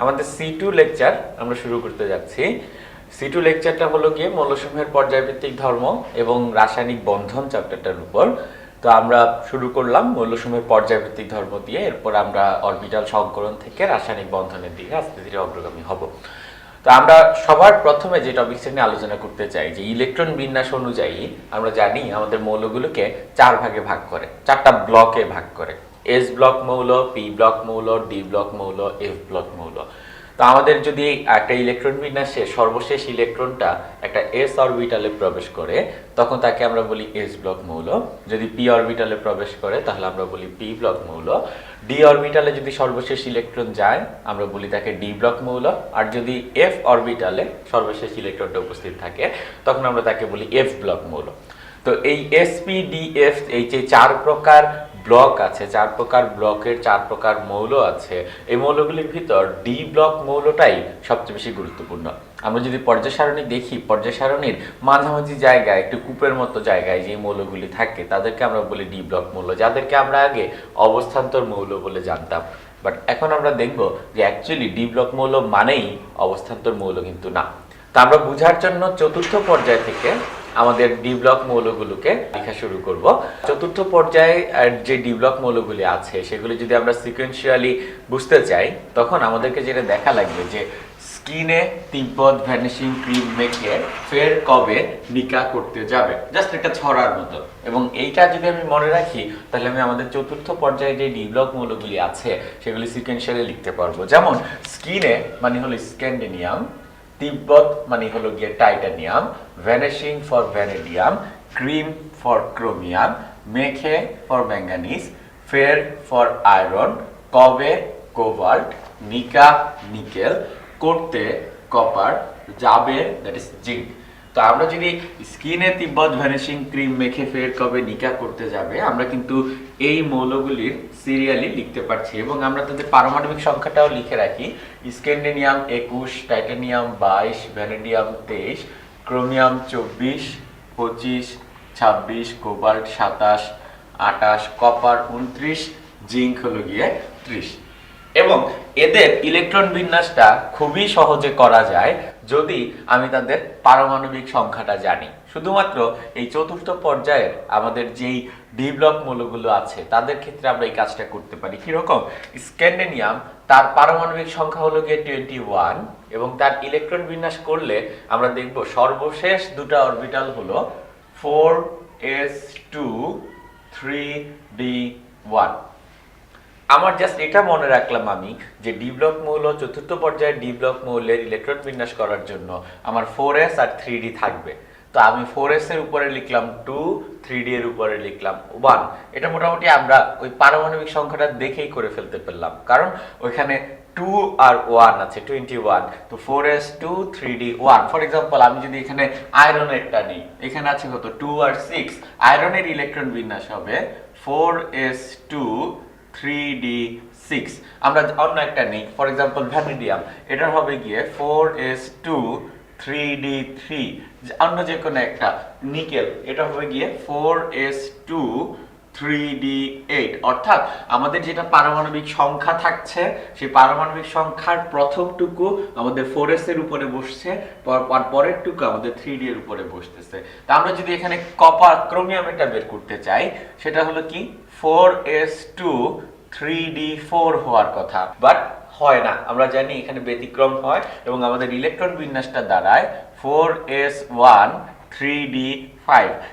আমাদের C2 lecture আমরা শুরু করতে যাচ্ছি। C2 লেকচারটা হলো গিয়ে মৌলসমূহের পর্যায়ভিত্তিক ধর্ম এবং রাসায়নিক বন্ধন চ্যাপ্টারটার উপর। তো আমরা শুরু করলাম মৌলসমূহের পর্যায়ভিত্তিক ধর্ম দিয়ে, এরপর আমরা অরবিটাল সংকরণ থেকে রাসায়নিক বন্ধনের দিকে আস্তে ধীরে অগ্রগামী হব। তো আমরা সবার প্রথমে যে টপিকটা নিয়ে আলোচনা করতে চাই যে ইলেকট্রন বিন্যাস অনুযায়ী আমরা জানি আমাদের মৌলগুলোকে চার ভাগে ভাগ করে, চারটা ব্লকে ভাগ করে। এস ব্লক মৌল, পি ব্লক মৌল, ডি ব্লক মৌল, এফ ব্লক মৌল। তো আমাদের যদি একটা ইলেকট্রন বিন্যাসে সর্বশেষ ইলেকট্রনটা একটা এস অরবিটালে প্রবেশ করে তখন তাকে আমরা বলি এস ব্লক মৌল। যদি পি অরবিটালে প্রবেশ করে তাহলে আমরা বলি পি ব্লক মৌল। ডি অরবিটালে যদি সর্বশেষ ইলেকট্রন যায় আমরা বলি তাকে ডি ব্লক মৌল। আর যদি এফ অরবিটালে সর্বশেষ ইলেকট্রনটা উপস্থিত থাকে তখন আমরা তাকে বলি এফ ব্লক মৌল। তো এই এসপিডিএফ এই যে চার প্রকার ব্লক আছে, চার প্রকার ব্লকের চার প্রকার মৌল আছে, এই মৌলগুলির ভিতর ডি ব্লক মৌলটাই সবচেয়ে বেশি গুরুত্বপূর্ণ। আমরা যদি পর্যায় সারণী দেখি, পর্যায় সারণীর মাঝামাঝি জায়গায় একটু কূপের মতো জায়গায় যে মৌলগুলি থাকে তাদেরকে আমরা বলি ডি ব্লক মৌল, যাদেরকে আমরা আগে অবস্থান্তর মৌল বলে জানতাম। বাট এখন আমরা দেখব যে অ্যাকচুয়ালি ডি ব্লক মৌল মানেই অবস্থান্তর মৌল কিন্তু না। তা আমরা বোঝার জন্য চতুর্থ পর্যায় থেকে আমাদের ডি ব্লক মৌলগুলোকে লেখা শুরু করব। চতুর্থ পর্যায়ে যে ডি ব্লক মৌলগুলি আছে সেগুলি যদি আমরা সিকোয়েন্সিয়ালি বুঝতে চাই তখন আমাদেরকে যেটা দেখা লাগবে যে স্কিনে তিব্বত ভ্যানিশিং ক্রিম মেখে ফের কবে নিকা করতে যাবে, জাস্ট একটা ছড়ার মতো। এবং এইটা যদি আমি মনে রাখি তাহলে আমি আমাদের চতুর্থ পর্যায়ে যে ডি ব্লক মৌলগুলি আছে সেগুলি সিকোয়েন্সিয়ালি লিখতে পারবো। যেমন স্কিনে মানে হলো স্ক্যান্ডিনিয়াম, তিব্বত মানে হলো গিয়ে titanium, vanishing for vanadium, cream for chromium, মেখে ফর ম্যাঙ্গানিজ, ফের ফর আয়রন, কবে কোবাল্ট, নিকা নিকেল, করতে কপার, যাবে দ্যাট ইজ জিঙ্ক। তো আমরা যদি স্কিনে তিব্বত ভ্যানিশিং ক্রিম মেখে ফের কবে নিকা করতে যাবে আমরা কিন্তু এই মৌলগুলির সিরিয়ালি লিখতে পারছি এবং আমরা তাদের পারমাণবিক সংখ্যাটাও লিখে রাখি। স্ক্যান্ডিনিয়াম 21, titanium 22, ভ্যানেডিয়াম 23, chromium 24, 25, 26, cobalt 27, 28, copper 29, zinc হলো গিয়ে 30। এবং এদের ইলেকট্রন বিন্যাসটা খুবই সহজে করা যায় যদি আমি তাদের পারমাণবিক সংখ্যাটা জানি। শুধুমাত্র এই চতুর্থ পর্যায়ের আমাদের যেই ডি ব্লক মৌলগুলো আছে তাদের ক্ষেত্রে আমরা এই কাজটা করতে পারি। কিরকম? স্ক্যান্ডিনিয়াম তার পারমাণবিক সংখ্যা হলো গিয়ে 21 এবং তার ইলেকট্রন বিন্যাস করলে আমরা দেখব সর্বশেষ দুটো অরবিটাল হলো 4s2 3d1। আমার জাস্ট এটা মনে রাখলাম আমি যে ডি ব্লক মৌল চতুর্থ পর্যায়ের ডি ব্লক মৌলের ইলেকট্রন বিন্যাস করার জন্য আমার 4s আর 3d থাকবে। তো আমি 4s এর উপরে লিখলাম 2, 3d এর উপরে লিখলাম 1। এটা মোটামুটি আমরা ওই পারমাণবিক সংখ্যাটা দেখেই করে ফেলতে পারলাম, কারণ ওইখানে 2 আর 1 আছে 21। তো 4s2 3d 1। ফর এক্সাম্পল আমি যদি এখানে আয়রনেরটা নিই, এখানে আছে কত 2 আর 6, আয়রনের ইলেকট্রন বিন্যাস হবে 4s2 3d6। আমরা অন্য একটা নেই, ফর এক্সাম্পল ভ্যানিডিয়াম, এটার হবে গিয়ে 4s2 3d3। অন্য যে কোনো একটা নিকেল, এটা হবে গিয়ে 4s2 3d8। অর্থাৎ আমাদের যেটা পারমাণবিক সংখ্যা থাকছে সেই পারমাণবিক সংখ্যার প্রথমটুকু আমাদের 4s এর উপরে বসছে, পরের টুকু আমাদের 3d এর উপরে বসতেছে। তা আমরা যদি এখানে কপার ক্রোমিয়াম এটা বের করতে চাই সেটা হলো কি 4s2 3d4 হওয়ার কথা, বাট হয় না। আমরা জানি এখানে ব্যতিক্রম হয় এবং আমাদের ইলেকট্রন বিন্যাসটা দাঁড়ায় 4s1 3d5।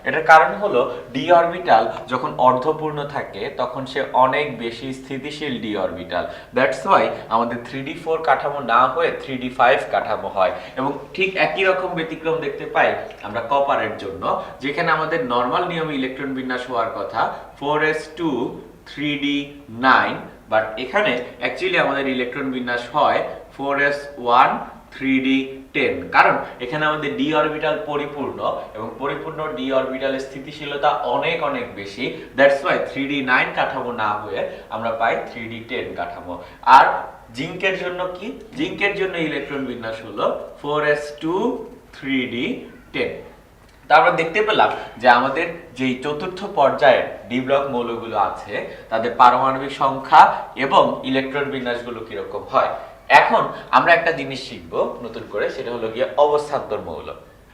এটার কারণ হলো ডি অরবিটাল যখন অর্ধপূর্ণ থাকে তখন সে অনেক বেশি স্থিতিশীল ডি অরবিটাল। দ্যাটস ওয়াই আমাদের 3d4 কাঠামো না হয়ে 3d5 কাঠামো হয়। এবং ঠিক একই রকম ব্যতিক্রম দেখতে পাই আমরা কপারের জন্য, যেখানে আমাদের নর্মাল নিয়মে ইলেকট্রন বিন্যাস হওয়ার কথা 4s2 3d9, বাট এখানে অ্যাকচুয়ালি আমাদের ইলেকট্রন বিন্যাস হয় 4s1 3d10। কারণ এখানে আমাদের ডি অরবিটাল পরিপূর্ণ এবং পরিপূর্ণ ডি অরবিটালের স্থিতিশীলতা অনেক অনেক বেশি। দ্যাটস ওয়াই 3d9 কাঠামো না হয়ে আমরা পাই 3d10 কাঠামো। আর জিঙ্কের জন্য কি? জিঙ্কের জন্য ইলেকট্রন বিন্যাস হলো 4s2 3d10। তা আমরা দেখতে পেলাম যে আমাদের যে চতুর্থ পর্যায়ের ডি ব্লক মৌলগুলো আছে তাদের পারমাণবিক সংখ্যা এবং ইলেকট্রন বিন্যাসগুলো কিরকম হয়। এখন আমরা একটা জিনিস শিখবো নতুন করে, সেটা হলো গিয়ে অবস্থান্তর মৌল।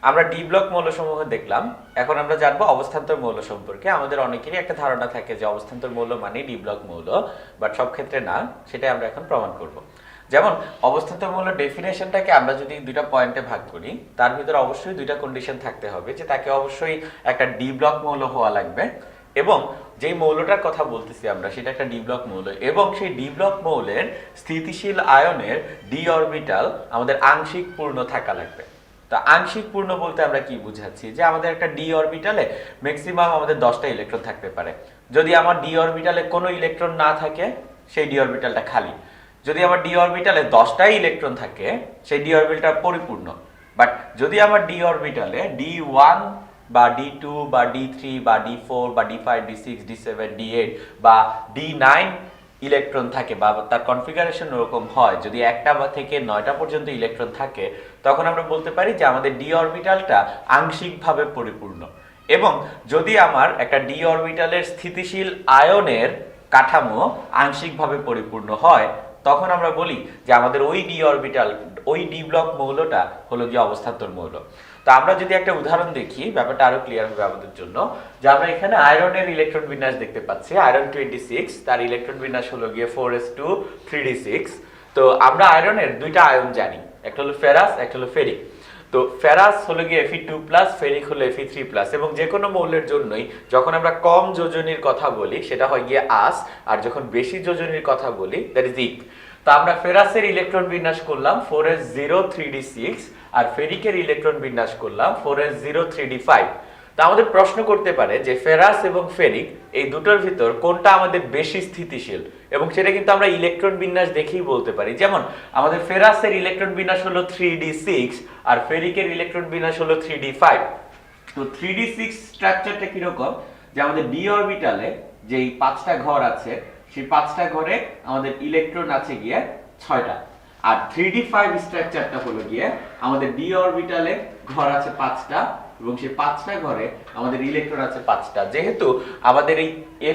আমরা ডি ব্লক মৌলসমূহ দেখলাম, এখন আমরা জানবো অবস্থান্তর মৌল সম্পর্কে। আমাদের অনেকেরই একটা ধারণা থাকে যে অবস্থান্তর মৌল মানে ডি ব্লক মৌল, বাট সব ক্ষেত্রে না, সেটাই আমরা এখন প্রমাণ করব। যেমন অবস্থান্তর মৌল ডেফিনেশনটাকে আমরা যদি দুইটা পয়েন্টে ভাগ করি, তার ভিতরে অবশ্যই দুইটা কন্ডিশন থাকতে হবে, যে তাকে অবশ্যই একটা ডি ব্লক মৌল হওয়া লাগবে, এবং যেই মৌলটার কথা বলতেছি আমরা সেটা একটা ডি ব্লক মৌল, এবং সেই ডি ব্লক মৌলের স্থিতিশীল আয়নের ডি অরবিটাল আমাদের আংশিক পূর্ণ থাকা লাগবে। তা আংশিক পূর্ণ বলতে আমরা কি বুঝাচ্ছি, যে আমাদের একটা ডি অরবিটালে ম্যাক্সিমাম আমাদের 10টা ইলেকট্রন থাকতে পারে। যদি আমার ডি অরবিটালে কোনো ইলেকট্রন না থাকে, সেই ডি অরবিটালটা খালি। যদি আমার ডি অরবিটালে 10টাই ইলেকট্রন থাকে, সেই ডি অরবিটালটা পরিপূর্ণ। বাট যদি আমার ডি অরবিটালে D1 বা D2 বা D3 বা D4 বা D5 D6 D7 D8 বা D9 ইলেকট্রন থাকে, বা তার কনফিগারেশন ওরকম হয়, যদি একটা বা থেকে 9টা পর্যন্ত ইলেকট্রন থাকে, তখন আমরা বলতে পারি যে আমাদের ডি অরবিটালটা আংশিকভাবে পরিপূর্ণ। এবং যদি আমার একটা ডি অরবিটালের স্থিতিশীল আয়নের কাঠামো আংশিকভাবে পরিপূর্ণ হয়, তখন আমরা বলি যে আমাদের ওই ডি অরবিটাল, ওই ডি ব্লক মৌলটা হলো গিয়ে অবস্থান্তর মৌল। তো আমরা যদি একটা উদাহরণ দেখি, ব্যাপারটা আরো ক্লিয়ার হবে আমাদের জন্য। যে আমরা এখানে আয়রনের ইলেকট্রন বিন্যাস দেখতে পাচ্ছি, আয়রন 26, তার ইলেকট্রন বিন্যাস হলো গিয়ে 4s2 3d6। তো আমরা আয়রনের দুইটা আয়ন জানি, একটা হলো ফেরাস, একটা হলো ফেরিক। তো ফেরাস হলো গিয়ে Fe2+, ফেরিক হলো Fe3+, এবং যে কোনো মৌলের জন্যই যখন আমরা কম যোজনীর কথা বলি সেটা হয় গিয়ে আস, আর যখন বেশি যোজনীর কথা বলি দ্যাট ইজ ইক। তো আমরা ফেরাসের ইলেকট্রন বিন্যাস করলাম 4s0 3d6, আর ফেরিকের ইলেকট্রন বিন্যাস করলাম 4s0 3d5। তা আমাদের প্রশ্ন করতে পারে যে ফেরাস এবং ফেরিক এই দুটোর ভিতর কোনটা আমাদের বেশি স্থিতিশীল, এবং সেটা কিন্তু আমরা ইলেকট্রন বিন্যাস দেখেই বলতে পারি। যেমন আমাদের ফেরাসের ইলেকট্রন বিন্যাস হলো 3d6, আর ফেরিকের ইলেকট্রন বিন্যাস হলো 3d5। তো 3d6 স্ট্রাকচারটা কিরকম, যে আমাদের ডি অরবিটালে যেই 5টা ঘর আছে, সেই 5টা ঘরে আমাদের ইলেকট্রন আছে গিয়ে 6টা। আর 3d5 স্ট্রাকচারটা হলো গিয়ে আমাদের ডি অরবিটালে ঘর আছে 5টা, এবং সেই 5টা ঘরে আমাদের ইলেকট্রন আছে 5টা। যেহেতু আমাদের এই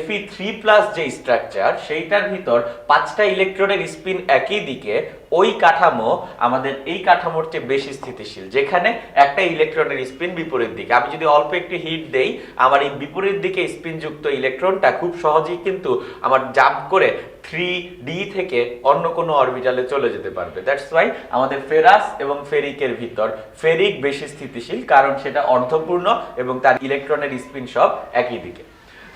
Fe3+ যে স্ট্রাকচার, সেইটার ভিতর 5টা ইলেকট্রনের স্পিন একই দিকে, ওই কাঠামো আমাদের এই কাঠামোর চেয়ে বেশি স্থিতিশীল, যেখানে একটা ইলেকট্রনের স্পিন বিপরীত দিকে। আমি যদি অল্প একটু হিট দেই, আমার এই বিপরীত দিকে স্পিনযুক্ত ইলেকট্রনটা খুব সহজেই কিন্তু আমার জাম্প করে 3d থেকে অন্য কোনো অরবিটালে চলে যেতে পারবে। দ্যাটস ওয়াই আমাদের ফেরাস এবং ফেরিকের ভিতর ফেরিক বেশি স্থিতিশীল, কারণ সেটা অর্ধপূর্ণ এবং তার ইলেকট্রনের স্পিন সব একই দিকে।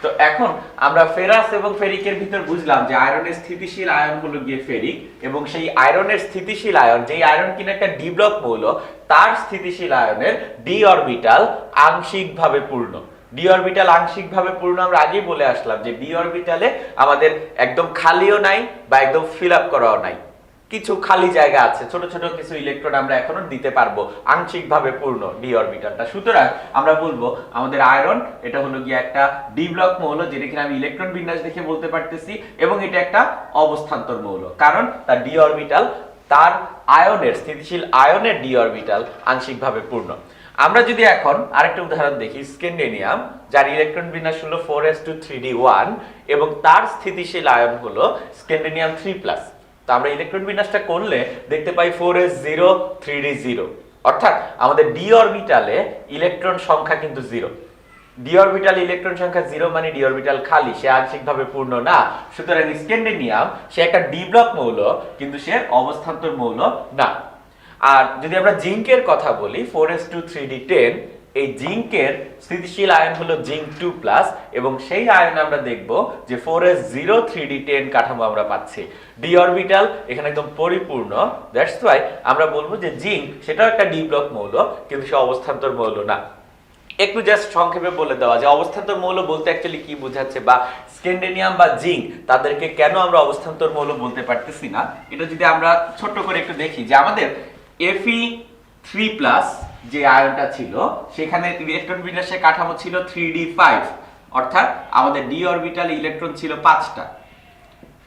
তো এখন আমরা ফেরাস এবং ফেরিকের ভিতর বুঝলাম যে আয়রনের স্থিতিশীল আয়ন হলো গিয়ে ফেরিক, এবং সেই আয়রনের স্থিতিশীল আয়ন, যেই আয়রন কিনা একটা ডি ব্লক মৌল, তার স্থিতিশীল আয়নের ডি অরবিটাল আংশিকভাবে পূর্ণ। ডি অরবিটাল আংশিকভাবে পূর্ণ আমরা আগেই বলে আসলাম যে ডি অরবিটালে আমাদের একদম খালিও নাই বা একদম ফিল আপ করাও নাই, কিছু খালি জায়গা আছে, ছোট ছোট কিছু ইলেকট্রন আমরা এখনো দিতে পারবো, আংশিকভাবে পূর্ণ ডি অরবিটালটা। সুতরাং আমরা বলবো আমাদের আয়রন এটা হলো গিয়ে একটা ডি ব্লক মৌল, যেটা কিনা আমি ইলেকট্রন বিন্যাস দেখে বলতে পারতেছি, এবং এটা একটা অবস্থান্তর মৌল, কারণ তার ডি অরবিটাল, তার আয়নের স্থিতিশীল আয়নের ডি অরবিটাল আংশিকভাবে পূর্ণ। আমরা যদি এখন আরেকটা উদাহরণ দেখি, স্ক্যান্ডিনিয়াম, যার ইলেকট্রন বিন্যাস হলো 4s2 3d1, এবং তার স্থিতিশীল আয়ন হলো স্ক্যান্ডিনিয়াম 3+। তো আমরা ইলেকট্রন বিন্যাসটা করলে দেখতে পাই 4s0 3d0, অর্থাৎ আমাদের ডি অরবিটালে ইলেকট্রন সংখ্যা কিন্তু 0। ডি অরবিটাল ইলেকট্রন সংখ্যা 0 মানে ডি অরবিটাল খালি, সে আংশিকভাবে পূর্ণ না। সুতরাং স্ক্যান্ডিনিয়াম সে একটা ডি ব্লক মৌল, কিন্তু সে অবস্থান্তর মৌল না। আর যদি আমরা জিঙ্কের কথা বলি 4s2 3d10, এই জিঙ্কের স্থিতিশীল আয়ন হলো জিঙ্ক 2+, এবং সেই আয়ন আমরা দেখব যে 4s0 3d10 কাঠামো আমরা পাচ্ছি, ডি অরবিটাল এখানে একদম পরিপূর্ণ। দ্যাটস ওয়াই আমরা বলবো যে জিঙ্ক সেটাও একটা ডি ব্লক মৌল, কিন্তু সে অবস্থান্তর মৌল না। একটু জাস্ট সংক্ষেপে বলে দেওয়া যে অবস্থান্তর মৌল বলতে অ্যাকচুয়ালি কি বোঝাচ্ছে, বা স্ক্যান্ডিনিয়াম বা জিঙ্ক তাদেরকে কেন আমরা অবস্থান্তর মৌল বলতে পারতেছি না, এটা যদি আমরা ছোট্ট করে একটু দেখি, যে আমাদের Fe3+ যে আয়নটা ছিল, সেখানে ইলেকট্রন বিন্যাসের কাঠামো ছিল 3d5, অর্থাৎ আমাদের ডি অরবিটাল ইলেকট্রন ছিল 5টা।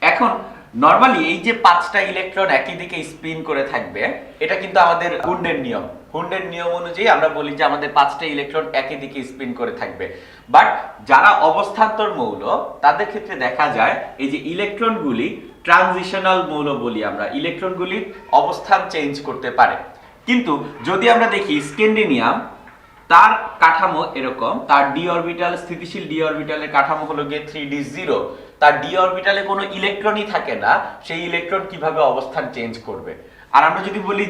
এখন নরমালি এই যে 5টা ইলেকট্রন একই দিকে স্পিন করে থাকবে, এটা কিন্তু আমাদের কুন্ডের নিয়ম। কুন্ডের নিয়ম অনুযায়ী আমরা বলি যে আমাদের 5টা ইলেকট্রন একই দিকে স্পিন করে থাকবে। বাট যারা অবস্থান্তর মৌল, তাদের ক্ষেত্রে দেখা যায় এই যে ইলেকট্রনগুলি ট্রানজিশনাল মৌল বলি আমরা, ইলেকট্রনগুলি অবস্থান চেঞ্জ করতে পারে। কিন্তু যদি আমরা দেখি স্ক্যান্ডিনিয়াম, তার কাঠামো এরকম, তার ডি অরবিটাল, স্থিতিশীল ডি অরবিটালের কাঠামো হলো গিয়ে 3d0, তার ডি অরবিটালে কোনো ইলেকট্রনই থাকে না, সেই ইলেকট্রন কিভাবে অবস্থান চেঞ্জ করবে? আর আমরা যদি বলি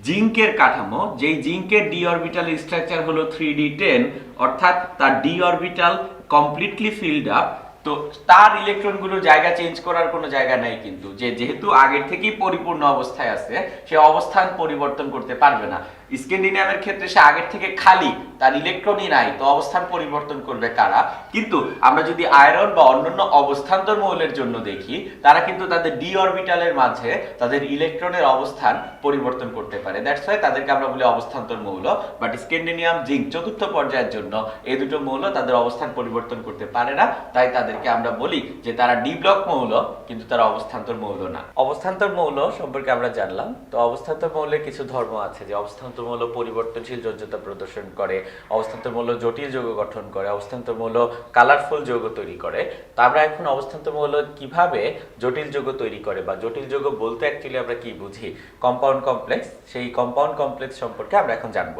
জিঙ্কের কাঠামো, যেই জিঙ্কের ডি অরবিটালের স্ট্রাকচার হলো 3d10, অর্থাৎ তার D orbital completely filled up, তো তার ইলেকট্রনগুলো জায়গা চেঞ্জ করার কোনো জায়গা নাই, কিন্তু যেহেতু আগের থেকেই পরিপূর্ণ অবস্থায় আছে, সে অবস্থান পরিবর্তন করতে পারবে না। স্ক্যান্ডিনিয়ামের ক্ষেত্রে সে আগের থেকে খালি, তার ইলেকট্রনই নাই, তো অবস্থান পরিবর্তন করবে কারা? কিন্তু আমরা যদি আয়রন বা অন্যান্য অবস্থান্তর মৌলের জন্য দেখি, তারা কিন্তু তাদের ডি অরবিটালের মাঝে তাদের ইলেকট্রনের অবস্থান পরিবর্তন করতে পারে। দ্যাটস ওয়াই তাদেরকে আমরা বলি অবস্থান্তর মৌল। বাট স্ক্যান্ডিনিয়াম, জিঙ্ক চতুর্থ পর্যায়ের জন্য এই দুটো মৌল তাদের অবস্থান পরিবর্তন করতে পারে না, তাই তাদেরকে আমরা বলি যে তারা ডি ব্লক মৌল, কিন্তু তারা অবস্থান্তর মৌল না। অবস্থান্তর মৌল সম্পর্কে আমরা জানলাম। তো অবস্থান্তর মৌলের কিছু ধর্ম আছে, যে অবস্থান্তর মৌল পরিবর্তনশীল যোজ্যতা প্রদর্শন করে, অবস্থান্তর মৌল জটিল যৌগ গঠন করে, অবস্থান্তর মৌল কালারফুল যৌগ তৈরি করে। তো আমরা এখন অবস্থান্তর মৌল কিভাবে জটিল যৌগ তৈরি করে, বা জটিল যৌগ বলতে অ্যাকচুয়ালি আমরা কি বুঝি, কম্পাউন্ড কমপ্লেক্স, সেই কম্পাউন্ড কমপ্লেক্স সম্পর্কে আমরা এখন জানবো।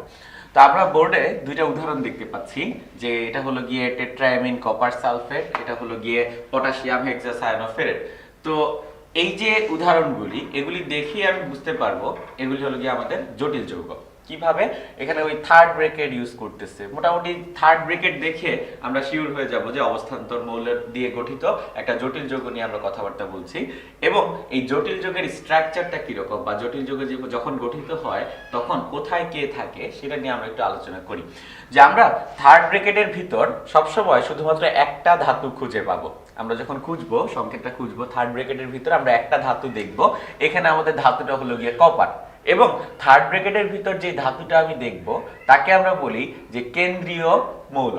তো আমরা বোর্ডে দুইটা উদাহরণ দেখতে পাচ্ছি, যে এটা হলো গিয়ে টেট্রাঅ্যামিন কপার সালফেট, এটা হলো গিয়ে পটাশিয়াম হেক্সাসায়ানোফেরেট। তো এই যে উদাহরণগুলি, এগুলি দেখেই আমি বুঝতে পারবো এগুলি হলো গিয়ে আমাদের জটিল যৌগ। কিভাবে? এখানে ওই থার্ড ব্র্যাকেট ইউজ করতেছে, মোটামুটি থার্ড ব্র্যাকেট দেখে আমরা শিওর হয়ে যাব যে অবস্থান্তর মৌল দিয়ে গঠিত একটা জটিল যৌগ নিয়ে আমরা কথাবার্তা বলছি। এবং এই জটিল যৌগের স্ট্রাকচারটা কিরকম, বা জটিল যৌগ যখন গঠিত হয় তখন কোথায় কে থাকে, সেটা নিয়ে আমরা একটু আলোচনা করি। যে আমরা থার্ড ব্র্যাকেটের ভিতর সবসময় শুধুমাত্র একটা ধাতু খুঁজে পাবো। আমরা যখন খুঁজবো, সংকেতটা খুঁজবো, থার্ড ব্র্যাকেটের ভিতর আমরা একটা ধাতু দেখবো। এখানে আমাদের ধাতুটা হলো গিয়ে কপার, এবং থার্ড ব্র্যাকেটের ভিতর যে ধাতুটা আমি দেখব তাকে আমরা বলি যে কেন্দ্রীয় মৌল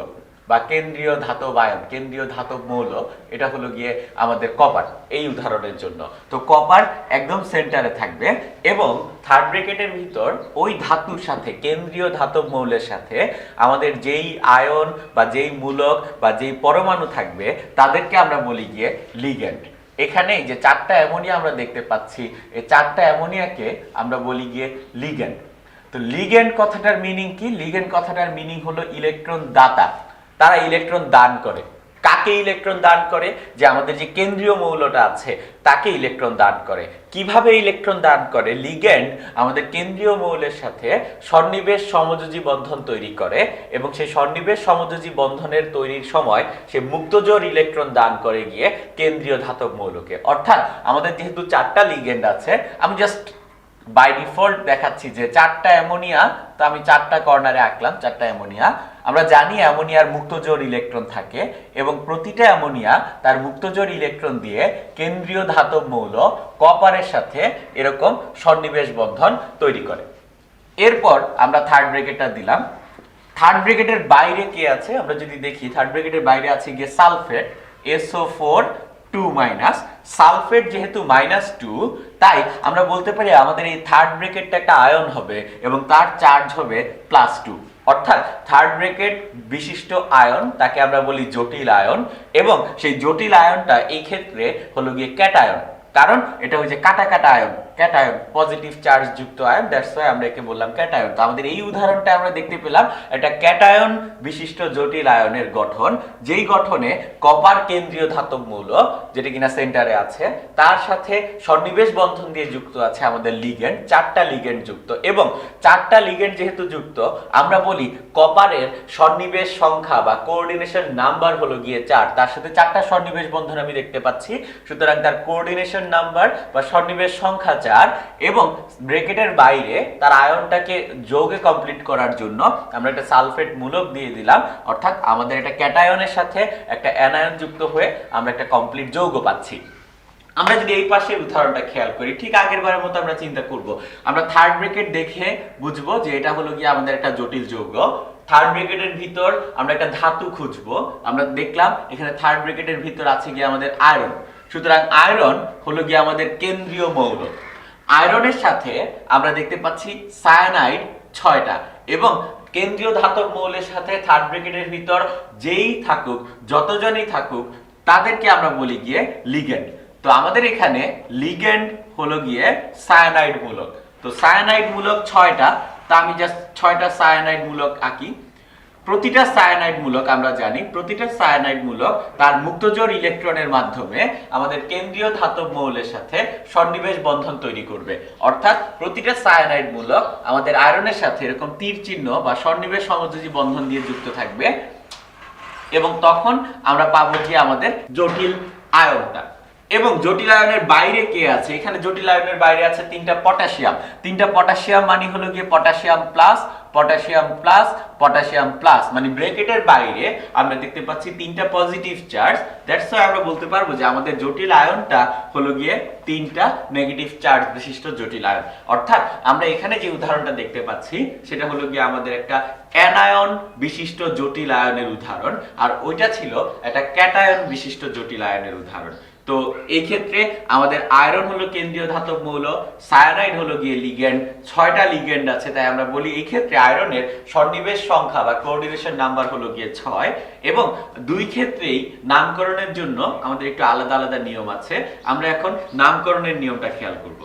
বা কেন্দ্রীয় ধাতব আয়ন, কেন্দ্রীয় ধাতব মৌল। এটা হলো গিয়ে আমাদের কপার এই উদাহরণের জন্য। তো কপার একদম সেন্টারে থাকবে, এবং থার্ড ব্র্যাকেটের ভিতর ওই ধাতুর সাথে, কেন্দ্রীয় ধাতব মৌলের সাথে আমাদের যেই আয়ন বা যেই মূলক বা যেই পরমাণু থাকবে তাদেরকে আমরা বলি গিয়ে লিগ্যান্ড। এখানে যে চারটা অ্যামোনিয়া আমরা দেখতে পাচ্ছি, এই চারটা অ্যামোনিয়াকে আমরা বলি গিয়ে লিগ্যান্ড। তো লিগ্যান্ড কথাটার মিনিং কি? লিগ্যান্ড কথাটার মিনিং হলো ইলেকট্রন দাতা। তারা ইলেকট্রন দান করে। কাকে ইলেকট্রন দান করে? যে আমাদের যে কেন্দ্রীয় মৌলটা আছে তাকে ইলেকট্রন দান করে। কিভাবে ইলেকট্রন দান করে? লিগ্যান্ড আমাদের কেন্দ্রীয় মৌলের সাথে সন্নিবেশ সমযোজী বন্ধন তৈরি করে, এবং সেই সন্নিবেশ সমযোজী বন্ধনের তৈরির সময় সে মুক্তজোড় ইলেকট্রন দান করে গিয়ে কেন্দ্রীয় ধাতব মৌলকে। অর্থাৎ আমাদের যেহেতু চারটা লিগ্যান্ড আছে, আমি জাস্ট বাই ডিফল্ট দেখাচ্ছি যে চারটা অ্যামোনিয়া, তো আমি চারটা কর্নারে আঁকলাম চারটা অ্যামোনিয়া। আমরা জানি অ্যামোনিয়ার মুক্তজোড় ইলেকট্রন থাকে, এবং প্রতিটা অ্যামোনিয়া তার মুক্তজোড় ইলেকট্রন দিয়ে কেন্দ্রীয় ধাতব মৌল কপারের সাথে এরকম সন্নিবেশ বন্ধন তৈরি করে। এরপর আমরা থার্ড ব্র্যাকেটটা দিলাম। থার্ড ব্র্যাকেটের বাইরে কে আছে? আমরা যদি দেখি, থার্ড ব্র্যাকেটের বাইরে আছে গিয়ে সালফেট, SO4 2-। সালফেট যেহেতু -2, তাই আমরা বলতে পারি আমাদের এই থার্ড ব্র্যাকেটটা একটা আয়ন হবে, এবং তার চার্জ হবে +2। অর্থাৎ থার্ড ব্র্যাকেট বিশিষ্ট আয়ন, তাকে আমরা বলি জটিল আয়ন, এবং সেই জটিল আয়নটা এই ক্ষেত্রে হলো গিয়ে ক্যাটায়ন, কারণ এটা হচ্ছে কাটা কাটা আয়ন, ক্যাটায়ন, পজিটিভ চার্জ যুক্ত আয়ন। দ্যাটস ওয়াই আমরা একে বললাম ক্যাটায়ন। তো আমাদের এই উদাহরণটা আমরা দেখতে পেলাম এটা ক্যাটায়ন বিশিষ্ট জটিল আয়নের গঠন, যেই গঠনে কপার কেন্দ্রীয় ধাতব মৌল, যেটা কিনা সেন্টারে আছে, তার সাথে সন্নিবেশ বন্ধন দিয়ে যুক্ত আছে আমাদের লিগ্যান্ড, চারটা লিগ্যান্ড যুক্ত। এবং চারটা লিগ্যান্ড যেহেতু যুক্ত, আমরা বলি কপারের সন্নিবেশ সংখ্যা বা কোঅর্ডিনেশন নাম্বার হলো গিয়ে 4। তার সাথে চারটা সন্নিবেশ বন্ধন আমি দেখতে পাচ্ছি, সুতরাং তার কোঅর্ডিনেশন নাম্বার বা সন্নিবেশ সংখ্যা 4। এবং ব্র্যাকেটের বাইরে তার আয়নটাকে যৌগে কমপ্লিট করার জন্য আমরা একটা সালফেট মূলক দিয়ে দিলাম, অর্থাৎ আমাদের একটা ক্যাটায়নের সাথে একটা অ্যানায়ন যুক্ত হয়ে আমরা একটা কমপ্লিট যৌগ পাচ্ছি। আমরা যদি এই পাশে উদাহরণটা খেয়াল করি, ঠিক আগের বারের মতো আমরা চিন্তা করব। আমরা থার্ড ব্র্যাকেট দেখে বুঝবো যে এটা হলো গিয়ে আমাদের একটা জটিল যৌগ। থার্ড ব্র্যাকেটের ভিতর আমরা একটা ধাতু খুঁজবো। আমরা দেখলাম এখানে থার্ড ব্র্যাকেটের ভিতর আছে গিয়ে আমাদের আয়রন, সুতরাং আয়রন হলো গিয়ে আমাদের কেন্দ্রীয় মৌল। আয়রনের সাথে আমরা দেখতে পাচ্ছি সায়ানাইড 6টা, এবং কেন্দ্রীয় ধাতব মৌলের সাথে থার্ড ব্র্যাকেটের ভিতর যেই থাকুক, যতজনই থাকুক, তাদেরকে আমরা বলি গিয়ে লিগ্যান্ড। তো আমাদের এখানে লিগ্যান্ড হলো গিয়ে সায়ানাইড মূলক। তো সায়ানাইড মূলক 6টা, তা আমি জাস্ট 6টা সায়ানাইড মূলক আঁকি। প্রতিটা সায়ানাইড মূলক আমরা জানি প্রতিটা সায়ানাইড মূলক তার মুক্তজোড় ইলেকট্রনের মাধ্যমে আমাদের কেন্দ্রীয় ধাতব মৌলের সাথে সন্নিবেশ বন্ধন তৈরি করবে। অর্থাৎ প্রতিটা সায়ানাইড মূলক আমাদের আয়রনের সাথে এরকম তীর চিহ্ন বা সন্নিবেশ সমযোজী বন্ধন দিয়ে যুক্ত থাকবে এবং তখন আমরা পাবো যে আমাদের জটিল আয়নটা। এবং জটিল আয়নের বাইরে কে আছে? এখানে জটিল আয়নের বাইরে আছে 3টা পটাশিয়াম। 3টা পটাশিয়াম মানে হলো গিয়ে potassium plus, potassium plus, potassium plus, মানে ব্র্যাকেটের বাইরে আমরা দেখতে পাচ্ছি 3টা পজিটিভ চার্জ। দ্যাটস ওয়াই আমরা বলতে পারবো যে আমাদের জটিল আয়নটা হলো গিয়ে 3টা নেগেটিভ চার্জ বিশিষ্ট জটিল আয়ন। অর্থাৎ আমরা এখানে যে উদাহরণটা দেখতে পাচ্ছি সেটা হলো গিয়ে আমাদের একটা অ্যানায়ন বিশিষ্ট জটিল আয়নের উদাহরণ, আর ওইটা ছিল একটা ক্যাটায়ন বিশিষ্ট জটিল আয়নের উদাহরণ। তো এই ক্ষেত্রে আমাদের আয়রন হলো কেন্দ্রীয় ধাতব মৌল, সায়ানাইড হলো গিয়ে লিগ্যান্ড, 6টা লিগ্যান্ড আছে, তাই আমরা বলি এই ক্ষেত্রে আয়রনের সন্নিবেশ সংখ্যা বা কোঅর্ডিনেশন নাম্বার হলো গিয়ে 6। এবং দুই ক্ষেত্রেই নামকরণের জন্য আমাদের একটু আলাদা আলাদা নিয়ম আছে। আমরা এখন নামকরণের নিয়মটা খেয়াল করব।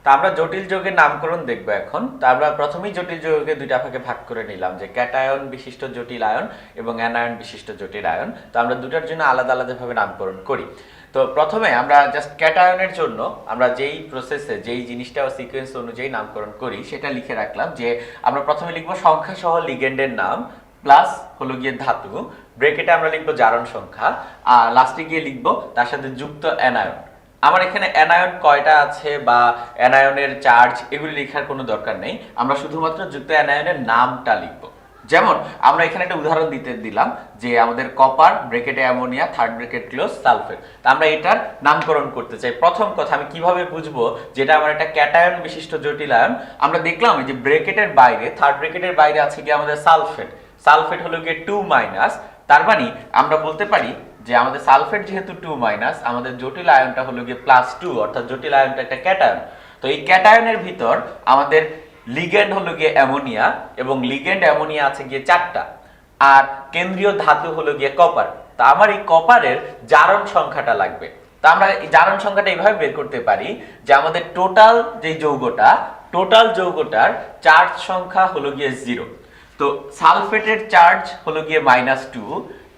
তা আমরা জটিল যৌগের নামকরণ দেখব এখন। তা আমরা প্রথমেই জটিল যৌগকে দুইটা ভাগে ভাগ করে নিলাম, যে ক্যাটায়ন বিশিষ্ট জটিল আয়ন এবং অ্যানায়ন বিশিষ্ট জটিল আয়ন। তো আমরা দুটার জন্য আলাদা আলাদা ভাবে নামকরণ করি। তো প্রথমে আমরা জাস্ট ক্যাটায়নের জন্য আমরা যেই প্রসেসে যেই জিনিসটা সিকোয়েন্স অনুযায়ী নামকরণ করি সেটা লিখে রাখলাম, যে আমরা প্রথমে লিখবো সংখ্যা সহ লিগ্যান্ডের নাম প্লাস হলো গিয়ে ধাতু, ব্র্যাকেটে আমরা লিখবো জারণ সংখ্যা, আর লাস্টে গিয়ে লিখবো তার সাথে যুক্ত অ্যানায়ন। আমার এখানে অ্যানায়ন কয়টা আছে বা অ্যানায়নের চার্জ এগুলি লেখার কোনো দরকার নেই, আমরা শুধুমাত্র যুক্ত অ্যানায়নের নামটা লিখবো। যেমন আমরা এখানে একটা উদাহরণ দিলাম যে আমাদের কপার ব্র্যাকেটে ammonia third bracket close sulphate. তা আমরা এটার নামকরণ করতে চাই। প্রথম কথা, আমি কিভাবে বুঝবো যেটা আমার একটা ক্যাটায়ন বিশিষ্ট জটিল আয়ন? আমরা দেখলাম যে ব্র্যাকেটের বাইরে থার্ড ব্র্যাকেটের বাইরে আছে কি আমাদের সালফেট। সালফেট হলো গিয়ে 2-, তার মানে আমরা বলতে পারি যে আমাদের সালফেট যেহেতু 2-, আমাদের জটিল আয়নটা হলো গিয়ে +2, অর্থাৎ জটিল আয়নটা একটা ক্যাটায়ন। তো এই ক্যাটায়নের ভিতর আমাদের লিগ্যান্ড হলো গিয়ে অ্যামোনিয়া এবং লিগ্যান্ড অ্যামোনিয়া আছে গিয়ে 4টা, আর কেন্দ্রীয় ধাতু হলো গিয়ে কপার। তা আমার এই কপারের জারণ সংখ্যাটা লাগবে। তা আমরা এই জারণ সংখ্যাটা এইভাবে বের করতে পারি যে আমাদের টোটাল যে যৌগটার চার্জ সংখ্যা হলো গিয়ে 0। তো সালফেটের চার্জ হলো গিয়ে -2,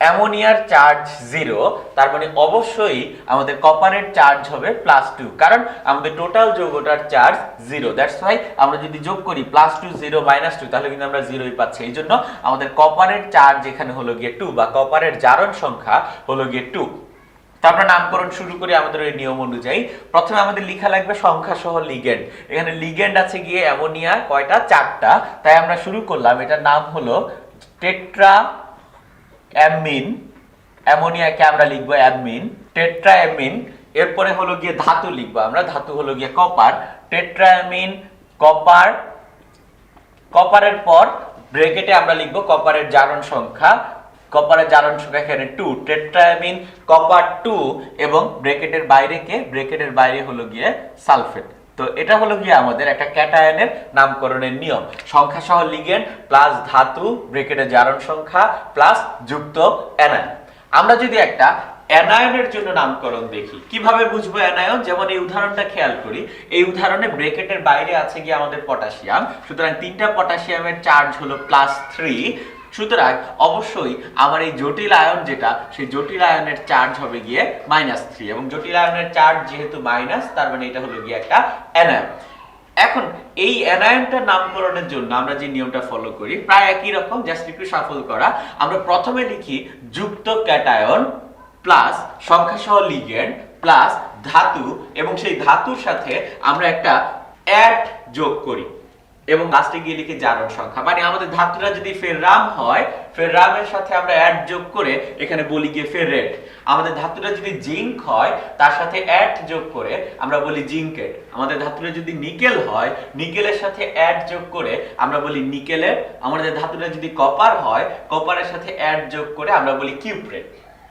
অ্যামোনিয়ার চার্জ 0, তার মানে অবশ্যই আমাদের কপারের চার্জ হবে +2, কারণ আমাদের টোটাল যৌগটার চার্জ 0। দ্যাটস ওয়াই আমরা যদি যোগ করি +2 0 -2 তাহলে কিন্তু আমরা 0ই পাচ্ছি। এই জন্য আমাদের কপারের চার্জ এখানে হলো গিয়ে 2 বা কপারের জারণ সংখ্যা হলো গিয়ে 2। তো আমরা নামকরণ শুরু করি আমাদের ওই নিয়ম অনুযায়ী। প্রথমে আমাদের লেখা লাগবে সংখ্যা সহ লিগ্যান্ড। এখানে লিগ্যান্ড আছে গিয়ে অ্যামোনিয়া কয়টা? 4টা। তাই আমরা শুরু করলাম, এটার নাম হলো টেট্রা অ্যামিন। অ্যামোনিয়াকে আমরা লিখবো অ্যামিন, টেট্রা অ্যামিন। এরপরে হলো গিয়ে ধাতু লিখবো আমরা, ধাতু হলো গিয়ে কপার, টেট্রা অ্যামিন কপার। কপারের পর ব্র্যাকেটে আমরা লিখবো কপারের জারণ সংখ্যা, কপারের জারণ সংখ্যা এখানে 2, টেট্রা অ্যামিন কপার 2, এবং ব্র্যাকেটের বাইরে কে? ব্র্যাকেটের বাইরে হলো গিয়ে সালফেট। তো এটা হলো গিয়ে আমাদের একটা ক্যাটায়নের নামকরণের নিয়ম, সংখ্যা সহ লিগ্যান্ড প্লাস ধাতু ব্র্যাকেটের জারণ সংখ্যা প্লাস যুক্ত অ্যানায়ন। আমরা যদি একটা অ্যানায়নের জন্য নামকরণ দেখি, কিভাবে বুঝবো অ্যানায়ন? যেমন এই উদাহরণটা খেয়াল করি। এই উদাহরণে ব্র্যাকেটের বাইরে আছে গিয়ে আমাদের পটাশিয়াম, সুতরাং 3টা পটাশিয়ামের চার্জ হলো +3। সুতরাং অবশ্যই আমার এই জটিল আয়ন যেটা, সেই জটিল আয়নের চার্জ হবে গিয়ে -3, এবং জটিল আয়নের চার্জ যেহেতু মাইনাস, তার মানে এটা হলো গিয়ে একটা অ্যানায়ন। এখন এই অ্যানায়নটার নামকরণের জন্য আমরা যে নিয়মটা ফলো করি প্রায় একই রকম, জাস্ট একটু শাফল করা। আমরা প্রথমে লিখি যুক্ত ক্যাটায়ন প্লাস সংখ্যা সহ লিগ্যান্ড প্লাস ধাতু, এবং সেই ধাতুর সাথে আমরা একটা অ্যাড যোগ করি এবং লাস্টে গিয়ে লিখি জারণ সংখ্যা। মানে আমাদের ধাতুটা যদি ফেররাম হয়, ফেররামের সাথে আমরা অ্যাড যোগ করে এখানে বলি গিয়ে ফেররেট। আমাদের ধাতুটা যদি জিঙ্ক হয়, তার সাথে অ্যাড যোগ করে আমরা বলি জিঙ্কেট। আমাদের ধাতুটা যদি নিকেল হয়, নিকেলের সাথে অ্যাড যোগ করে আমরা বলি নিকেলেট। আমাদের ধাতুটা যদি কপার হয়, কপারের সাথে অ্যাড যোগ করে আমরা বলি কিউপ্রেট।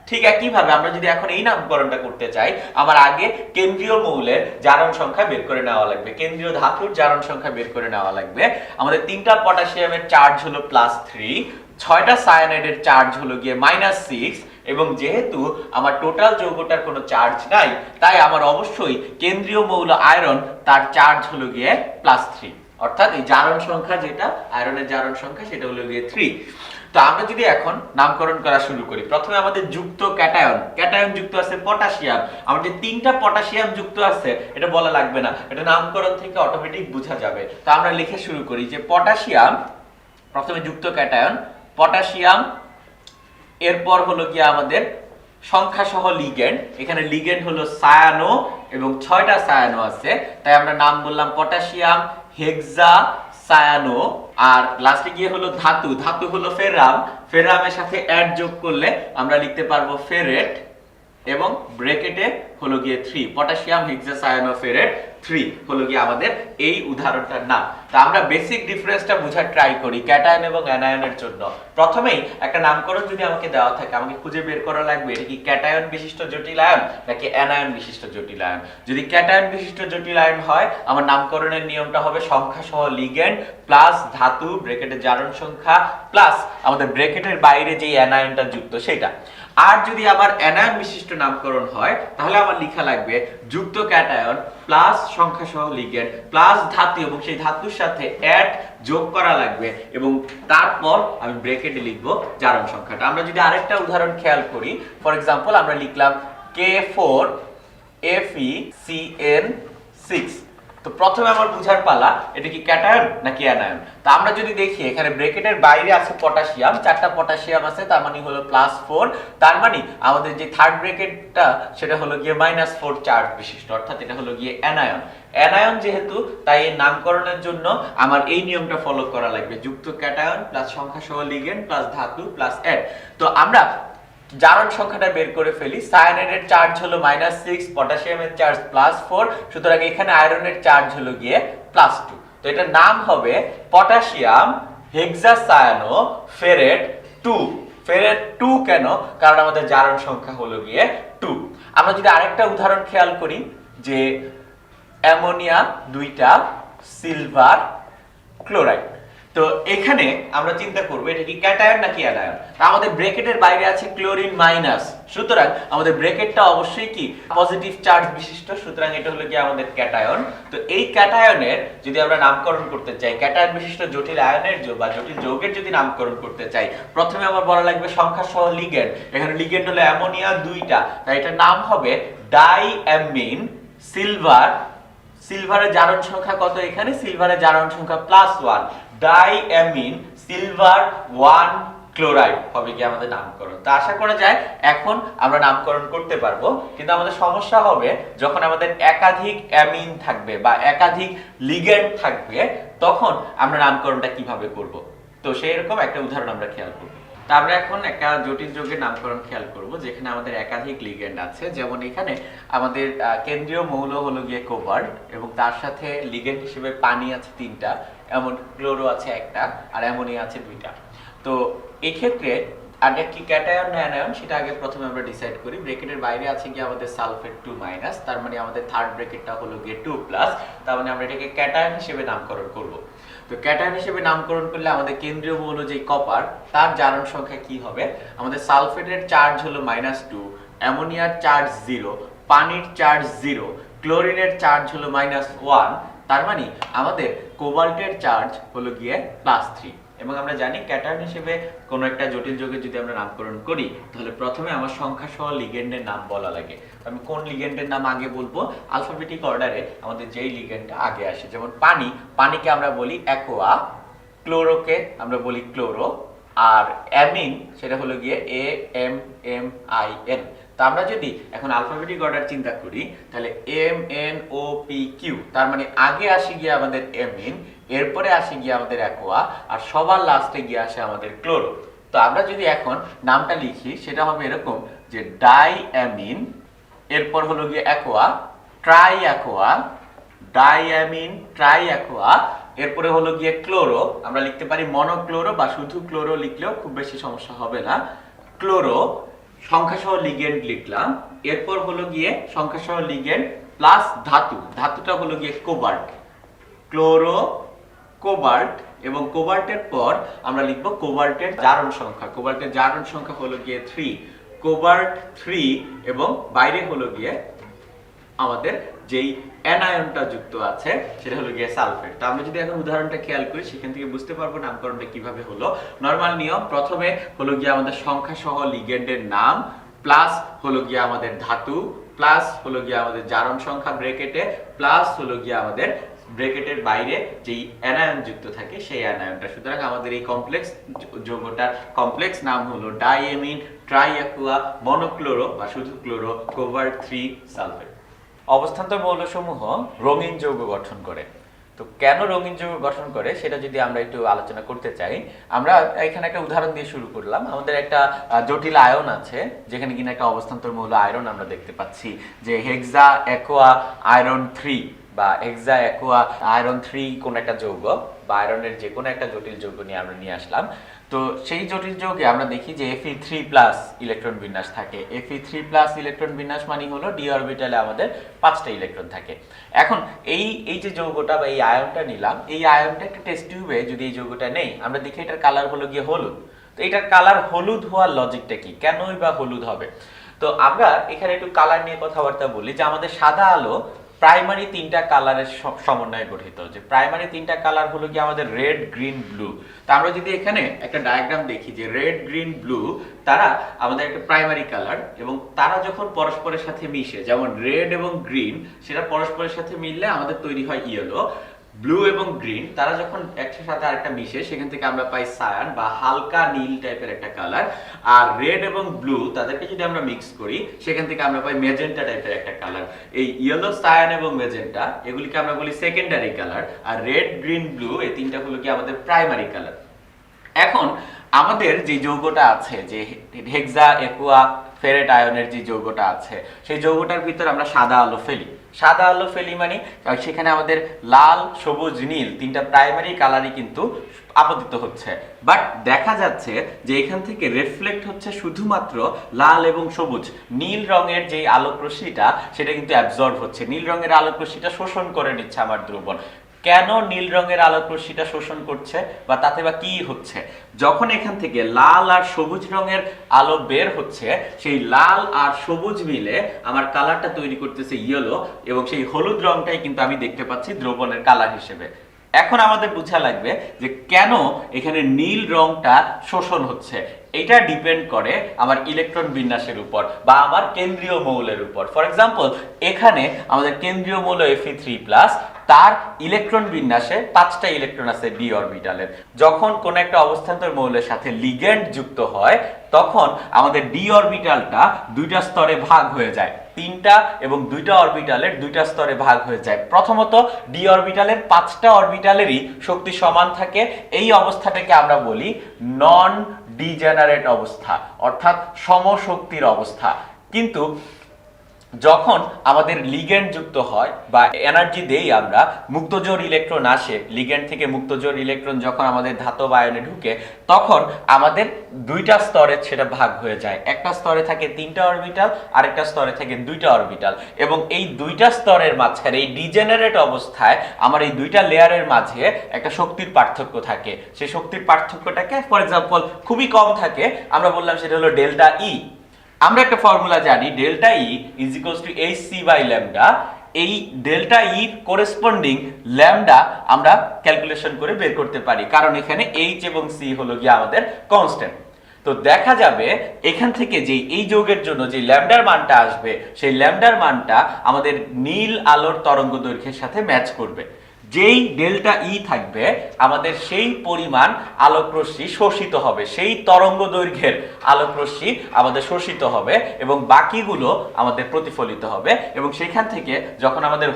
ঠিক একইভাবে আমরা যদি এখন এই নামকরণটা করতে চাই, আমার আগে কেন্দ্রীয় মৌলের জারণ সংখ্যা বের করে নেওয়া লাগবে, কেন্দ্রীয় ধাতুর জারণ সংখ্যা বের করে নেওয়া লাগবে। আমাদের 3টা পটাশিয়ামের চার্জ হলো +3, 6টা সায়ানাইডের চার্জ হলো গিয়ে -6, এবং যেহেতু আমার টোটাল যৌগটার কোনো চার্জ নাই, তাই আমার অবশ্যই কেন্দ্রীয় মৌল আয়রন তার চার্জ হলো গিয়ে +3, অর্থাৎ এই জারণ সংখ্যা যেটা আয়রনের জারণ সংখ্যা সেটা হলো গিয়ে 3। তো আমরা যদি এখন নামকরণ করা শুরু করি, প্রথমে আমাদের যুক্ত ক্যাটায়ন যুক্ত আছে পটাশিয়াম। আমার যে 3টা পটাশিয়াম যুক্ত আছে এটা বলা লাগবে না, এটা নামকরণ থেকে অটোমেটিক বোঝা যাবে। তো আমরা লিখে শুরু করি যে পটাশিয়াম, প্রথমে যুক্ত ক্যাটায়ন পটাশিয়াম, এরপর হলো কি আমাদের সংখ্যা সহ লিগ্যান্ড, এখানে লিগ্যান্ড হলো সায়ানো এবং 6টা সায়ানো আছে, তাই আমরা নাম বললাম পটাশিয়াম হেক্সা সায়ানো। আর লাস্টে গিয়ে হলো ধাতু হলো ফেরামের সাথে অ্যাড যোগ করলে আমরা লিখতে পারবো ফেরেট এবং ব্র্যাকেটে হলো গিয়ে 3, পটাশিয়াম হেক্সাসায়ানোফেরেট 3 হলো গিয়ে আমাদের এই উদাহরণটার নাম। তো আমরা বেসিক ডিফারেন্সটা বোঝার ট্রাই করি ক্যাটায়ন এবং অ্যানায়নের জন্য। প্রথমেই একটা নামকরণ যদি আমাকে দেওয়া থাকে, আমাকে খুঁজে বের করা লাগবে এটা কি ক্যাটায়ন বিশিষ্ট জটিল আয়ন নাকি অ্যানায়ন বিশিষ্ট জটিল আয়ন। যদি ক্যাটায়ন বিশিষ্ট জটিল আয়ন হয়, আমার নামকরণের নিয়মটা হবে সংখ্যা সহ লিগ্যান্ড প্লাস ধাতু ব্র্যাকেটের জারণ সংখ্যা প্লাস আমাদের ব্র্যাকেটের বাইরে যে অ্যানায়নটা যুক্ত সেটা। আর যদি আমার অ্যানায়ন বিশিষ্ট নামকরণ হয়, তাহলে আমার লেখা লাগবে যুক্ত ক্যাটায়ন প্লাস সংখ্যা সহ লিগ্যান্ড প্লাস ধাতু এবং সেই ধাতুর সাথে অ্যাড যোগ করা লাগবে এবং তারপর আমি ব্র্যাকেটে লিখব জারণ সংখ্যাটা। আমরা যদি আরেকটা উদাহরণ খেয়াল করি, ফর এক্সাম্পল আমরা লিখলাম K4FeCN6। তো প্রথমে আমার বুঝার পালা এটা কি ক্যাটায়ন নাকি অ্যানায়ন। তো আমরা যদি দেখি এখানে ব্র্যাকেটের বাইরে আছে পটাশিয়াম, 4টা পটাশিয়াম আছে, তার মানে হলো +4, তার মানে আমাদের যে থার্ড ব্র্যাকেটটা সেটা হলো গিয়ে -4 চার্জ বিশিষ্ট, অর্থাৎ এটা হলো গিয়ে অ্যানায়ন যেহেতু, তাই এর নামকরণের জন্য আমার এই নিয়মটা ফলো করা লাগবে, যুক্ত ক্যাটায়ন প্লাস সংখ্যা সহ লিগ্যান্ড প্লাস ধাতু প্লাস অ্যাড। তো আমরা জারণ সংখ্যাটা বের করে ফেলি। সায়ানাইডের চার্জ হলো -6, পটাশিয়ামের চার্জ +4, সুতরাং এখানে আয়রনের চার্জ হলো গিয়ে +2। তো এটার নাম হবে পটাশিয়াম হেক্সাসায়ানোফেরেট 2। ফেরেট 2 কেন? কারণ আমাদের জারণ সংখ্যা হলো গিয়ে 2। আমরা যদি আরেকটা উদাহরণ খেয়াল করি যে অ্যামোনিয়া 2টা সিলভার ক্লোরাইড। তো এখানে আমরা চিন্তা করব এটা কি ক্যাটায়ন নাকি অ্যানায়ন। আমাদের ব্র্যাকেটের বাইরে আছে ক্লোরিন মাইনাস, সুতরাং আমাদের ব্র্যাকেটটা অবশ্যই কি পজিটিভ চার্জ বিশিষ্ট, সুতরাং এটা হলো কি আমাদের ক্যাটায়ন। তো এই ক্যাটায়নের যদি আমরা নামকরণ করতে চাই, ক্যাটায়ন বিশিষ্ট জটিল আয়নের বা জটিল যৌগের যদি নামকরণ করতে চাই, প্রথমে আমার বলা লাগবে সংখ্যা সহ লিগ্যান্ড। এখানে লিগ্যান্ড হলো অ্যামোনিয়া 2টা, তাই এটার নাম হবে ডাইঅ্যামিন সিলভার। সিলভারের জারণ সংখ্যা কত? এখানে সিলভারের জারণ সংখ্যা +1, ডাইঅ্যামিন সিলভার 1 ক্লোরাইড হবে কি আমাদের নামকরণ। তো আশা করা যায় এখন আমরা নামকরণ করতে পারবো, কিন্তু আমাদের সমস্যা হবে যখন আমাদের একাধিক অ্যামিন থাকবে বা একাধিক লিগ্যান্ড থাকবে, তখন আমরা নামকরণটা কিভাবে করব। তো সেই রকম একটা উদাহরণ আমরা খেয়াল করব। তা আমরা এখন একটা জটিল যৌগের নামকরণ খেয়াল করব যেখানে আমাদের একাধিক লিগ্যান্ড আছে। যেমন এখানে আমাদের কেন্দ্রীয় মৌল হলো গিয়ে কোবাল্ট এবং তার সাথে লিগ্যান্ড হিসেবে পানি আছে 3টা, এমন ক্লোরো আছে 1টা আর অ্যামোনিয়া আছে 2টা। তো এই ক্ষেত্রে আগে কি ক্যাটায়ন না অ্যানায়ন সেটা আগে প্রথমে আমরা ডিসাইড করি। ব্র্যাকেটের বাইরে আছে কি আমাদের সালফেট 2-, তার মানে আমাদের থার্ড ব্র্যাকেটটা হলো গিয়ে 2+, তার মানে আমরা এটাকে ক্যাটায়ন হিসেবে নামকরণ করব। তো ক্যাটায়ন হিসেবে নামকরণ করলে আমাদের কেন্দ্রীয় মৌল যে কপার তার জারণ সংখ্যা কি হবে? আমাদের সালফেটের চার্জ হলো -2, অ্যামোনিয়ার চার্জ 0, পানির চার্জ 0, ক্লোরিনের চার্জ হলো -1, তার মানে আমাদের কোবাল্টের চার্জ হলো গিয়ে +3। এবং আমরা জানি ক্যাটায়ন হিসেবে কোনো একটা জটিল যৌগের যদি আমরা নামকরণ করি, তাহলে প্রথমে আমার সংখ্যা সহ লিগ্যান্ডের নাম বলা লাগে। আমি কোন লিগ্যান্ডের নাম আগে বলবো? আলফাবেটিক অর্ডারে আমাদের যেই লিগ্যান্ডটা আগে আসে, যেমন পানিকে আমরা বলি অ্যাকোয়া, ক্লোরোকে আমরা বলি ক্লোরো, আর অ্যামিন সেটা হলো গিয়ে AMMIN। তো আমরা যদি এখন আলফাবেটিক অর্ডার চিন্তা করি, তাহলে MNOPQ, তার মানে আগে আসে গিয়ে আমাদের অ্যামিন, এরপরে আসে গিয়ে আমাদের অ্যাকোয়া, আর সবার লাস্টে গিয়ে আসে আমাদের ক্লোরো। তো আমরা যদি এখন নামটা লিখি সেটা হবে এরকম যে ডাইঅ্যামিন, এরপর হলো গিয়ে অ্যাকোয়া, ট্রাইঅ্যাকোয়া, ডাইঅ্যামিন ট্রাইঅ্যাকোয়া, এরপরে হলো গিয়ে ক্লোরো। আমরা লিখতে পারি মনোক্লোরো বা শুধু ক্লোরো লিখলেও খুব বেশি সমস্যা হবে না। ক্লোরো সংখ্যা সহ লিগ্যান্ড লিখলাম, এরপর হলো গিয়ে সংখ্যা সহ লিগ্যান্ড প্লাস ধাতুটা হলো গিয়ে কোবাল্ট, ক্লোরো কোবাল্ট, এবং কোবাল্টের পর আমরা লিখব কোবাল্টের জারণ সংখ্যা। কোবাল্টের জারণ সংখ্যা হলো গিয়ে 3, কোবাল্ট 3 এবং বাইরে হলো গিয়ে আমাদের যেই অ্যানায়নটা যুক্ত আছে সেটা হলো গিয়ে সালফেট। তো আমরা যদি এখন উদাহরণটা খেয়াল করি সেখান থেকে বুঝতে পারবো নামকরণটা কিভাবে হলো। নরমাল নিয়ম, প্রথমে হলো গিয়ে আমাদের সংখ্যা সহ লিগ্যান্ডের নাম, প্লাস হলো গিয়ে আমাদের ধাতু, প্লাস হলো গিয়ে আমাদের জারণ সংখ্যা ব্র্যাকেটে, প্লাস হলো গিয়ে আমাদের ব্র্যাকেটের বাইরে যেই অ্যানায়ন যুক্ত থাকে সেই অ্যানায়নটা। সুতরাং আমাদের এই কমপ্লেক্স যৌগটার কমপ্লেক্স নাম হলো ডাইএমিন ট্রাইঅ্যাকুয়া মনোক্লোরো বা শুধু ক্লোরো কোবাল্ট 3 সালফেট। অবস্থান্তর মৌলসমূহ রঙিন যৌগ গঠন করে। তো কেন রঙিন যৌগ গঠন করে সেটা যদি আমরা একটু আলোচনা করতে চাই, আমরা এখানে একটা উদাহরণ দিয়ে শুরু করলাম। আমাদের একটা জটিল আয়ন আছে যেখানে কিনা একটা অবস্থান্তর মৌল আয়রন আমরা দেখতে পাচ্ছি যে হেক্সা অ্যাকোয়া আয়রন 3 বা হেক্সা অ্যাকোয়া আয়রন 3 কোন একটা যৌগ বা আয়রনের যে কোনো একটা জটিল যৌগ নিয়ে আমরা নিয়ে আসলাম। তো সেই জটিল যৌগে আমরা দেখি যে Fe3+ ইলেকট্রন বিন্যাস থাকে। Fe3+ ইলেকট্রন বিন্যাস মানে হলো ডি অরবিটালে আমাদের 5টা ইলেকট্রন থাকে। এখন এই যে যৌগটা বা এই আয়নটা নিলাম, এই আয়নটা একটা টেস্ট টিউবে যদি এই যৌগটা নেই, আমরা দেখি এটার কালার হলো গিয়ে হলুদ। তো এটার কালার হলুদ হওয়ার লজিকটা কি, কেনই বা হলুদ হবে? তো আমরা এখানে একটু কালার নিয়ে কথাবার্তা বলি যে আমাদের সাদা আলো প্রাইমারি 3টা কালারের সমন্বয়ে গঠিত। যে প্রাইমারি 3টা কালার হলো কি আমাদের রেড, গ্রিন, ব্লু। তো আমরা যদি এখানে একটা ডায়াগ্রাম দেখি যে রেড, গ্রিন, ব্লু তারা আমাদের একটা প্রাইমারি কালার, এবং তারা যখন পরস্পরের সাথে মিশে, যেমন রেড এবং গ্রিন সেটা পরস্পরের সাথে মিললে আমাদের তৈরি হয় ইয়েলো। ব্লু এবং গ্রিন তারা যখন একটার সাথে আরেকটা মিশে সেখান থেকে আমরা পাই সায়ান বা হালকা নীল টাইপের একটা কালার। আর রেড এবং ব্লু তাদেরকে যদি আমরা মিক্স করি সেখান থেকে আমরা পাই মেজেন্টা টাইপের একটা কালার। এই ইয়েলো, সায়ান এবং মেজেন্টা এগুলিকে আমরা বলি সেকেন্ডারি কালার, আর রেড, গ্রিন, ব্লু এই তিনটা হলো কি আমাদের প্রাইমারি কালার। এখন আমাদের যে যৌগটা আছে যে হেক্সা অ্যাকুয়া ফেরেট আয়নের যে যৌগটা আছে সেই যৌগটার ভিতর আমরা সাদা আলো ফেলি। সাদা আলো ফেলি মানে সেখানে আমাদের লাল, সবুজ, নীল 3টা প্রাইমারি কালারই কিন্তু আপতিত হচ্ছে। বাট দেখা যাচ্ছে যে এখান থেকে রিফ্লেক্ট হচ্ছে শুধুমাত্র লাল এবং সবুজ। নীল রঙের যে আলোক রশ্মিটা সেটা কিন্তু অ্যাবজর্ব হচ্ছে, নীল রঙের আলোক রশ্মিটা শোষণ করে নিচ্ছে আমার দ্রবণ। কেন নীল রঙের আলোক রশ্মিটা শোষণ করছে বা তাতে বা কি হচ্ছে? যখন এখান থেকে লাল আর সবুজ রঙের আলো বের হচ্ছে, সেই লাল আর সবুজ মিলে আমার কালারটা তৈরি করতেছে ইয়েলো, এবং সেই হলুদ রংটাই কিন্তু আমি দেখতে পাচ্ছি দ্রবণের কালার হিসেবে। এখন আমাদের বোঝা লাগবে যে কেন এখানে নীল রংটা শোষণ হচ্ছে। এটা ডিপেন্ড করে আমার ইলেকট্রন বিন্যাসের উপর বা আমার কেন্দ্রীয় মৌলের উপর। ফর এক্সাম্পল, এখানে আমাদের কেন্দ্রীয় মৌল Fe3+, তার ইলেকট্রন বিন্যাসে 5টা ইলেকট্রন আছে ডি অরবিটালের। যখন কোন একটা অবস্থান্তর মৌলের সাথে লিগ্যান্ড যুক্ত হয় তখন আমাদের ডি অরবিটালটা 2টা স্তরে ভাগ হয়ে যায়, 3টা এবং 2টা অরবিটালের 2টা স্তরে ভাগ হয়ে যায়। প্রথমত ডি অরবিটালের 5টা অরবিটালেরই শক্তি সমান থাকে। এই অবস্থাটাকে আমরা বলি নন ডিজেনারেট অবস্থা, অর্থাৎ সমশক্তির অবস্থা। কিন্তু যখন আমাদের লিগ্যান্ড যুক্ত হয় বা এনার্জি দেই আমরা, মুক্তজোড় ইলেকট্রন আসে, লিগ্যান্ড থেকে মুক্তজোড় ইলেকট্রন যখন আমাদের ধাতব আয়নে ঢুকে তখন আমাদের 2টা স্তরে সেটা ভাগ হয়ে যায়। একটা স্তরে থাকে 3টা অরবিটাল, আরেকটা স্তরে থাকে 2টা অরবিটাল, এবং এই 2টা স্তরের মাঝখানে এই ডিজেনারেট অবস্থায় আমার এই 2টা লেয়ারের মাঝে একটা শক্তির পার্থক্য থাকে। সেই শক্তির পার্থক্যটাকে ফর এক্সাম্পল খুবই কম থাকে, আমরা বললাম সেটা হলো ডেল্টা ই। আমরা একটা ফর্মুলা জানি, delta E is equals to hc by lambda. এই ডেল্টা ই করেসপন্ডিং ল্যামডা আমরা ক্যালকুলেশন করে বের করতে পারি, কারণ এখানে h এবং c হলো গিয়ে আমাদের কনস্ট্যান্ট। তো দেখা যাবে এখান থেকে যে এই যৌগের জন্য যে ল্যামডার মানটা আসবে সেই ল্যামডার মানটা আমাদের নীল আলোর তরঙ্গ দৈর্ঘ্যের সাথে ম্যাচ করবে। যেই ডেল্টা ই থাকবে আমাদের সেই পরিমাণ আলোক রশ্মি শোষিত হবে, সেই তরঙ্গ দৈর্ঘ্যের আলোক রশ্মি আমাদের শোষিত হবে এবং বাকিগুলো আমাদের প্রতিফলিত হবে। এবং সেখান থেকে যখন আমাদের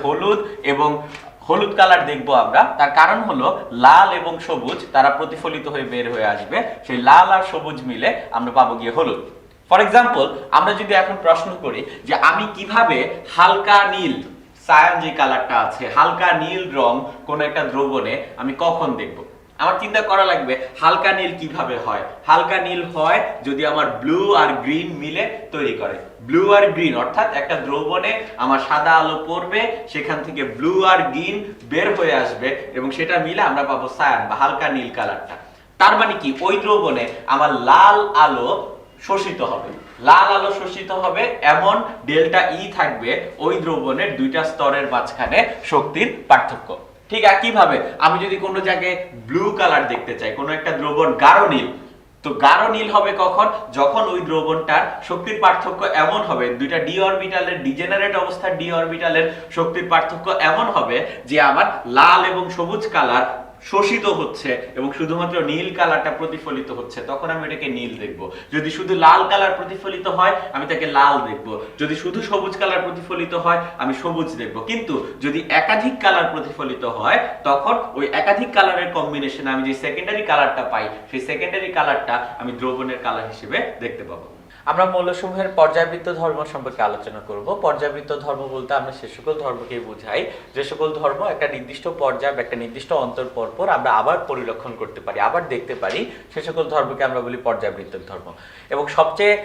হলুদ কালার দেখবো আমরা, তার কারণ হলো লাল এবং সবুজ তারা প্রতিফলিত হয়ে বের হয়ে আসবে, সেই লাল আর সবুজ মিলে আমরা পাবো গিয়ে হলুদ। ফর এক্সাম্পল, আমরা যদি এখন প্রশ্ন করি যে আমি কিভাবে হালকা নীল, সায়ান যে কালারটা আছে, হালকা নীল রং কোন একটা দ্রবণে আমি কখন দেখব, আমার চিন্তা করা লাগবে হালকা নীল কিভাবে হয়। হালকা নীল হয় যদি আমার ব্লু আর গ্রিন মিলে তৈরি করে। ব্লু আর গ্রিন অর্থাৎ একটা দ্রবণে আমার সাদা আলো পড়বে, সেখান থেকে ব্লু আর গ্রিন বের হয়ে আসবে এবং সেটা মিলে আমরা পাবো সায়ান বা হালকা নীল কালারটা। তার মানে কি, ওই দ্রবণে আমার লাল আলো শোষিত হবে, লাল আলো শোষিত হবে এমন ডেল্টা ই থাকবে ওই দ্রবণের দুইটা স্তরের মাঝখানে শক্তির পার্থক্য। ঠিক একইভাবে আমি যদি কোনো জায়গায় ব্লু কালার দেখতে চাই, কোনো একটা দ্রবণ গাঢ় নীল, তো গাঢ় নীল হবে কখন? যখন ওই দ্রবণটার শক্তির পার্থক্য এমন হবে, দুইটা ডি অরবিটালের ডিজেনারেট অবস্থার ডি অরবিটালের শক্তির পার্থক্য এমন হবে যে আমার লাল এবং সবুজ কালার শোষিত হচ্ছে এবং শুধুমাত্র নীল কালারটা প্রতিফলিত হচ্ছে, তখন আমি এটাকে নীল দেখব। যদি শুধু লাল কালার প্রতিফলিত হয় আমি তাকে লাল দেখব, যদি শুধু সবুজ কালার প্রতিফলিত হয় আমি সবুজ দেখব। কিন্তু যদি একাধিক কালার প্রতিফলিত হয় তখন ওই একাধিক কালারের কম্বিনেশনে আমি যে সেকেন্ডারি কালারটা পাই সেই সেকেন্ডারি কালারটা আমি দ্রবণের কালার হিসেবে দেখতে পাবো। আমরা মৌলসমূহের পর্যায়বৃত্ত ধর্ম সম্পর্কে আলোচনা করব। পর্যায়বৃত্ত ধর্ম বলতে আমরা সে সকল ধর্মকে বোঝাই যে সকল ধর্ম একটা নির্দিষ্ট পর্যায় বা একটা নির্দিষ্ট অন্তর পর আমরা আবার পরিলক্ষণ করতে পারি, আবার দেখতে পারি, সে সকল ধর্মকে আমরা বলি পর্যায়বৃত্ত ধর্ম। এবং সবচেয়ে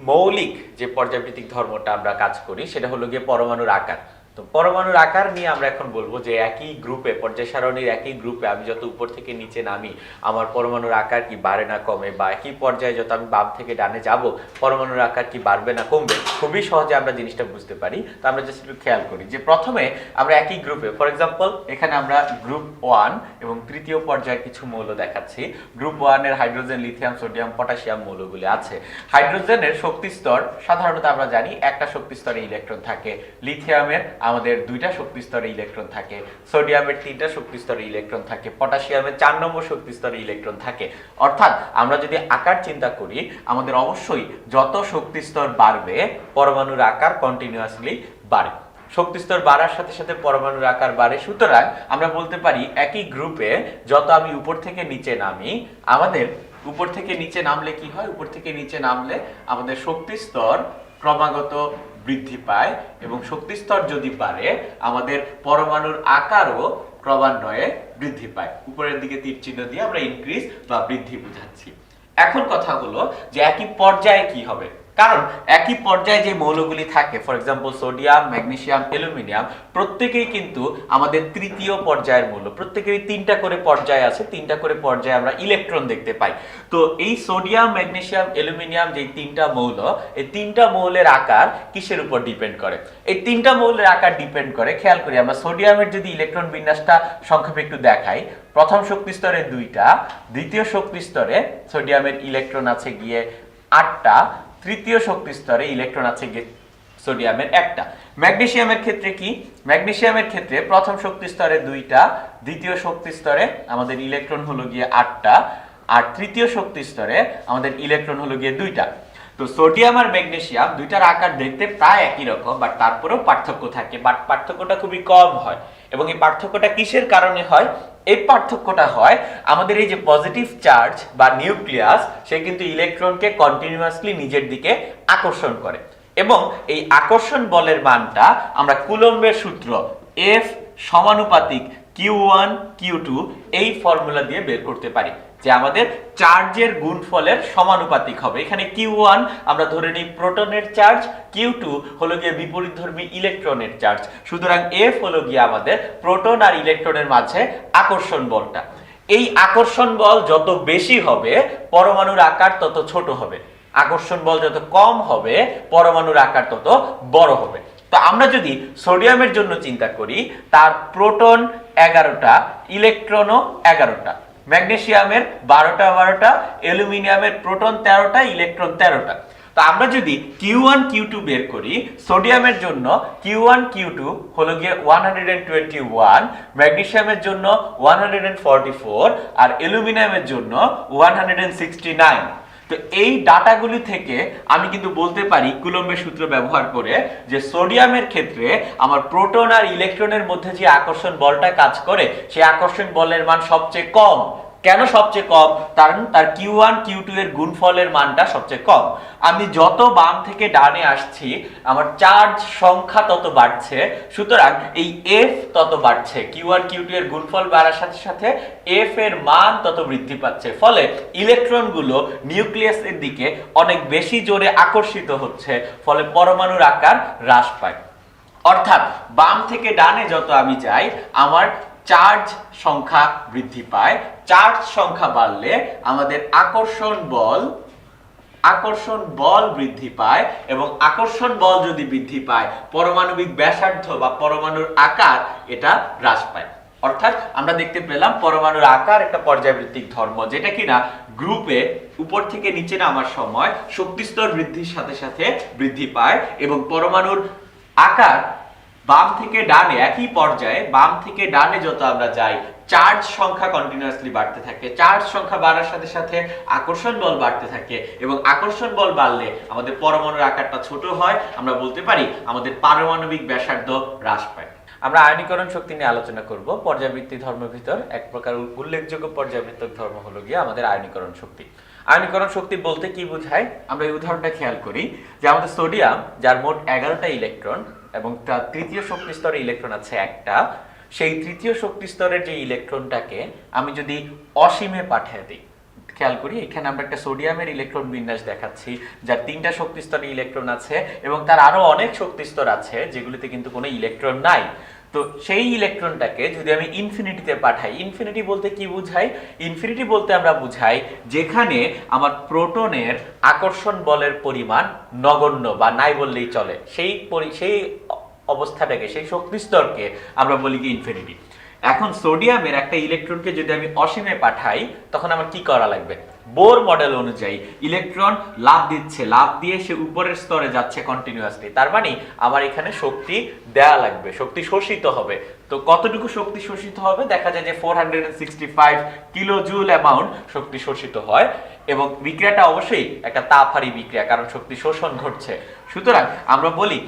মৌলিক যে পর্যায়বৃত্তিক ধর্মটা আমরা কাজ করি সেটা হলো গিয়ে পরমাণুর আকার। তো পরমাণুর আকার নিয়ে আমরা এখন বলবো যে একই গ্রুপে, পর্যায় সারণীর একই গ্রুপে আমি যত উপর থেকে নিচে নামি আমার পরমাণুর আকার কি বাড়ে না কমে, বা একই পর্যায়ে যত আমি বাম থেকে ডানে যাব পরমাণুর আকার কি বাড়বে না কমবে, খুবই সহজে আমরা জিনিসটা বুঝতে পারি। তো আমরা জাস্ট একটু খেয়াল করি যে প্রথমে আমরা একই গ্রুপে, ফর এক্সাম্পল এখানে আমরা গ্রুপ 1 এবং তৃতীয় পর্যায়ের কিছু মৌল দেখাচ্ছি। গ্রুপ 1 এর হাইড্রোজেন, লিথিয়াম, সোডিয়াম, পটাশিয়াম মৌলগুলি আছে। হাইড্রোজেনের শক্তি স্তর সাধারণত আমরা জানি একটা শক্তি স্তরে ইলেকট্রন থাকে, লিথিয়ামের আমাদের দুইটা শক্তি স্তরে ইলেকট্রন থাকে, সোডিয়ামের তিনটা শক্তি স্তরে ইলেকট্রন থাকে, পটাশিয়ামের 4 নম্বর শক্তি স্তরে ইলেকট্রন থাকে। অর্থাৎ আমরা যদি আকার চিন্তা করি আমাদের অবশ্যই যত শক্তি স্তর বাড়বে পরমাণুর আকার কন্টিনিউয়াসলি বাড়ে। শক্তি স্তর বাড়ার সাথে সাথে পরমাণুর আকার বাড়ে। সুতরাং আমরা বলতে পারি একই গ্রুপে যত আমি উপর থেকে নিচে নামি, আমাদের উপর থেকে নিচে নামলে কি হয়, উপর থেকে নিচে নামলে আমাদের শক্তি স্তর ক্রমাগত বৃদ্ধি পায় এবং শক্তি স্তর যদি বাড়ে আমাদের পরমাণুর আকারও ক্রমান্বয়ে বৃদ্ধি পায়। উপরের দিকে তীর চিহ্ন দিয়ে আমরা ইনক্রিজ বা বৃদ্ধি বোঝাচ্ছি। এখন কথা হলো যে একই পর্যায়ে কি হবে, কারণ একই পর্যায়ে যে মৌলগুলি থাকে, for example sodium, magnesium, aluminium, প্রত্যেকেই কিন্তু আমাদের তৃতীয় পর্যায়ের মৌল। প্রত্যেকেরই 3টা করে পর্যায় আছে, 3টা করে পর্যায়ে আমরা ইলেকট্রন দেখতে পাই। তো এই সোডিয়াম, ম্যাগনেসিয়াম, অ্যালুমিনিয়াম যে 3টা মৌল, এই 3টা মৌলের আকার কিসের উপর ডিপেন্ড করে? এই 3টা মৌলের আকার ডিপেন্ড করে, খেয়াল করি আমরা সোডিয়ামের যদি ইলেকট্রন বিন্যাসটা সংক্ষেপে একটু দেখাই, প্রথম শক্তি স্তরে 2টা, দ্বিতীয় শক্তি স্তরে সোডিয়ামের ইলেকট্রন আছে গিয়ে 8টা, তৃতীয় শক্তি স্তরে ইলেকট্রন আছে সোডিয়ামের 1টা। ম্যাগনেসিয়ামের ক্ষেত্রে কি? ম্যাগনেসিয়ামের ক্ষেত্রে প্রথম শক্তি স্তরে 2টা, দ্বিতীয় শক্তি স্তরে আমাদের ইলেকট্রন হলো গিয়ে 8টা, আর তৃতীয় শক্তি স্তরে আমাদের ইলেকট্রন হলো গিয়ে 2টা। তো সোডিয়াম আর ম্যাগনেসিয়াম দুইটার আকার দেখতে প্রায় একই রকম, বাট তারপরেও পার্থক্য থাকে, বাট পার্থক্যটা খুবই কম হয়। এবং এই পার্থক্যটা কিসের কারণে হয়? এই পার্থক্যটা হয় আমাদের এই যে পজিটিভ চার্জ বা নিউক্লিয়াস, সে কিন্তু ইলেকট্রনকে কন্টিনিউয়াসলি নিজের দিকে আকর্ষণ করে এবং এই আকর্ষণ বলের মানটা আমরা কুলম্বের সূত্র F সমানুপাতিক Q1 Q2 এই ফর্মুলা দিয়ে বের করতে পারি, যে আমাদের চার্জের গুণফলের সমানুপাতিক হবে। এখানে Q1 আমরা ধরে নিই প্রোটনের চার্জ, Q2 হলো গিয়ে বিপরীতধর্মী ইলেকট্রনের চার্জ। সুতরাং F হলো গিয়ে আমাদের প্রোটন আর ইলেকট্রনের মাঝে আকর্ষণ বলটা। এই আকর্ষণ বল যত বেশি হবে পরমাণুর আকার তত ছোট হবে, আকর্ষণ বল যত কম হবে পরমাণুর আকার তত বড় হবে। তো আমরা যদি সোডিয়ামের জন্য চিন্তা করি, তার প্রোটন 11টা, ইলেকট্রনও 11টা, ম্যাগনেসিয়ামের 12টা, অ্যালুমিনিয়ামের প্রোটন 13টা, ইলেকট্রন 13টা। তো আমরা যদি Q1 Q2 বের করি, সোডিয়ামের জন্য Q1 Q2 হলো গিয়ে 121, ম্যাগনেসিয়ামের জন্য 144 আর অ্যালুমিনিয়ামের জন্য 169। তো এই ডাটাগুলি থেকে আমি কিন্তু বলতে পারি কুলম্বের সূত্র ব্যবহার করে যে সোডিয়ামের ক্ষেত্রে আমার প্রোটন আর ইলেকট্রনের মধ্যে যে আকর্ষণ বলটা কাজ করে সেই আকর্ষণ বলের মান সবচেয়ে কম। কেন সবচেয়ে কম? কারণ তার Q1 Q2 এর গুণফলের মানটা সবচেয়ে কম। আমি যত বাম থেকে ডানে আসছি আমার চার্জ সংখ্যা তত বাড়ছে, সুতরাং এই F তত বাড়ছে। Q1 Q2 এর গুণফল বাড়ার সাথে সাথে F এর মান তত বৃদ্ধি পাচ্ছে, ফলে ইলেকট্রনগুলো নিউক্লিয়াসের দিকে অনেক বেশি জোরে আকর্ষিত হচ্ছে, ফলে পরমাণুর আকার হ্রাস পায়। অর্থাৎ বাম থেকে ডানে যত আমি যাই আমার চার্জ সংখ্যা বৃদ্ধি পায়। চার্জ সংখ্যা বাড়লে আমাদের আকর্ষণ বল আকর্ষণ বল বৃদ্ধি পায় এবং আকর্ষণ বল যদি বৃদ্ধি পায় পারমাণবিক ব্যাসার্ধ বা পরমাণুর আকার এটা হ্রাস পায়। অর্থাৎ আমরা দেখতে পেলাম পরমাণুর আকার একটা পর্যায়ভিত্তিক ধর্ম, যেটা কিনা গ্রুপে উপর থেকে নিচে নামার সময় শক্তিস্তর বৃদ্ধির সাথে সাথে বৃদ্ধি পায় এবং পরমাণুর আকার বাম থেকে ডানে একই পর্যায়ে বাম থেকে ডানে যত আমরা যাই চার্জ সংখ্যা কন্টিনিউয়াসলি বাড়তে থাকে, চার্জ সংখ্যা বাড়ার সাথে সাথে আকর্ষণ বল বাড়তে থাকে এবং আকর্ষণ বল বাড়লে আমাদের পরমাণুর আকারটা ছোট হয়, আমরা বলতে পারি আমাদের পারমাণবিক ব্যাসার্ধ হ্রাস পায়। আমরা আয়নীকরণ শক্তি নিয়ে আলোচনা করব। পর্যায়বৃত্তিক ধর্মের ভিতর এক প্রকার উল্লেখযোগ্য পর্যায়বৃত্তিক ধর্ম হলো গিয়ে আমাদের আয়নীকরণ শক্তি। আয়নীকরণ শক্তি বলতে কি বোঝায় আমরা এই উদাহরণটা খেয়াল করি যে আমাদের সোডিয়াম যার মোট 11টা ইলেকট্রন এবং তার তৃতীয় শক্তি স্তরে ইলেকট্রন আছে একটা, সেই তৃতীয় শক্তি স্তরের যে ইলেকট্রনটাকে আমি যদি অসীমে পাঠিয়ে দিই, খেয়াল করি এখানে আমরা একটা সোডিয়ামের ইলেকট্রন বিন্যাস দেখাচ্ছি যার 3টা শক্তি স্তরে ইলেকট্রন আছে এবং তার আরো অনেক শক্তি স্তর আছে যেগুলিতে কিন্তু কোনো ইলেকট্রন নাই। তো সেই ইলেকট্রনটাকে যদি আমি ইনফিনিটিতে পাঠাই, ইনফিনিটি বলতে কি বুঝাই? ইনফিনিটি বলতে আমরা বুঝাই যেখানে আমার প্রোটনের আকর্ষণ বলের পরিমাণ নগণ্য বা নাই বললেই চলে, সেই অবস্থাটাকে, সেই শক্তি স্তরকে আমরা বলি কি ইনফিনিটি। এখন সোডিয়ামের একটা ইলেকট্রনকে যদি আমি অসীমে পাঠাই তখন আমার কি করা লাগবে? বোর মডেল অনুযায়ী ইলেকট্রন লাফ দিচ্ছে, লাফ দিয়ে সে উপরের স্তরে যাচ্ছে কন্টিনিউয়াসলি, তার মানে আমার এখানে শক্তি দেয়া লাগবে, শক্তি শোষিত হবে। তো কতটুকু শক্তি শোষিত হবে? দেখা যায় যে 465 কিলোজুল অ্যামাউন্ট শক্তি শোষিত হয় এবং বিক্রিয়াটা অবশ্যই একটা তাপহারী বিক্রিয়া, কারণ শক্তি শোষণ ঘটছে। সুতরাং আমরা বলি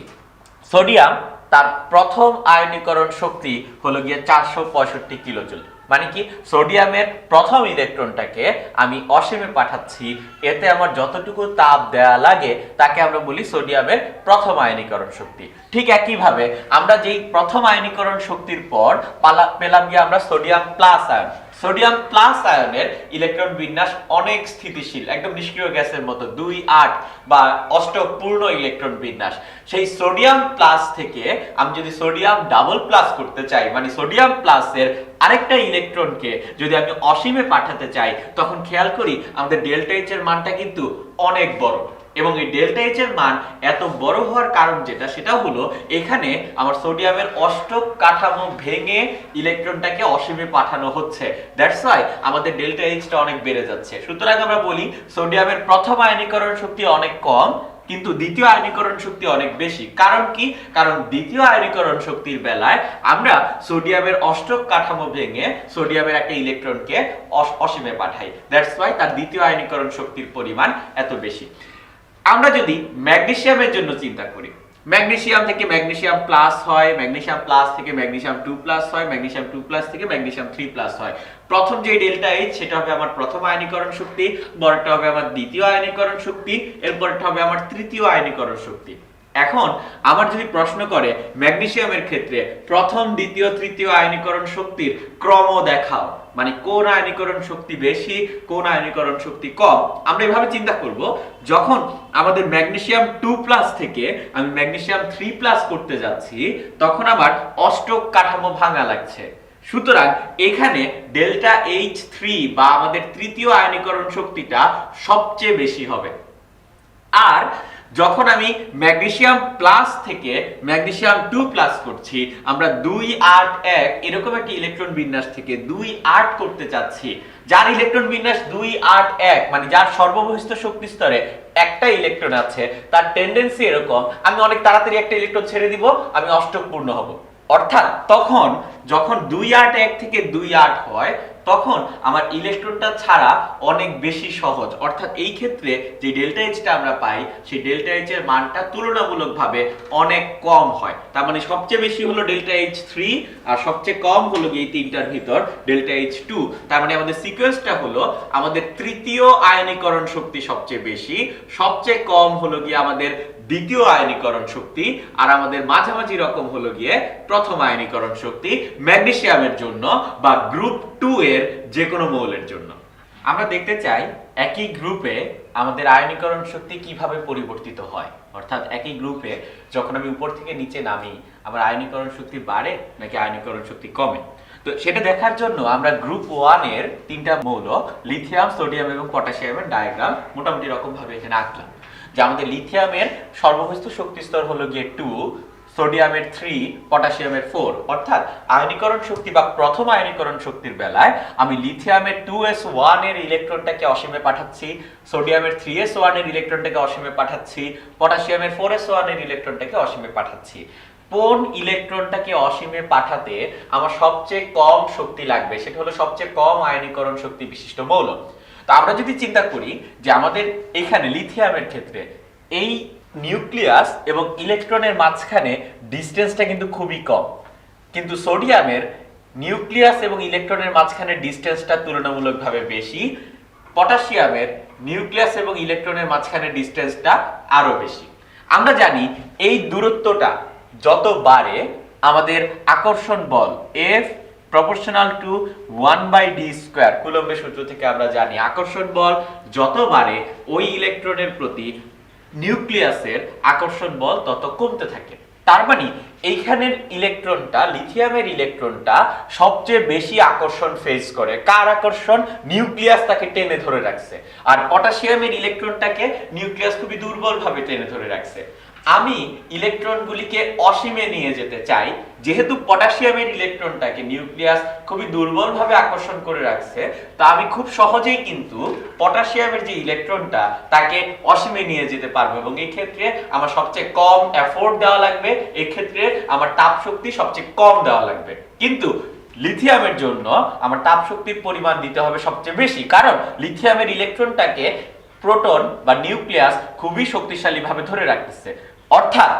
সোডিয়াম তার প্রথম আয়নীকরণ শক্তি হলো গিয়ে 465 কিলোজুল। মানে কি সোডিয়ামের প্রথম ইলেকট্রনটাকে আমি অসীমে পাঠাচ্ছি, এতে আমার যতটুকু তাপ দেয়া লাগে তাকে আমরা বলি সোডিয়ামের প্রথম আয়নীকরণ শক্তি। ঠিক একইভাবে আমরা যেই প্রথম আয়নীকরণ শক্তির পর পেলাম গিয়ে আমরা sodium plus ion. Sodium plus আয়নের ইলেকট্রন বিন্যাস অনেক স্থিতিশীল, একদম নিষ্ক্রিয় গ্যাসের মতো 2-8 বা অষ্টক পূর্ণ ইলেকট্রন বিন্যাস। সেই সোডিয়াম প্লাস থেকে আমি যদি সোডিয়াম ডাবল প্লাস করতে চাই, মানে সোডিয়াম প্লাসের আরেকটা ইলেকট্রনকে যদি আমি অসীমে পাঠাতে চাই, তখন খেয়াল করি আমাদের ডেল্টা এইচ এর মানটা কিন্তু অনেক বড় এবং এই ডেল্টা এইচ এর মান এত বড় হওয়ার কারণ যেটা, সেটা হলো এখানে আমার সোডিয়ামের অষ্টক কাঠামো ভেঙে ইলেকট্রনটাকে অসীমে পাঠানো হচ্ছে। দ্যাটস ওয়াই আমাদের ডেল্টা এইচটা অনেক বেড়ে যাচ্ছে। সুতরাং আমরা বলি সোডিয়ামের প্রথম আয়নীকরণ শক্তি অনেক কম কিন্তু দ্বিতীয় আয়নীকরণ শক্তি অনেক বেশি। কারণ কি? কারণ দ্বিতীয় আয়নীকরণ শক্তির বেলায় আমরা সোডিয়ামের অষ্টক কাঠামো ভেঙে সোডিয়ামের একটা ইলেকট্রনকে অসীমে পাঠাই। দ্যাটস ওয়াই তার দ্বিতীয় আয়নীকরণ শক্তির পরিমাণ এত বেশি। আমরা যদি ম্যাগনেসিয়ামের জন্য চিন্তা করি, ম্যাগনেসিয়াম থেকে ম্যাগনেসিয়াম প্লাস হয়, ম্যাগনেসিয়াম প্লাস থেকে ম্যাগনেসিয়াম 2 প্লাস হয়, ম্যাগনেসিয়াম 2 প্লাস থেকে ম্যাগনেসিয়াম 3 প্লাস হয়। প্রথম যে ডেল্টা এইচ সেটা হবে আমার প্রথম আয়নীকরণ শক্তি, পরেরটা হবে আমার দ্বিতীয় আয়নীকরণ শক্তি, এরপরটা হবে আমার তৃতীয় আয়নীকরণ শক্তি। এখন আমার যদি প্রশ্ন করে ম্যাগনেসিয়ামের ক্ষেত্রে প্রথম, দ্বিতীয়, তৃতীয় আয়নীকরণ শক্তির ক্রম দেখাও, মানে কোন আয়নীকরণ শক্তি বেশি, কোন আয়নীকরণ শক্তি কম, আমরা এভাবে চিন্তা করব। যখন আমাদের ম্যাগনেসিয়াম 2 প্লাস থেকে আমি ম্যাগনেসিয়াম 3 প্লাস করতে যাচ্ছি তখন আমার অষ্টক কাঠামো ভাঙা লাগছে। সুতরাং এখানে ডেল্টা এইচ 3 বা আমাদের তৃতীয় আয়নীকরণ শক্তিটা সবচেয়ে বেশি হবে। আর যখন আমি ম্যাগনেসিয়াম প্লাস থেকে ম্যাগনেসিয়াম 2 প্লাস করছি, আমরা 2-8-1 এরকম একটা ইলেকট্রন বিন্যাস থেকে 2-8 করতে চাচ্ছি, যার ইলেকট্রন বিন্যাস 2-8-1 মানে যার সর্ববহিষ্ঠ শক্তি স্তরে একটা ইলেকট্রন আছে, তার টেন্ডেন্সি এরকম আমি অনেক তাড়াতাড়ি একটা ইলেকট্রন ছেড়ে দিব, আমি অষ্টক পূর্ণ হব। অর্থাৎ তখন যখন 2-8-1 থেকে 2-8 হয় তখন আমার ইলেকট্রনটা ছাড়া অনেক বেশি সহজ। অর্থাৎ এই ক্ষেত্রে যে ডেল্টা এইচটা আমরা পাই সেই ডেল্টা এইচ এর মানটা তুলনামূলকভাবে অনেক কম হয়। তার মানে সবচেয়ে বেশি হলো ডেল্টা এইচ 3 আর সবচেয়ে কম হলো এই তিনটার ভিতর ডেল্টা এইচ 2। তার মানে আমাদের সিকোয়েন্সটা হলো আমাদের তৃতীয় আয়নীকরণ শক্তি সবচেয়ে বেশি, সবচেয়ে কম হলো গিয়ে আমাদের দ্বিতীয় আয়নীকরণ শক্তি, আর আমাদের মাঝামাঝি রকম হলো গিয়ে প্রথম আয়নীকরণ শক্তি ম্যাগনেসিয়ামের জন্য বা গ্রুপ 2 এর যে কোনো মৌলের জন্য। আমরা দেখতে চাই একই গ্রুপে আমাদের আয়নীকরণ শক্তি কিভাবে পরিবর্তিত হয়, অর্থাৎ একই গ্রুপে যখন আমি উপর থেকে নিচে নামি আমার আয়নীকরণ শক্তি বাড়ে নাকি আয়নীকরণ শক্তি কমে। তো সেটা দেখার জন্য আমরা গ্রুপ 1 এর তিনটা মৌল লিথিয়াম, সোডিয়াম এবং পটাশিয়ামের ডায়াগ্রাম মোটামুটি রকম ভাবে এখানে আঁকলাম। যে আমাদের লিথিয়ামের সর্ববস্তু শক্তি স্তর হলো গিয়ে 2, সোডিয়ামের 3, পটাশিয়ামের 4। অর্থাৎ আয়নীকরণ শক্তি বা প্রথম আয়নীকরণ শক্তির বেলায় আমি লিথিয়ামের 2s1 এর ইলেকট্রনটাকে অসীমে পাঠাচ্ছি, সোডিয়ামের 3s1 এর ইলেকট্রনটাকে অসীমে পাঠাচ্ছি, পটাশিয়ামের 4s1 এর ইলেকট্রনটাকে অসীমে পাঠাচ্ছি। কোন ইলেকট্রনটাকে অসীমে পাঠাতে আমার সবচেয়ে কম শক্তি লাগবে, সেটা হলো সবচেয়ে কম আয়নীকরণ শক্তি বিশিষ্ট মৌল। তো আমরা যদি চিন্তা করি যে আমাদের এখানে লিথিয়ামের ক্ষেত্রে এই নিউক্লিয়াস এবং ইলেকট্রনের মাঝখানে ডিসটেন্সটা কিন্তু খুবই কম, কিন্তু সোডিয়ামের নিউক্লিয়াস এবং ইলেকট্রনের মাঝখানে ডিসটেন্সটা তুলনামূলকভাবে বেশি, পটাশিয়ামের নিউক্লিয়াস এবং ইলেকট্রনের মাঝখানে ডিসটেন্সটা আরো বেশি। আমরা জানি এই দূরত্বটা যত বাড়ে আমাদের আকর্ষণ বল F প্রপোর্শনাল টু 1/d², কুলম্বের সূত্র থেকে আমরা জানি আকর্ষণ বল যত বাড়ে ওই ইলেকট্রনের প্রতি নিউক্লিয়াসের আকর্ষণ বল তত কমতে থাকে। তার মানে এইখানের ইলেকট্রনটা, লিথিয়ামের ইলেকট্রনটা সবচেয়ে বেশি আকর্ষণ ফেস করে। কার আকর্ষণ? নিউক্লিয়াস তাকে টেনে ধরে রাখছে। আর পটাশিয়ামের ইলেকট্রনটাকে নিউক্লিয়াস খুবই দুর্বলভাবে টেনে ধরে রাখছে। আমি ইলেকট্রনগুলিকে অসীমে নিয়ে যেতে চাই, যেহেতু পটাশিয়ামের ইলেকট্রনটাকে নিউক্লিয়াস খুবই দুর্বলভাবে আকর্ষণ করে রাখছে, তা আমি খুব সহজেই কিন্তু পটাশিয়ামের যে ইলেকট্রনটা তাকে অসীমে নিয়ে যেতে পারবো এবং এই ক্ষেত্রে আমার সবচেয়ে কম এফোর্ট দেওয়া লাগবে, এই ক্ষেত্রে আমার তাপ শক্তি সবচেয়ে কম দেওয়া লাগবে। কিন্তু লিথিয়ামের জন্য আমার তাপ শক্তির পরিমাণ দিতে হবে সবচেয়ে বেশি, কারণ লিথিয়ামের ইলেকট্রনটাকে প্রোটন বা নিউক্লিয়াস খুবই শক্তিশালী ভাবে ধরে রাখতেছে। অর্থাৎ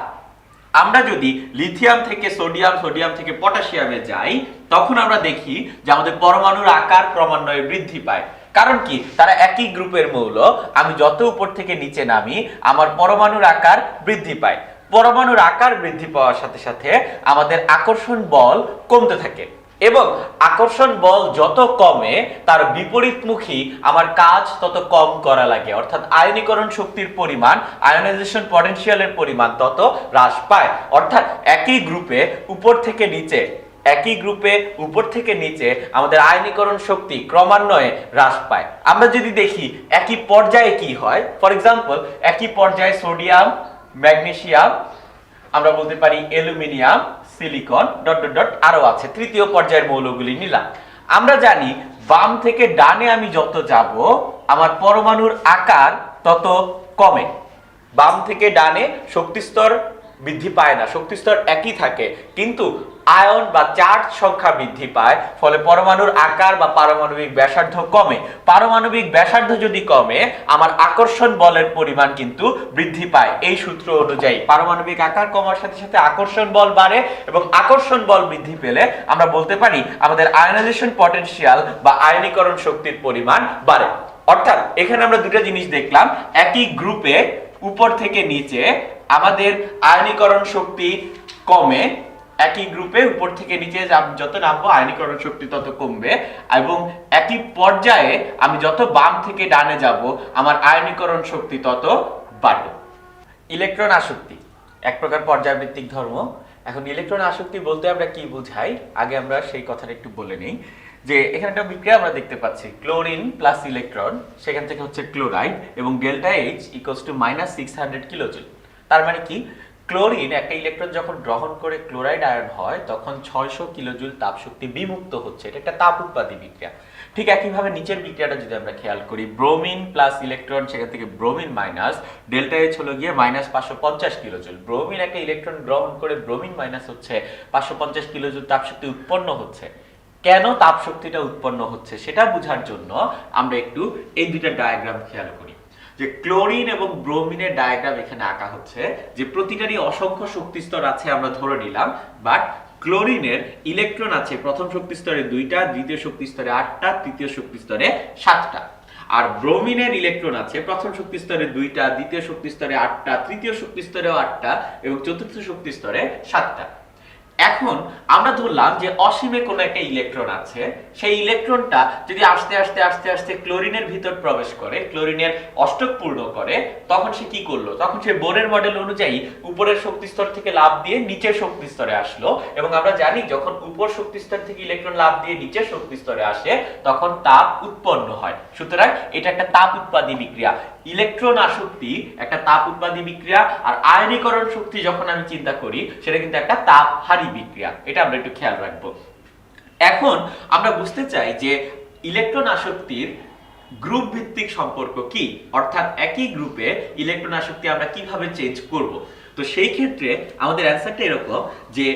আমরা যদি লিথিয়াম থেকে সোডিয়াম, সোডিয়াম থেকে পটাশিয়ামে যাই, তখন আমরা দেখি যে আমাদের পরমাণুর আকার ক্রমান্বয়ে বৃদ্ধি পায়। কারণ কি? তারা একই গ্রুপের মৌল। আমি যত উপর থেকে নিচে নামি আমার পরমাণুর আকার বৃদ্ধি পায়। পরমাণুর আকার বৃদ্ধি পাওয়ার সাথে সাথে আমাদের আকর্ষণ বল কমতে থাকে এবং আকর্ষণ বল যত কমে তার বিপরীতমুখী আমার কাজ তত কম করা লাগে। অর্থাৎ আয়নীকরণ শক্তির পরিমাণ, আয়োনাইজেশন পটেনশিয়ালের পরিমাণ তত হ্রাস পায়। অর্থাৎ একই গ্রুপে উপর থেকে নিচে আমাদের আয়নীকরণ শক্তি ক্রমান্বয়ে হ্রাস পায়। আমরা যদি দেখি একই পর্যায়ে কি হয়, ফর এক্সাম্পল একই পর্যায়ে সোডিয়াম, ম্যাগনেসিয়াম, আমরা বলতে পারি aluminium, silicon dot dot dot আরো আছে, তৃতীয় পর্যায়ের মৌলগুলি নিলাম। আমরা জানি বাম থেকে ডানে আমি যত যাব আমার পরমাণুর আকার তত কমে। বাম থেকে ডানে শক্তিস্তর বৃদ্ধি পায় না, শক্তিস্তর একই থাকে, কিন্তু আয়ন বা চার্জ সংখ্যা বৃদ্ধি পায়, ফলে পরমাণুর আকার বা পারমাণবিক ব্যাসার্ধ কমে। পারমাণবিক ব্যাসার্ধ যদি কমে আমার আকর্ষণ বলের পরিমাণ কিন্তু বৃদ্ধি পায়। এই সূত্র অনুযায়ী পারমাণবিক আকার কমার সাথে সাথে আকর্ষণ বল বাড়ে এবং আকর্ষণ বল বৃদ্ধি পেলে আমরা বলতে পারি আমাদের আয়নাইজেশন পটেনশিয়াল বা আয়নীকরণ শক্তির পরিমাণ বাড়ে। অর্থাৎ এখানে আমরা দুটো জিনিস দেখলাম, একই গ্রুপে উপর থেকে নিচে আমাদের আয়নীকরণ শক্তি কমে, একই গ্রুপে উপর থেকে নিচে যত নামবো আয়নীকরণ শক্তি তত কমবে, এবং একই পর্যায়ে আমি যত বাম থেকে ডানে যাব আমার আয়নীকরণ শক্তি তত বাড়বে। ইলেকট্রন আসক্তি এক প্রকার পর্যায়ভিত্তিক ধর্ম। এখন ইলেকট্রন আসক্তি বলতে আমরা কি বুঝাই, আগে আমরা সেই কথাটা একটু বলে নিই। যে এখানে একটা বিক্রিয়া আমরা দেখতে পাচ্ছি, ক্লোরিন প্লাস ইলেকট্রন, সেখান থেকে হচ্ছে ক্লোরাইড এবং delta H equals to -600 kilojoule. তার মানে কি? ক্লোরিন একটা ইলেকট্রন যখন গ্রহণ করে ক্লোরাইড আয়ন হয় তখন 600 কিলোজুল তাপ শক্তি বিমুক্ত হচ্ছে। এটা একটা তাপ উৎপাদী বিক্রিয়া। ঠিক একইভাবে নিচের বিক্রিয়াটা যদি আমরা খেয়াল করি, ব্রোমিন প্লাস ইলেকট্রন, সেখান থেকে ব্রোমিন মাইনাস, ডেল্টা H হলো গিয়ে -550 কিলোজুল। ব্রোমিন একটা ইলেকট্রন গ্রহণ করে ব্রোমিন মাইনাস হচ্ছে, 550 কিলোজুল তাপ শক্তি উৎপন্ন হচ্ছে। কেন তাপ শক্তিটা উৎপন্ন হচ্ছে সেটা বোঝার জন্য আমরা একটু এই দুইটা ডায়াগ্রাম খেয়াল করি। যে ক্লোরিন এবং ব্রোমিনের ডায়াগ্রাম এখানে আঁকা হচ্ছে, যে প্রতিটারই অসংখ্য শক্তি স্তর আছে আমরা ধরে নিলাম, বাট ক্লোরিনের ইলেকট্রন আছে প্রথম শক্তি স্তরে 2টা, দ্বিতীয় শক্তি স্তরে 8টা, তৃতীয় শক্তি স্তরে 7টা। আর ব্রোমিনের ইলেকট্রন আছে প্রথম শক্তি স্তরে 2টা, দ্বিতীয় শক্তি স্তরে 8টা, তৃতীয় শক্তি স্তরেও 8টা এবং চতুর্থ শক্তি স্তরে 7টা। এখন আমরা ধরলাম যে অসীমে কোনো একটা ইলেকট্রন আছে, সেই ইলেকট্রনটা যদি আস্তে আস্তে আস্তে আস্তে ক্লোরিনের ভিতর প্রবেশ করে, ক্লোরিনের অষ্টক পূর্ণ করে, তখন সে কি করলো? তখন সে বোরের মডেল অনুযায়ী উপরের শক্তি স্তর থেকে লাফ দিয়ে নিচের শক্তি স্তরে আসলো। এবং আমরা জানি যখন উপর শক্তি স্তর থেকে ইলেকট্রন লাফ দিয়ে নিচের শক্তি স্তরে আসে তখন তাপ উৎপন্ন হয়। সুতরাং এটা একটা তাপ উৎপাদী বিক্রিয়া। ইলেকট্রন আসক্তি একটা তাপ উৎপাদী বিক্রিয়া, আর আয়নীকরণ শক্তি যখন আমি চিন্তা করি সেটা কিন্তু একটা তাপহারী বিক্রিয়া। এটা আমরা একটু খেয়াল রাখবো। এখন আমরা বুঝতে চাই যে ইলেকট্রন আসক্তির গ্রুপ ভিত্তিক সম্পর্ক কি, অর্থাৎ একই গ্রুপে ইলেকট্রন আসক্তি আমরা কিভাবে চেঞ্জ করব। তো সেই ক্ষেত্রে আমাদের অ্যান্সারটা এরকম যে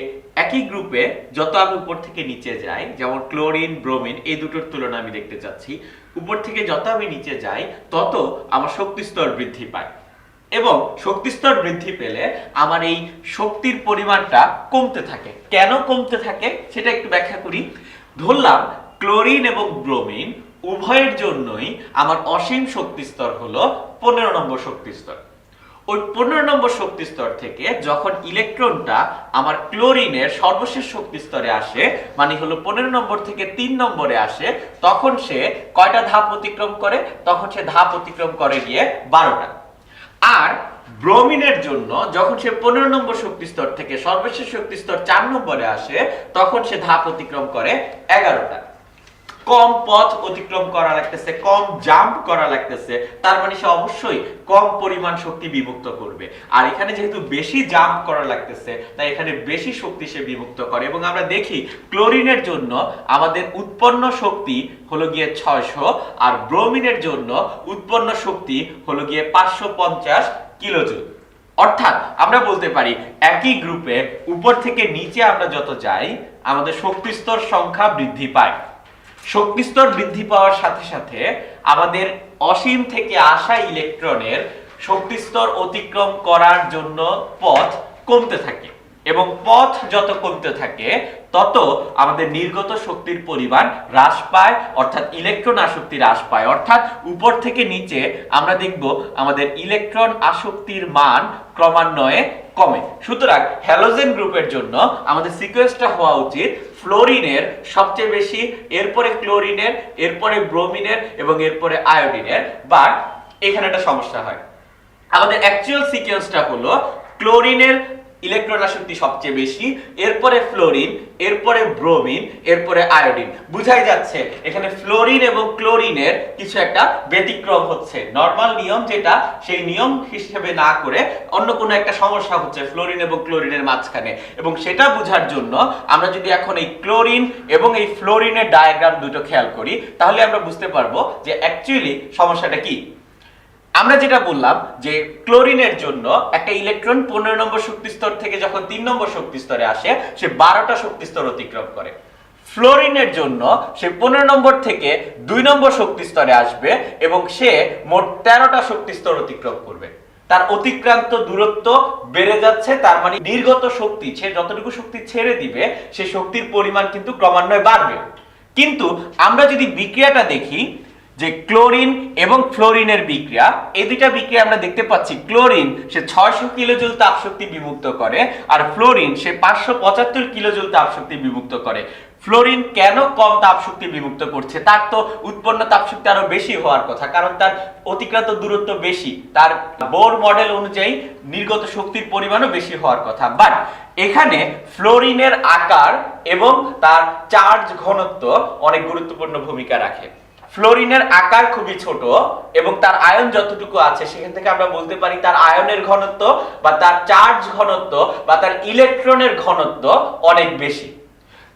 একই গ্রুপে যত আমি উপর থেকে নিচে যাই, যেমন ক্লোরিন ব্রোমিন এই দুটোর তুলনা আমি দেখতে চাচ্ছি, উপর থেকে যত আমি নিচে যাই তত আমার শক্তি স্তর বৃদ্ধি পায়। এবং শক্তি স্তর বৃদ্ধি পেলে আমার এই শক্তির পরিমাণটা কমতে থাকে। কেন কমতে থাকে সেটা একটু ব্যাখ্যা করি। ধরলাম ক্লোরিন এবং ব্রোমিন উভয়ের জন্যই আমার অসীম শক্তি স্তর হলো 15 নম্বর শক্তি স্তর। ওই 15 নম্বর শক্তি স্তর থেকে যখন ইলেকট্রনটা আমার ক্লোরিনের সর্বশেষ শক্তি স্তরে আসে, মানে হলো 15 নম্বর থেকে 3 নম্বরে আসে, তখন সে কয়টা ধাপ অতিক্রম করে? তখন সে ধাপ অতিক্রম করে গিয়ে 12টা। আর ব্রোমিনের জন্য যখন সে 15 নম্বর শক্তি স্তর থেকে সর্বশেষ শক্তি স্তর 4 নম্বরে আসে তখন সে ধাপ অতিক্রম করে 11টা। কম পথ অতিক্রম করা লাগতেছে, কম জাম্প করা লাগতেছে, তার মানে সে অবশ্যই কম পরিমাণ শক্তি বিমুক্ত করবে। আর এখানে যেহেতু বেশি জাম্প করা লাগতেছে তাই এখানে বেশি শক্তি সে বিমুক্ত করে। এবং আমরা দেখি ক্লোরিনের জন্য আমাদের উৎপন্ন শক্তি হলো গিয়ে 600, আর ব্রোমিনের জন্য উৎপন্ন শক্তি হলো গিয়ে 550 কিলোজুল। অর্থাৎ আমরা বলতে পারি একই গ্রুপে উপর থেকে নিচে আমরা যত যাই আমাদের শক্তি স্তর সংখ্যা বৃদ্ধি পায়। শক্তি স্তর বৃদ্ধি পাওয়ার সাথে সাথে আমাদের অসীম থেকে আসা ইলেকট্রনের শক্তি স্তর অতিক্রম করার জন্য পথ কমতে থাকে, এবং পথ যত কমতে থাকে তত আমাদের নির্গত শক্তির পরিমাণ হ্রাস পায়, অর্থাৎ ইলেকট্রন আসক্তি হ্রাস পায়। অর্থাৎ উপর থেকে নিচে আমরা দেখব আমাদের ইলেকট্রন আসক্তির মান ক্রমান্বয়ে কমে। সুতরাং হ্যালোজেন গ্রুপের জন্য আমাদের সিকোয়েন্সটা হওয়া উচিত ফ্লোরিনের সবচেয়ে বেশি, এরপরে ক্লোরিনের, এরপরে ব্রোমিনের এবং এরপরে আয়োডিনের। বাট এখানে একটা সমস্যা হয়। আমাদের অ্যাকচুয়াল সিকোয়েন্সটা হলো ক্লোরিনের ইলেকট্রন আসক্তি সবচেয়ে বেশি, এরপরে ফ্লোরিন, এরপরে ব্রোমিন, এরপরে আয়োডিন। বুঝাই যাচ্ছে এখানে ফ্লোরিন এবং ক্লোরিনের কিছু একটা ব্যতিক্রম হচ্ছে। নরমাল নিয়ম যেটা, সেই নিয়ম হিসেবে না করে অন্য কোনো একটা সমস্যা হচ্ছে ফ্লোরিন এবং ক্লোরিনের মাঝখানে। এবং সেটা বোঝার জন্য আমরা যদি এখন এই ক্লোরিন এবং এই ফ্লোরিনের ডায়াগ্রাম দুটো খেয়াল করি তাহলে আমরা বুঝতে পারবো যে অ্যাকচুয়ালি সমস্যাটা কি। আমরা যেটা বললাম যে ক্লোরিনের জন্য একটা ইলেকট্রন 15 নম্বর শক্তি স্তর থেকে যখন 3 নম্বর শক্তি স্তরে আসে সে 12টা শক্তি স্তর অতিক্রম করে। ফ্লোরিনের জন্য সে 15 নম্বর থেকে 2 নম্বর শক্তি স্তরে আসবে এবং সে মোট 13টা শক্তি স্তর অতিক্রম করবে। তার অতিক্রান্ত দূরত্ব বেড়ে যাচ্ছে, তার মানে নির্গত শক্তি, সে যতটুকু শক্তি ছেড়ে দিবে সেই শক্তির পরিমাণ কিন্তু ক্রমান্বয়ে বাড়বে। কিন্তু আমরা যদি বিক্রিয়াটা দেখি যে ক্লোরিন এবং ফ্লোরিনের বিক্রিয়া, এই দুইটা বিক্রিয়া আমরা দেখতে পাচ্ছি ক্লোরিন সে 600 কিলোজুল তাপ শক্তি বিমুক্ত করে, আর ফ্লোরিন সে 575 কিলোজুল তাপ শক্তি বিমুক্ত করে। ফ্লোরিন কেন কম তাপ শক্তি বিমুক্ত করছে? তার তো উৎপন্ন তাপ শক্তি আরো বেশি হওয়ার কথা, কারণ তার অতিক্রান্ত দূরত্ব বেশি, তার বোর মডেল অনুযায়ী নির্গত শক্তির পরিমাণও বেশি হওয়ার কথা। বাট এখানে ফ্লোরিনের আকার এবং তার চার্জ ঘনত্ব অনেক গুরুত্বপূর্ণ ভূমিকা রাখে। ফ্লোরিনের আকার খুবই ছোট এবং তার আয়ন যতটুকু আছে সেখান থেকে আমরা বলতে পারি তার আয়নের ঘনত্ব বা তার চার্জ ঘনত্ব বা তার ইলেকট্রনের ঘনত্ব অনেক বেশি।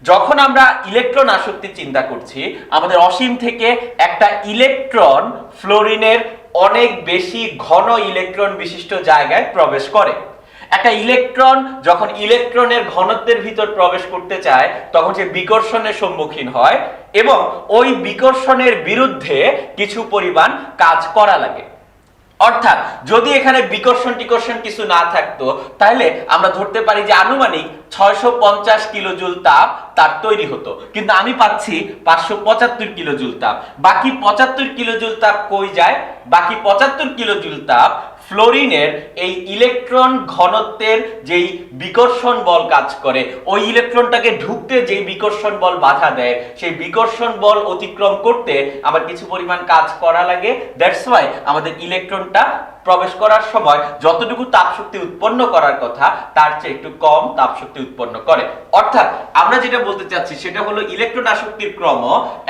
যখন আমরা ইলেকট্রন আসক্তি চিন্তা করছি, আমাদের অসীম থেকে একটা ইলেকট্রন ফ্লোরিনের অনেক বেশি ঘন ইলেকট্রন বিশিষ্ট জায়গায় প্রবেশ করে। একটা ইলেকট্রন যখন ইলেকট্রনের ঘনত্বের ভিতর প্রবেশ করতে চায় তখন সে বিকর্ষণের সম্মুখীন হয় এবং ওই বিকর্ষণের বিরুদ্ধে কিছু পরিমাণ কাজ করা লাগে। অর্থাৎ যদি এখানে বিকর্ষণ টিকর্ষণ কিছু না থাকতো তাহলে আমরা ধরতে পারি যে আনুমানিক 650 কিলোজুল তাপ তার তৈরি হতো, কিন্তু আমি পাচ্ছি 575 কিলোজুল তাপ। বাকি 75 কিলোজুল তাপ কই যায়? বাকি 75 কিলোজুল তাপ ফ্লোরিনের এই ইলেকট্রন ঘনত্বের যেই বিকর্ষণ বল কাজ করে, ওই ইলেকট্রনটাকে ঢুকতে যেই বিকর্ষণ বল বাধা দেয়, সেই বিকর্ষণ বল অতিক্রম করতে আবার কিছু পরিমাণ কাজ করা লাগে। দ্যাটস ওয়াই আমাদের ইলেকট্রনটা প্রবেশ করার সময় যতটুকু তাপশক্তি উৎপন্ন করার কথা তার চেয়ে একটু কম তাপশক্তি উৎপন্ন করে। অর্থাৎ আমরা যেটা বলতে চাচ্ছি সেটা হলো ইলেকট্রন আসক্তির ক্রম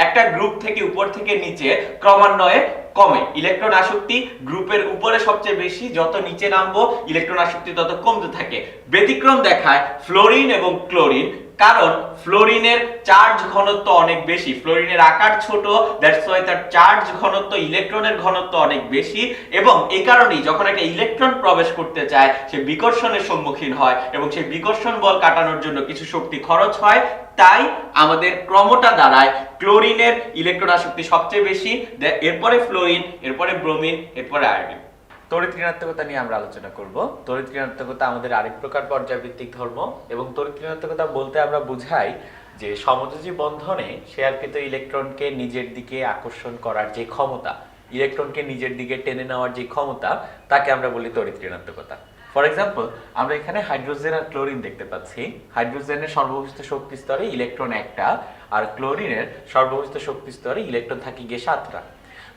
একটা গ্রুপ থেকে উপর থেকে নিচে ক্রমান্বয়ে কমে। ইলেকট্রন আসক্তি গ্রুপের উপরে সবচেয়ে বেশি, যত নিচে নামবো ইলেকট্রন আসক্তি তত কমতে থাকে। ব্যতিক্রম দেখায় ফ্লোরিন এবং ক্লোরিন, কারণ ফ্লোরিনের চার্জ ঘনত্ব অনেক বেশি, ফ্লোরিনের আকার ছোট, দ্যাটস ওয়াই তার চার্জ ঘনত্ব ইলেকট্রনের ঘনত্ব অনেক বেশি, এবং এই কারণেই যখন একটা ইলেকট্রন প্রবেশ করতে চায় সে বিকর্ষণের সম্মুখীন হয় এবং সেই বিকর্ষণ বল কাটানোর জন্য কিছু শক্তি খরচ হয়। তাই আমাদের ক্রমটা দাঁড়ায় ক্লোরিনের ইলেকট্রন আসক্তি সবচেয়ে বেশি, এরপরে ফ্লোরিন, এরপরে ব্রোমিন, এরপরে আয়োডিন। তড়িৎ ঋণাত্মকতা নিয়ে আমরা আলোচনা করব। তড়িৎ ঋণাত্মকতা আমাদের আরেক প্রকার পর্যায়ভিত্তিক ধর্ম, এবং তড়িৎ ঋণাত্মকতা বলতে আমরা বুঝাই যে সমযোজী বন্ধনে শেয়ারকৃত ইলেকট্রনকে নিজের দিকে আকর্ষণ করার যে ক্ষমতা, ইলেকট্রনকে নিজের দিকে টেনে নেওয়ার যে ক্ষমতা, তাকে আমরা বলি তড়িৎ ঋণাত্মকতা। ফর এক্সাম্পল, আমরা এখানে হাইড্রোজেন আর ক্লোরিন দেখতে পাচ্ছি। হাইড্রোজেনের সর্ববহিষ্ঠ শক্তি স্তরে ইলেকট্রন একটা, আর ক্লোরিনের সর্ববহিষ্ঠ শক্তি স্তরে ইলেকট্রন থাকে গিয়ে 7টা।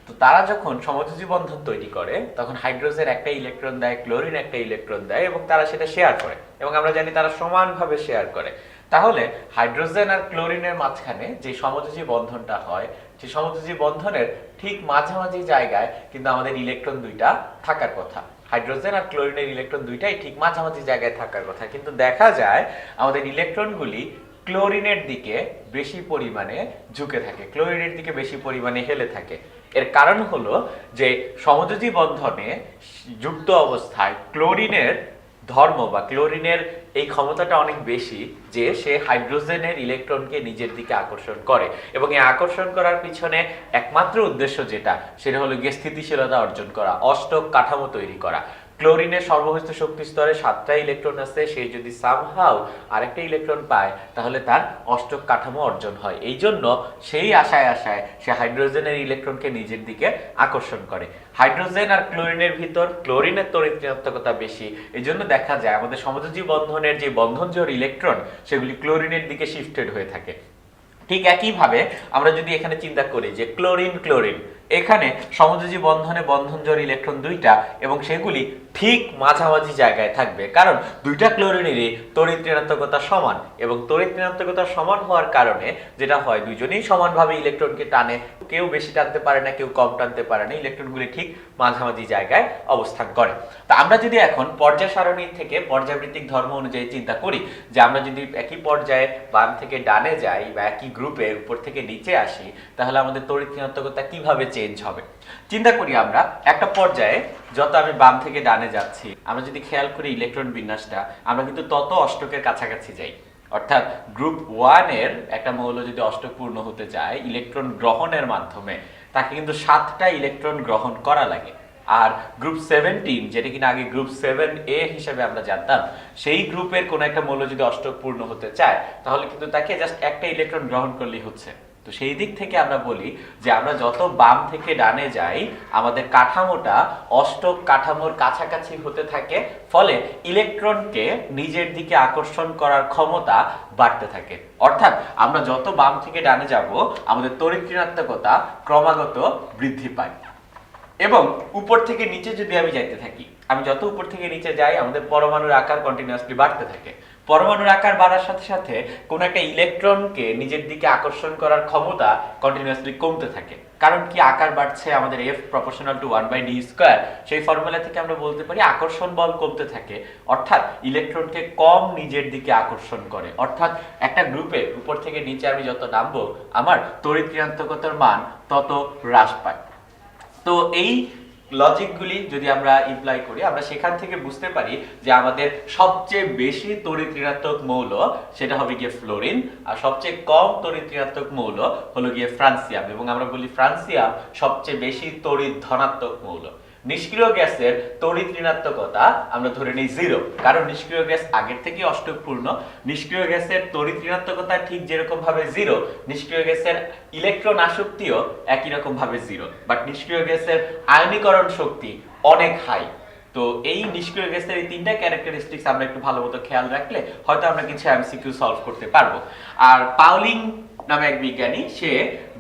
তো তারা যখন সমযোজী বন্ধন তৈরি করে তখন হাইড্রোজেন একটা ইলেকট্রন দেয়, ক্লোরিন একটা ইলেকট্রন দেয়, এবং তারা সেটা শেয়ার করে, এবং আমরা জানি তারা সমানভাবে শেয়ার করে। তাহলে হাইড্রোজেন আর ক্লোরিনের মাঝখানে যে সমযোজী বন্ধনটা হয়, সেই সমযোজী বন্ধনের ঠিক মাঝামাঝি জায়গায় কিন্তু আমাদের ইলেকট্রন দুইটা থাকার কথা। হাইড্রোজেন আর ক্লোরিনের ইলেকট্রন দুইটাই ঠিক মাঝামাঝি জায়গায় থাকার কথা, কিন্তু দেখা যায় আমাদের ইলেকট্রনগুলি ক্লোরিনের দিকে বেশি পরিমাণে ঝুঁকে থাকে, ক্লোরিনের দিকে বেশি পরিমাণে হেলে থাকে। এর কারণ হলো যে সমযোজী বন্ধনে যুক্ত অবস্থায় ক্লোরিনের ধর্ম বা ক্লোরিনের এই ক্ষমতাটা অনেক বেশি যে সে হাইড্রোজেনের ইলেকট্রনকে নিজের দিকে আকর্ষণ করে, এবং এই আকর্ষণ করার পিছনে একমাত্র উদ্দেশ্য যেটা, সেটা হলো গিয়ে স্থিতিশীলতা অর্জন করা, অষ্টক কাঠামো তৈরি করা। ক্লোরিনের সর্ববহিষ্ঠ শক্তি স্তরে 7টা ইলেকট্রন আছে, সে যদি সামহাউ আরেকটা ইলেকট্রন পায় তাহলে তার অষ্টক কাঠামো অর্জন হয়। এই জন্য সেই আশায় সে হাইড্রোজেনের ইলেকট্রনকে নিজের দিকে আকর্ষণ করে। হাইড্রোজেন আর ক্লোরিনের ভিতর ক্লোরিনের তড়িৎ ঋণাত্মকতা বেশি, এই জন্য দেখা যায় আমাদের সমযোজী বন্ধনের যে বন্ধনজোড় ইলেকট্রন সেগুলি ক্লোরিনের দিকে শিফটেড হয়ে থাকে। ঠিক একইভাবে আমরা যদি এখানে চিন্তা করি যে ক্লোরিন ক্লোরিন, এখানে সমযোজী বন্ধনে বন্ধনজোড় ইলেকট্রন দুইটা, এবং সেগুলি ঠিক মাঝামাঝি জায়গায় থাকবে, কারণ দুইটা ক্লোরিনেরই তড়িৎ ঋণাত্মকতা সমান, এবং তড়িৎ ঋণাত্মকতা সমান হওয়ার কারণে যেটা হয় দুইজনেই সমানভাবে ইলেকট্রনকে টানে, কেউ বেশি টানতে পারে না, কেউ কম টানতে পারে না, ইলেকট্রনগুলি ঠিক মাঝামাঝি জায়গায় অবস্থান করে। তা আমরা যদি এখন পর্যায় সারণী থেকে পর্যায়ভিত্তিক ধর্ম অনুযায়ী চিন্তা করি যে আমরা যদি একই পর্যায়ে বাম থেকে ডানে যাই বা একই গ্রুপের উপর থেকে নিচে আসি, তাহলে আমাদের তড়িৎ ঋণাত্মকতা কিভাবে চেঞ্জ হবে। চিন্তা করি আমরা একটা পর্যায়ে যত আমি বাম থেকে ডানে যাচ্ছি, আমরা যদি খেয়াল করি ইলেকট্রন বিন্যাসটা, আমরা কিন্তু তত অষ্টকের কাছাকাছি যাই। অর্থাৎ গ্রুপ 1 এর একটা মৌল যদি অষ্টক পূর্ণ হতে চায় ইলেকট্রন গ্রহণের মাধ্যমে, তাকে কিন্তু 7টা ইলেকট্রন গ্রহণ করা লাগে। আর গ্রুপ 17, যেটা কিনা আগে গ্রুপ 7A হিসেবে আমরা জানতাম, সেই গ্রুপের কোন একটা মৌল যদি অষ্টক পূর্ণ হতে চায় তাহলে কিন্তু তাকে জাস্ট একটা ইলেকট্রন গ্রহণ করলেই হচ্ছে। তো সেই দিক থেকে আমরা বলি যে আমরা যত বাম থেকে ডানে যাই আমাদের কাঠামোটা অষ্টক কাঠামোর কাছাকাছি হতে থাকে, ফলে ইলেকট্রনকে নিজের দিকে আকর্ষণ করার ক্ষমতা বাড়তে থাকে। অর্থাৎ আমরা যত বাম থেকে ডানে যাব আমাদের তড়িৎ ঋণাত্মকতা ক্রমাগত বৃদ্ধি পায়। এবং উপর থেকে নিচে যদি আমি যাইতে থাকি, আমি যত উপর থেকে নিচে যাই আমাদের পরমাণুর আকার কন্টিনিউয়াসলি বাড়তে থাকে। পরমাণুর আকার বাড়ার সাথে সাথে কোন একটা ইলেকট্রনকে নিজের দিকে আকর্ষণ করার ক্ষমতা কন্টিনিউয়াসলি কমতে থাকে। কারণ কি, আকার বাড়ছে, আমাদের F প্রপোর্শনাল টু 1/d², সেই ফর্মুলা থেকে আমরা বলতে পারি আকর্ষণ বল কমতে থাকে, অর্থাৎ ইলেকট্রনকে কম নিজের দিকে আকর্ষণ করে। অর্থাৎ একটা গ্রুপে উপর থেকে নিচে আমি যত নামবো আমার তড়িৎ ঋণাত্মকতার মান তত হ্রাস পায়। তো এই লজিকগুলি যদি আমরা ইমপ্লাই করি, আমরা সেখান থেকে বুঝতে পারি যে আমাদের সবচেয়ে বেশি তড়িৎ ঋণাত্মক মৌল সেটা হবে গিয়ে ফ্লোরিন, আর সবচেয়ে কম তড়িৎ ঋণাত্মক মৌল হলো গিয়ে ফ্রান্সিয়াম, এবং আমরা বলি ফ্রান্সিয়াম সবচেয়ে বেশি তড়িৎ ধনাত্মক মৌল। নিষ্ক্রিয় গ্যাসের তড়িৎ ঋণাত্মকতা আমরা ধরে নিই 0, কারণ নিষ্ক্রিয় গ্যাস আগের থেকে অষ্টকপূর্ণ। নিষ্ক্রিয় গ্যাসের তড়িৎ ঋণাত্মকতা ঠিক যেরকম ভাবে 0, নিষ্ক্রিয় গ্যাসের ইলেকট্রন আসক্তিও একই রকম ভাবে 0, বাট নিষ্ক্রিয় গ্যাসের আয়নীকরণ শক্তি অনেক হাই। তো এই নিষ্ক্রিয় গ্যাসের এই তিনটা ক্যারেক্টারিস্টিক্স আমরা একটু ভালো মতো খেয়াল রাখলে হয়তো আমরা কিছু এমসিকিউ সলভ করতে পারবো। আর পাউলিং নামে এক বিজ্ঞানী সে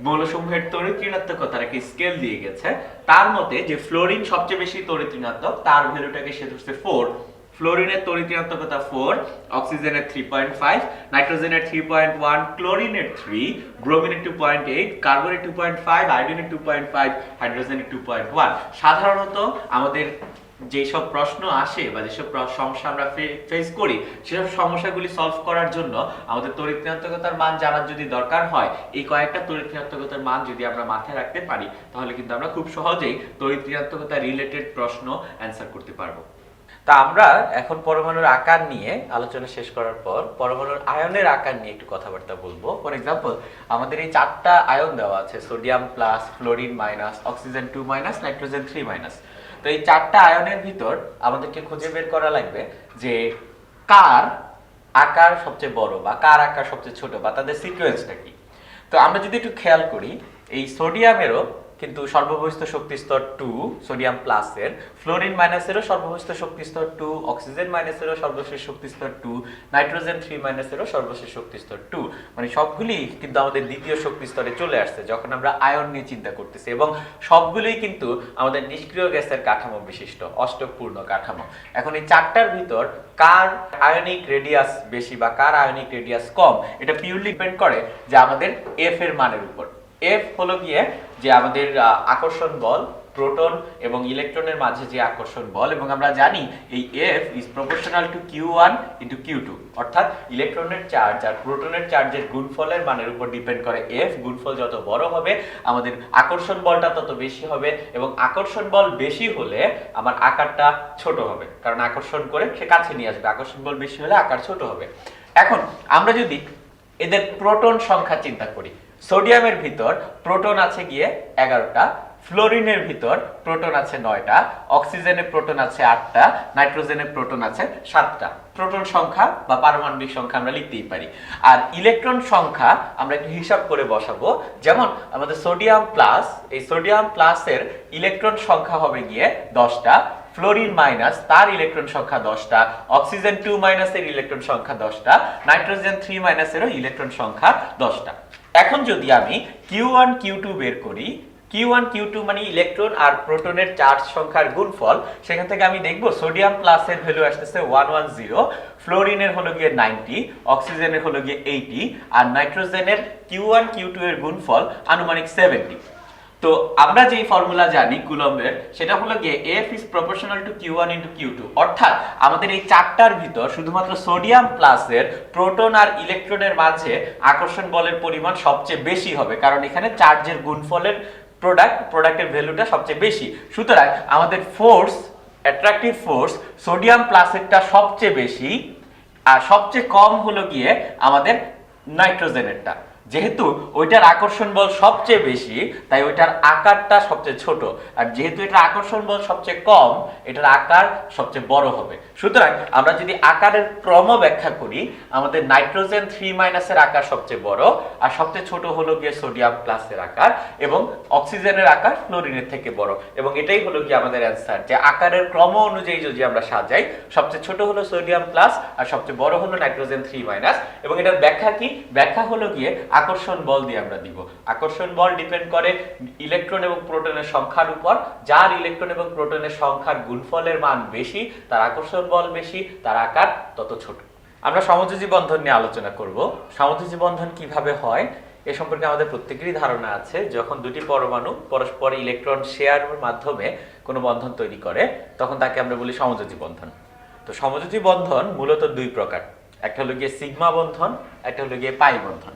মৌলসমূহের তড়িৎ ঋণাত্মকতার একটা স্কেল দিয়ে গেছে। তার মতে যে ফ্লোরিন সবচেয়ে বেশি তড়িৎ ঋণাত্মক, তার ভ্যালুটাকে সে ধরছে 4। ফ্লোরিনের তড়িৎ ঋণাত্মকতা 4, অক্সিজেনের 3.5, নাইট্রোজেনের 3.1, ক্লোরিনের 3, ব্রোমিনের 2.8, কার্বনের 2.5, আয়োডিনের 2.5, হাইড্রোজেনের 2.1। সাধারণত আমাদের যেসব প্রশ্ন আসে বা যেসব সমস্যা আমরা ফেস করি, সেসব সমস্যাগুলি সলভ করার জন্য আমাদের তড়িৎ ঋণাত্মকতার মান জানার যদি দরকার হয়, এই কয়েকটা তড়িৎ ঋণাত্মকতার মান যদি আমরা মাথায় রাখতে পারি, তাহলে কিন্তু আমরা খুব সহজেই তড়িৎ ঋণাত্মকতা রিলেটেড প্রশ্ন অ্যান্সার করতে পারবো। তা আমরা এখন পরমাণুর আকার নিয়ে আলোচনা শেষ করার পর পরমাণুর আয়নের আকার নিয়ে একটু কথাবার্তা বলবো। ফর এক্সাম্পল, আমাদের এই 4টা আয়ন দেওয়া আছে, sodium plus, fluorine minus, oxygen 2 minus, nitrogen 3 minus. তো এই 4টা আয়নের ভিতর আমাদেরকে খুঁজে বের করা লাগবে যে কার আকার সবচেয়ে বড় বা কার আকার সবচেয়ে ছোট বা তাদের সিকোয়েন্সটা কি। তো আমরা যদি একটু খেয়াল করি, এই সোডিয়ামেরও কিন্তু সর্ববহিস্থ শক্তি স্তর 2 সোডিয়াম প্লাসের, ফ্লোরিন মাইনাসেরও সর্ববহিস্থ শক্তি স্তর 2, অক্সিজেন মাইনাসেরও সর্বশেষ শক্তি স্তর 2, নাইট্রোজেন 3 মাইনাসেরও সর্বশেষ শক্তি স্তর 2। মানে সবগুলি কিন্তু আমাদের দ্বিতীয় শক্তি স্তরে চলে আসছে যখন আমরা আয়ন নিয়ে চিন্তা করতেছি, এবং সবগুলোই কিন্তু আমাদের নিষ্ক্রিয় গ্যাসের কাঠামো বিশিষ্ট অষ্টকপূর্ণ কাঠামো। এখন এই 4টার ভিতর কার আয়নিক রেডিয়াস বেশি বা কার আয়নিক রেডিয়াস কম, এটা পিওরলি ডিপেন্ড করে যে আমাদের এফ এর মানের উপর। এফ হলো গিয়ে যে আমাদের আকর্ষণ বল, প্রোটন এবং ইলেকট্রনের মাঝে যে আকর্ষণ বল, এবং আমরা জানি এই F is proportional to Q1 into Q2, অর্থাৎ ইলেকট্রনের চার্জ আর প্রোটনের চার্জের গুণফলের মানের উপর ডিপেন্ড করে এফ। গুণফল যত বড় হবে আমাদের আকর্ষণ বলটা তত বেশি হবে, এবং আকর্ষণ বল বেশি হলে আমার আকারটা ছোট হবে, কারণ আকর্ষণ করে সে কাছে নিয়ে আসবে। আকর্ষণ বল বেশি হলে আকার ছোট হবে। এখন আমরা যদি এদের প্রোটন সংখ্যা চিন্তা করি, সোডিয়ামের ভিতর প্রোটন আছে গিয়ে 11টা, ফ্লোরিনের ভিতর প্রোটন আছে 9টা, অক্সিজেনের প্রোটন আছে 8টা, নাইট্রোজেনের প্রোটন আছে 7টা। প্রোটন সংখ্যা বা পারমাণবিক সংখ্যা আমরা লিখতেই পারি। আর ইলেকট্রন সংখ্যা আমরা একটু হিসাব করে বসাবো। যেমন আমাদের সোডিয়াম প্লাস, এই সোডিয়াম প্লাসের ইলেকট্রন সংখ্যা হবে গিয়ে 10টা, ফ্লোরিন মাইনাস তার ইলেকট্রন সংখ্যা 10টা, অক্সিজেন 2 মাইনাসের ইলেকট্রন সংখ্যা 10টা, নাইট্রোজেন 3 মাইনাসেরও ইলেকট্রন সংখ্যা 10টা। এখন যদি আমি Q1 Q2 বের করি, Q1 Q2 মানে ইলেকট্রন আর প্রোটনের চার্জ সংখ্যার গুণফল, সেখান থেকে আমি দেখব সোডিয়াম প্লাসের ভ্যালু আসতেছে 110, ফ্লোরিনের হলো গিয়ে 90, অক্সিজেনের হলো গিয়ে 80, আর নাইট্রোজেনের Q1 Q2 এর গুণফল আনুমানিক 70। তো আমরা যেই ফর্মুলা জানি কুলম্বের, সেটা হলো গিয়ে F is proportional to Q1 into Q2, অর্থাৎ আমাদের এই 4টার ভিতর শুধুমাত্র সোডিয়াম প্লাসের প্রোটন আর ইলেকট্রনের মাঝে আকর্ষণ বলের পরিমাণ সবচেয়ে বেশি হবে, কারণ এখানে চার্জের গুণফলের প্রোডাক্টের ভ্যালুটা সবচেয়ে বেশি। সুতরাং আমাদের ফোর্স, অ্যাট্রাকটিভ ফোর্স সোডিয়াম প্লাসেরটা সবচেয়ে বেশি, আর সবচেয়ে কম হলো গিয়ে আমাদের নাইট্রোজেনেরটা। যেহেতু ওইটার আকর্ষণ বল সবচেয়ে বেশি, তাই ওইটার আকারটা সবচেয়ে ছোট, আর যেহেতু এটার আকর্ষণ বল সবচেয়ে কম, এটার আকার সবচেয়ে বড় হবে। সুতরাং আমরা যদি আকারের ক্রম ব্যাখ্যা করি, আমাদের নাইট্রোজেন 3 মাইনাসের আকার সবচেয়ে বড়, আর সবচেয়ে ছোট হলো গিয়ে সোডিয়াম প্লাসের আকার, এবং অক্সিজেনের আকার ফ্লোরিনের থেকে বড়। এবং এটাই হলো গিয়ে আমাদের অ্যান্সার, যে আকারের ক্রম অনুযায়ী যদি আমরা সাজাই, সবচেয়ে ছোট হলো সোডিয়াম প্লাস আর সবচেয়ে বড় হলো নাইট্রোজেন 3 মাইনাস। এবং এটার ব্যাখ্যা কি? ব্যাখ্যা হলো গিয়ে আকর্ষণ বল দিয়ে আমরা দিব। আকর্ষণ বল ডিপেন্ড করে ইলেকট্রন এবং প্রোটনের সংখ্যার উপর। যার ইলেকট্রন এবং প্রোটনের সংখ্যার গুণফলের মান বেশি, তার আকর্ষণ বল বেশি, তার আকার তত ছোট। আমরা সমযোজী বন্ধন নিয়ে আলোচনা করব। সমযোজী বন্ধন কিভাবে হয় এ সম্পর্কে আমাদের প্রত্যেকেরই ধারণা আছে। যখন দুটি পরমাণু পরস্পর ইলেকট্রন শেয়ারের মাধ্যমে কোনো বন্ধন তৈরি করে, তখন তাকে আমরা বলি সমযোজী বন্ধন। তো সমযোজী বন্ধন মূলত দুই প্রকার, একটা হলো গিয়ে সিগমা বন্ধন, একটা হলো গিয়ে পাই বন্ধন।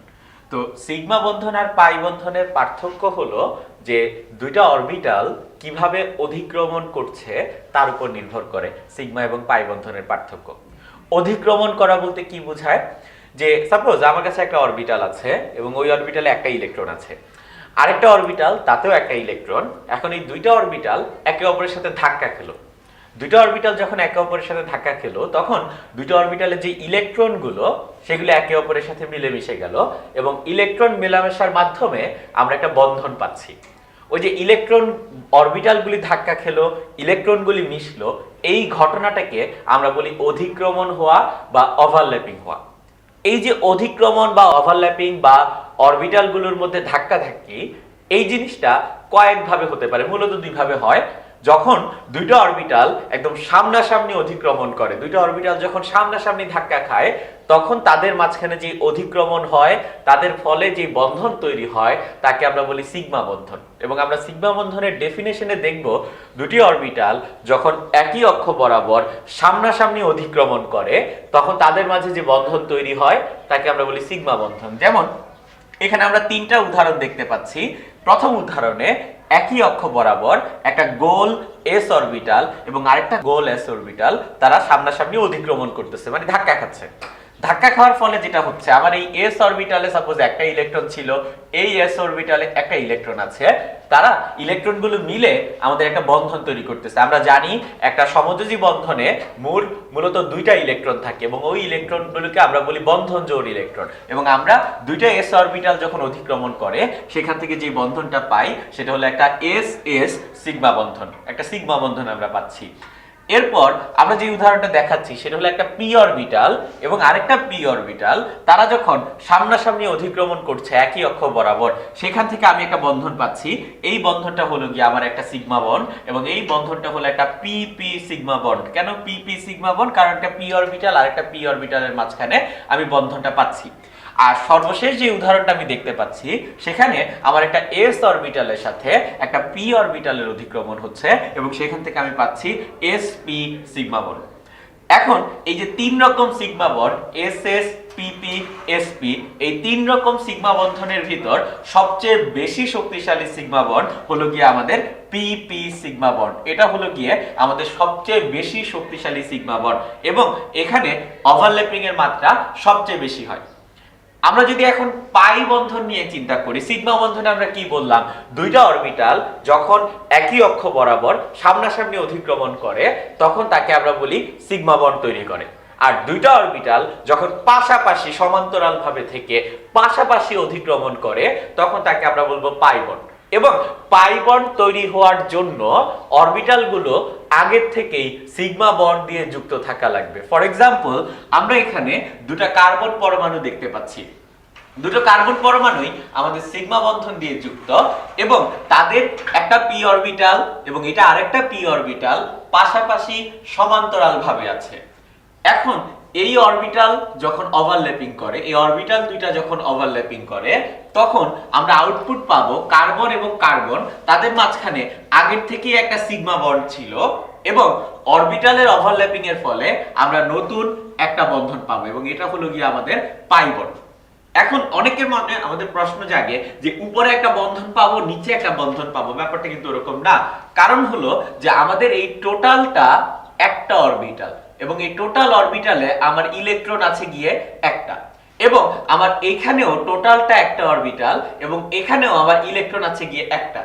তো সিগমা বন্ধন আর পাই বন্ধনের পার্থক্য হলো যে দুইটা অরবিটাল কিভাবে অধিক্রমণ করছে তার উপর নির্ভর করে সিগমা এবং পাই বন্ধনের পার্থক্য। অধিক্রমণ করা বলতে কি বোঝায়? যে সাপোজ আমার কাছে একটা অরবিটাল আছে এবং ওই অরবিটালে একটা ইলেকট্রন আছে, আরেকটা অরবিটাল তাতেও একটা ইলেকট্রন। এখন এই দুইটা অরবিটাল একে অপরের সাথে ধাক্কা খেলো। দুইটা অরবিটাল যখন একে অপরের সাথে ধাক্কা খেলো, তখন দুইটা অরবিটালের যে ইলেকট্রনগুলো সেগুলো একে অপরের সাথে মিলেমিশে গেল, এবং ইলেকট্রন মেলামেশার মাধ্যমে আমরা একটা বন্ধন পাচ্ছি। ওই যে ইলেকট্রন অরবিটালগুলি ধাক্কা খেলো, ইলেকট্রনগুলি মিশলো, এই ঘটনাটাকে আমরা বলি অধিক্রমণ হওয়া বা ওভারল্যাপিং হওয়া। এই যে অধিক্রমণ বা ওভারল্যাপিং বা অরবিটালগুলোর মধ্যে ধাক্কাধাক্কি, এই জিনিসটা কয়েকভাবে হতে পারে, মূলত দুইভাবে হয়। যখন দুইটা অরবিটাল একদম সামনাসামনি অধিক্রমণ করে, দুইটা অরবিটাল যখন সামনাসামনি ধাক্কা খায়, তখন তাদের মাঝখানে যে অধিক্রমণ হয়, তাদের ফলে যে বন্ধন তৈরি হয়, তাকে আমরা বলি সিগমা বন্ধন। এবং আমরা সিগমা বন্ধনের ডেফিনেশনে দেখব, দুটি অরবিটাল যখন একই অক্ষ বরাবর সামনাসামনি অধিক্রমণ করে, তখন তাদের মাঝে যে বন্ধন তৈরি হয়, তাকে আমরা বলি সিগমা বন্ধন। যেমন এখানে আমরা তিনটা উদাহরণ দেখতে পাচ্ছি। প্রথম উদাহরণে একই অক্ষ বরাবর একটা গোল এস অরবিটাল এবং আরেকটা গোল এস অরবিটাল তারা সামনাসামনি অধিক্রমণ করতেছে, মানে ধাক্কা খাচ্ছে। ধাক্কা খাওয়ার ফলে যেটা হচ্ছে, আমার এই এস অরবিটালে সাপোজ একটা ইলেকট্রন ছিল, এই এস অরবিটালে একটা ইলেকট্রন আছে, তারা ইলেকট্রনগুলো মিলে আমাদের একটা বন্ধন তৈরি করতেছে। আমরা জানি একটা সমযোজী বন্ধনে মূলত দুইটা ইলেকট্রন থাকে এবং ওই ইলেকট্রনগুলোকে আমরা বলি বন্ধন জোড় ইলেকট্রন। এবং আমরা দুইটা এস অরবিটাল যখন অতিক্রমণ করে, সেখান থেকে যে বন্ধনটা পাই সেটা হলো একটা এস এস সিগমা বন্ধন, একটা সিগমা বন্ধন আমরা পাচ্ছি। এরপর আমরা যে উদাহরণটা দেখাচ্ছি সেটা হলো একটা পি অরবিটাল এবং আরেকটা পি অরবিটাল, তারা যখন সামনাসামনি অধিক্রমণ করছে একই অক্ষ বরাবর, সেখান থেকে আমি একটা বন্ধন পাচ্ছি। এই বন্ধনটা হলো গিয়ে আমার একটা সিগমা বন্ড এবং এই বন্ধনটা হলো একটা পি পি সিগমা বন্ড। কেন পি পি সিগমা বন্ড? কারণ একটা পি অরবিটাল আর একটা পি অরবিটালের মাঝখানে আমি বন্ধনটা পাচ্ছি। আর সর্বশেষ যে উদাহরণটা আমি দেখতে পাচ্ছি, সেখানে আমার একটা এস অরবিটালের সাথে একটা পি অরবিটালের অধিক্রমণ হচ্ছে এবং সেখান থেকে আমি পাচ্ছি এস পি সিগমা বন্ড। এখন এই যে তিন রকম sigma bond, S S P P S P, এই তিন রকম সিগমা বন্ধনের ভিতর সবচেয়ে বেশি শক্তিশালী সিগমা বন্ড হলো গিয়ে আমাদের পি পি সিগমা বন্ড। এটা হলো গিয়ে আমাদের সবচেয়ে বেশি শক্তিশালী সিগমা বন্ড এবং এখানে ওভারল্যাপিং এর মাত্রা সবচেয়ে বেশি হয়। আমরা যদি এখন পাই বন্ধন নিয়ে চিন্তা করি, সিগমা বন্ধনে আমরা কি বললাম? দুইটা অরবিটাল যখন একই অক্ষ বরাবর সামনাসামনি অধিক্রমণ করে, তখন তাকে আমরা বলি সিগমা বন্ড তৈরি করে। আর দুইটা অরবিটাল যখন পাশাপাশি সমান্তরাল ভাবে থেকে পাশাপাশি অধিক্রমণ করে, তখন তাকে আমরা বলবো পাই বন্ড। এবং পাই বন্ড তৈরি হওয়ার জন্য অরবিটালগুলো আগের থেকেই সিগমা বন্ড দিয়ে যুক্ত থাকা লাগবে। ফর এক্সাম্পল, আমরা এখানে দুটো কার্বন পরমাণু দেখতে পাচ্ছি। দুটো কার্বন পরমাণুই আমাদের সিগমা বন্ধন দিয়ে যুক্ত এবং তাদের একটা পি অরবিটাল এবং এটা আরেকটা পি অরবিটাল পাশাপাশি সমান্তরাল ভাবে আছে। এখন এই অরবিটাল যখন ওভারল্যাপিং করে, এই অরবিটাল দুইটা যখন ওভারল্যাপিং করে, তখন আমরা আউটপুট পাবো কার্বন এবং কার্বন তাদের মাঝখানে আগের থেকেই একটা সিগমা বন্ড ছিল এবং অরবিটালের ওভারল্যাপিং এর ফলে আমরা নতুন একটা বন্ধন পাবো এবং এটা হলো গিয়ে আমাদের পাই বন্ড। এখন অনেকের মনে আমাদের প্রশ্ন জাগে যে উপরে একটা বন্ধন পাবো, নিচে একটা বন্ধন পাবো। ব্যাপারটা কিন্তু এরকম না। কারণ হলো যে আমাদের এই টোটালটা একটা অরবিটাল এবং এই টোটাল অরবিটালে আমার ইলেকট্রন আছে গিয়ে একটা, এবং আমার এখানেও টোটালটা একটা অরবিটাল এবং এখানেও আমার ইলেকট্রন আছে গিয়ে একটা।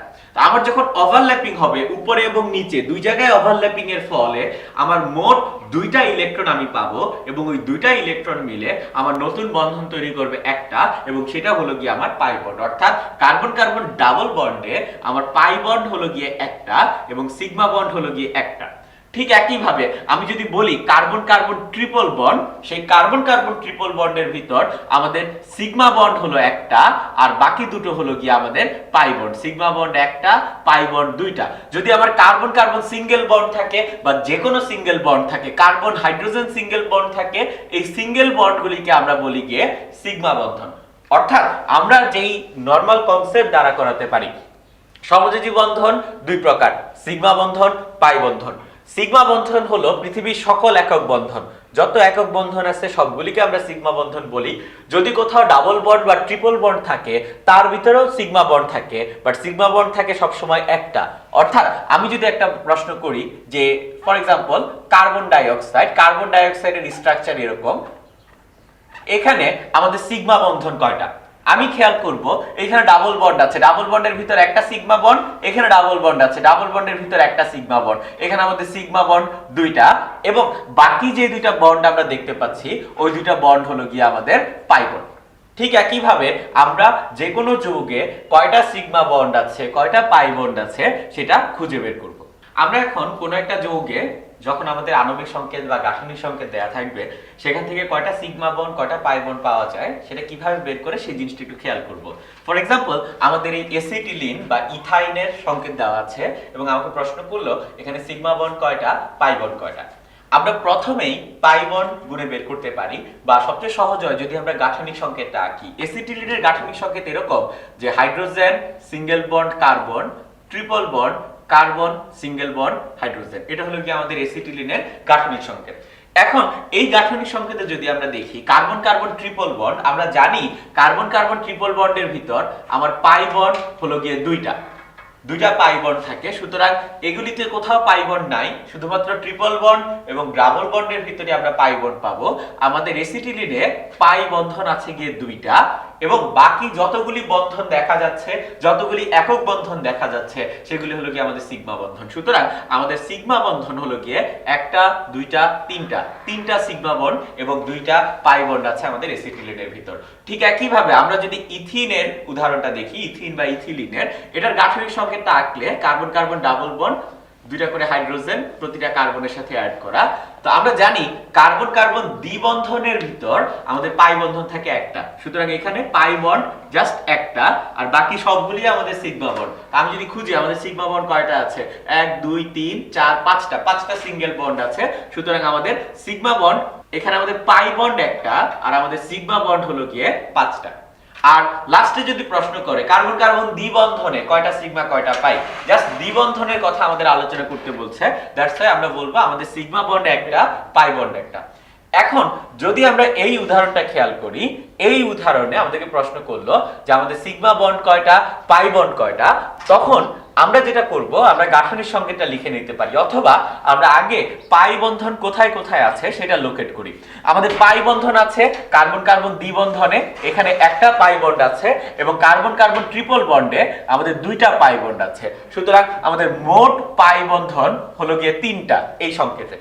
আমার যখন ওভারল্যাপিং হবে উপরে এবং নিচে দুই জায়গায় ওভারল্যাপিং এর ফলে আমার মোট দুইটা ইলেকট্রন আমি পাবো এবং ওই দুইটা ইলেকট্রন মিলে আমার নতুন বন্ধন তৈরি করবে একটা এবং সেটা হলো গিয়ে আমার পাই বন্ড। অর্থাৎ কার্বন কার্বন ডাবল বন্ডে আমার পাই বন্ড হলো গিয়ে একটা এবং সিগমা বন্ড হলো গিয়ে একটা। ঠিক একইভাবে আমি যদি বলি কার্বন কার্বন ট্রিপল বন্ড, সেই কার্বন কার্বন ট্রিপল বন্ডের ভিতর আমাদের সিগমা বন্ড হলো একটা আর বাকি দুটো হলো গিয়ে আমাদের পাই বন্ড। সিগমা বন্ড একটা, পাই বন্ড দুইটা। যদি আমার কার্বন কার্বন সিঙ্গেল বন্ড থাকে বা যে কোনো সিঙ্গেল বন্ড থাকে, কার্বন হাইড্রোজেন সিঙ্গেল বন্ড থাকে, এই সিঙ্গেল বন্ডগুলিকে আমরা বলি গিয়ে সিগমা বন্ধন। অর্থাৎ আমরা যেই নরমাল কনসেপ্ট দ্বারা করাতে পারি, সমযোজী বন্ধন দুই প্রকার, সিগমা বন্ধন, পাই বন্ধন। সিগমা বন্ধন হলো পৃথিবীর সকল একক বন্ধন, যত একক বন্ধন আছে সবগুলিকে আমরা সিগমা বন্ধন বলি। যদি কোথাও ডাবল বন্ড বা ট্রিপল বন্ড থাকে তার ভিতরেও সিগমা বন্ড থাকে, বাট সিগমা বন্ড থাকে সবসময় একটা। অর্থাৎ আমি যদি একটা প্রশ্ন করি যে ফর এক্সাম্পল কার্বন ডাইঅক্সাইডের স্ট্রাকচার এরকম, এখানে আমাদের সিগমা বন্ধন কয়টা? আমি খেয়াল করব এখানে ডাবল বন্ড আছে, ডাবল বন্ডের ভিতর একটা সিগমা বন্ড, এখানে ডাবল বন্ড আছে, ডাবল বন্ডের ভিতর একটা সিগমা বন্ড, এখানে আমাদের সিগমা বন্ড দুইটা এবং বাকি যে দুইটা বন্ড আমরা দেখতে পাচ্ছি ওই দুইটা বন্ড হলো গিয়ে আমাদের পাই বন্ড। ঠিক একইভাবে আমরা যে কোনো যৌগে কয়টা সিগমা বন্ড আছে, কয়টা পাই বন্ড আছে সেটা খুঁজে বের করব। আমরা এখন কোনো একটা যৌগে যখন আমাদের আণবিক সংকেত বা গাঠনিক সংকেত দেয়া থাকবে, সেখান থেকে কয়টা সিগমা বন্ড কয়টা পাই বন্ড পাওয়া যায় সেটা কিভাবে বের করে সেই জিনিসটা একটু খেয়াল করব। ফর এক্সাম্পল, আমাদের এই এসিটিলিন বা ইথাইনের সংকেত দেওয়া আছে এবং আমাকে প্রশ্ন করলো এখানে সিগমা বন্ড কয়টা, পাই বন্ড কয়টা। আমরা প্রথমেই পাই বন্ড গুণে বের করতে পারি, বা সবচেয়ে সহজ হয় যদি আমরা গাঠনিক সংকেতটা আঁকি। এসিটিলিনের গাঠনিক সংকেত এরকম যে hydrogen single bond carbon, triple bond carbon single bond hydrogen. এটা হলো কি আমাদের এসিটিলিনের গাঠনিক সংকেত। এখন এই গাঠনিক সংকেতে যদি আমরা দেখি কার্বন কার্বন ট্রিপল বন্ড, আমরা জানি কার্বন কার্বন ট্রিপল বন্ডের ভিতর আমার পাই বন্ড হলো গিয়ে দুইটা পাই বন্ড থাকে। সুতরাং এগুলিতে কোথাও পাই বন্ড নাই, শুধুমাত্র ট্রিপল বন্ড এবং ডাবল বন্ডের ভিতরে আমরা পাই বন্ড পাবো। আমাদের এসিটিলিনে পাই বন্ধন আছে গিয়ে দুইটা, এবং বাকি যতগুলি বন্ধন দেখা যাচ্ছে, যতগুলি একক বন্ধন দেখা যাচ্ছে, সেগুলি হলো গিয়ে আমাদের সিগমা বন্ধন। সুতরাং আমাদের সিগমা বন্ধন হলো গিয়ে একটা, দুইটা, তিনটা সিগমা বন্ড এবং দুইটা পাই বন্ড আছে আমাদের এসিটিলিনের ভিতর। ঠিক একইভাবে আমরা যদি ইথিনের উদাহরণটা দেখি, ইথিন বা ইথিলিনের, এটার গাঠনিক সংকেতটা আঁকলে কার্বন কার্বন ডাবল বন্ড, দুইটা করে হাইড্রোজেন প্রতিটা কার্বনের সাথে অ্যাড করা। তো আমরা জানি কার্বন কার্বন দ্বিবন্ধনের ভিতর আমাদের পাই বন্ধন থাকে একটা, সুতরাং এখানে পাই বন্ড জাস্ট একটা, আর বাকি সবগুলি আমাদের সিগমা বন্ড। আমি যদি খুঁজি আমাদের সিগমা বন্ড কয়টা আছে, 1 2 3 4 5টা সিঙ্গেল বন্ড আছে। সুতরাং আমাদের সিগমা বন্ড এখানে আমাদের পাই বন্ড একটা, আর আমাদের সিগমা বন্ড হলো গিয়ে 5টা। আর লাস্টে যদি প্রশ্ন করে কার্বন কার্বন দ্বিবন্ধনে কয়টা সিগমা কয়টা পাই, জাস্ট দ্বিবন্ধনের কথা আমাদের আলোচনা করতে বলছে, দ্যাটস ওয়াই আমরা বলবো আমাদের সিগমা বন্ড একটা, পাই বন্ড একটা। এখন যদি আমরা এই উদাহরণটা খেয়াল করি, এই উদাহরণে আমাদেরকে প্রশ্ন করলো যে আমাদের সিগমা বন্ড কয়টা, পাই বন্ড কয়টা, তখন আমরা যেটা করব, আমরা গাঠনিক সংকেতটা লিখে নিতে পারি, অথবা আমরা আগে পাই বন্ধন কোথায় কোথায় আছে সেটা লোকেট করি। আমাদের পাই বন্ধন আছে কার্বন কার্বন দ্বিবন্ধনে, এখানে একটা পাই বন্ড আছে, এবং কার্বন কার্বন ট্রিপল বন্ডে আমাদের দুইটা পাই বন্ড আছে। সুতরাং আমাদের মোট পাই বন্ধন হলো গিয়ে 3টা এই সংকেতে।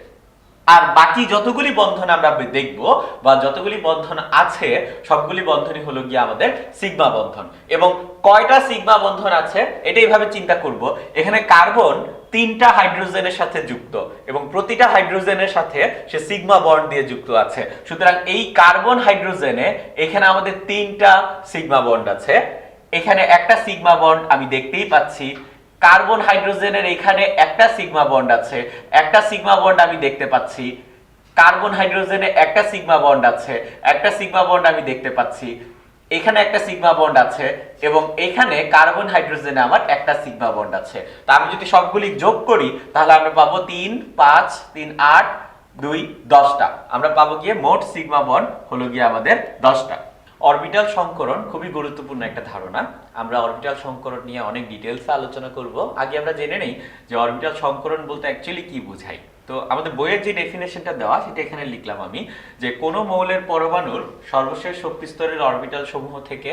আর বাকি যতগুলি বন্ধন আমরা দেখব বা যতগুলি বন্ধন আছে, সবগুলি বন্ধনই হলো গিয়ে আমাদের সিগমা বন্ধন। এবং কয়টা সিগমা বন্ধন আছে এটা এইভাবে চিন্তা করব, এখানে কার্বন 3টা হাইড্রোজেনের সাথে যুক্ত এবং প্রতিটা হাইড্রোজেনের সাথে সে সিগমা বন্ড দিয়ে যুক্ত আছে। সুতরাং এই কার্বন হাইড্রোজেনে এখানে আমাদের 3টা সিগমা বন্ড আছে, এখানে একটা সিগমা বন্ড আমি দেখতেই পাচ্ছি। কার্বন হাইড্রোজেনের এখানে একটা সিগমা বন্ড আছে, একটা সিগমা বন্ড আমি দেখতে পাচ্ছি। কার্বন হাইড্রোজেনে একটা সিগমা বন্ড আছে, একটা সিগমা বন্ড আমি দেখতে পাচ্ছি। এখানে একটা সিগমা বন্ড আছে, এবং এখানে কার্বন হাইড্রোজেনে আমার একটা সিগমা বন্ড আছে। তা আমি যদি সবগুলি যোগ করি তাহলে আমরা পাবো 3 5 3 8 2 10টা। আমরা পাবো গিয়ে মোট সিগমা বন্ড হলো গিয়ে আমাদের 10টা। অরবিটাল সংকরণ খুবই গুরুত্বপূর্ণ একটা ধারণা। আমরা অরবিটাল সংকরণ নিয়ে অনেক ডিটেইলসে আলোচনা করব। আগে আমরা জেনে নেই যে অরবিটাল সংকরণ বলতে অ্যাকচুয়ালি কি বোঝায়। তো আমাদের বইয়ের যে ডেফিনেশনটা দেওয়া সেটা এখানে লিখলাম আমি, যে কোনো মৌলের পরমাণুর সর্বশেষ শক্তি স্তরের অরবিটাল সমূহ থেকে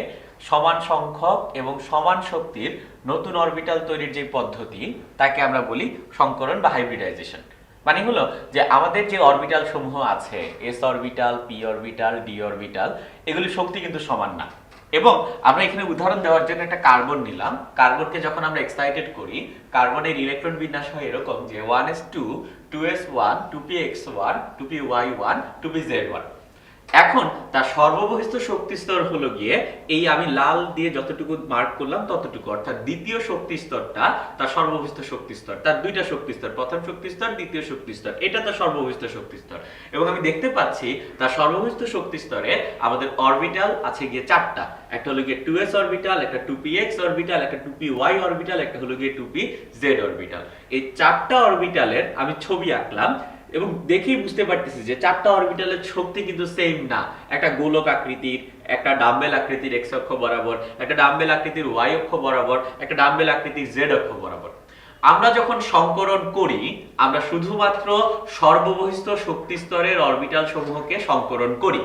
সমান সংখ্যক এবং সমান শক্তির নতুন অরবিটাল তৈরির যে পদ্ধতি তাকে আমরা বলি সংকরণ বা হাইব্রিডাইজেশন। মানে হলো যে আমাদের যে অরবিটাল সমূহ আছে, S orbital, P orbital, D orbital, এগুলি শক্তি কিন্তু সমান না। এবং আমরা এখানে উদাহরণ দেওয়ার জন্য একটা কার্বন নিলাম। কার্বনকে যখন আমরা এক্সাইটেড করি, কার্বনের ইলেকট্রন বিন্যাস হয় এরকম যে 1s2 2s1 2px1 2py1 2pz1। এখন তার সর্ববহিস্থ শক্তি স্তর হলো গিয়ে এই আমি লাল দিয়ে যতটুকু মার্ক করলাম ততটুকু, অর্থাৎ দ্বিতীয় শক্তি স্তরটা তার সর্ববহিস্থ শক্তি স্তর। তার দুইটা শক্তি স্তর, প্রথম শক্তি স্তর, দ্বিতীয় শক্তি স্তর, এটা তার সর্ববহিস্থ শক্তি স্তর। এবং আমি দেখতে পাচ্ছি তার সর্ববহিস্থ শক্তি স্তরে আমাদের অরবিটাল আছে গিয়ে 4টা। একটা হলো গিয়ে 2s অরবিটাল, একটা 2px অরবিটাল, একটা 2py অরবিটাল, একটা হলো গিয়ে 2pz অরবিটাল। এই 4টা অরবিটালের আমি ছবি আঁকলাম এবং দেখেই বুঝতে পারতেছি যে 4টা অরবিটালের শক্তি কিন্তু সেম না। একটা গোলক আকৃতির, একটা ডাম্বেল আকৃতির এক্স অক্ষ বরাবর, একটা ডাম্বেল আকৃতির ওয়াই অক্ষ বরাবর, একটা ডাম্বেল আকৃতির জেড অক্ষ বরাবর। আমরা যখন সংকরণ করি আমরা শুধুমাত্র সর্ববহিস্থ শক্তি স্তরের অরবিটাল সমূহকে সংকরণ করি,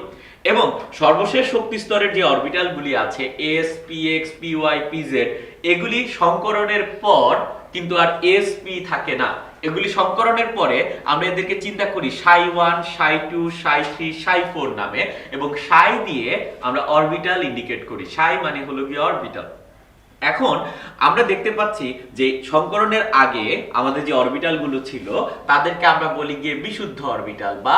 এবং সর্বশেষ শক্তি স্তরের যে অরবিটালগুলি আছে S, P X, P Y, P Z, এগুলি সংকরণের পর কিন্তু আর sp থাকে না। এগুলি সংকরণের পরে আমরা এদেরকে চিন্তা করি ψ1 ψ2 ψ3 ψ4 নামে, এবং ψ দিয়ে আমরা অরবিটাল ইন্ডিকেট করি। ψ মানে হলো কি অরবিটাল। এখন আমরা দেখতে পাচ্ছি যে সংকরণের আগে আমাদের যে অরবিটাল গুলো ছিল তাদেরকে আমরা বলি গিয়ে বিশুদ্ধ অরবিটাল বা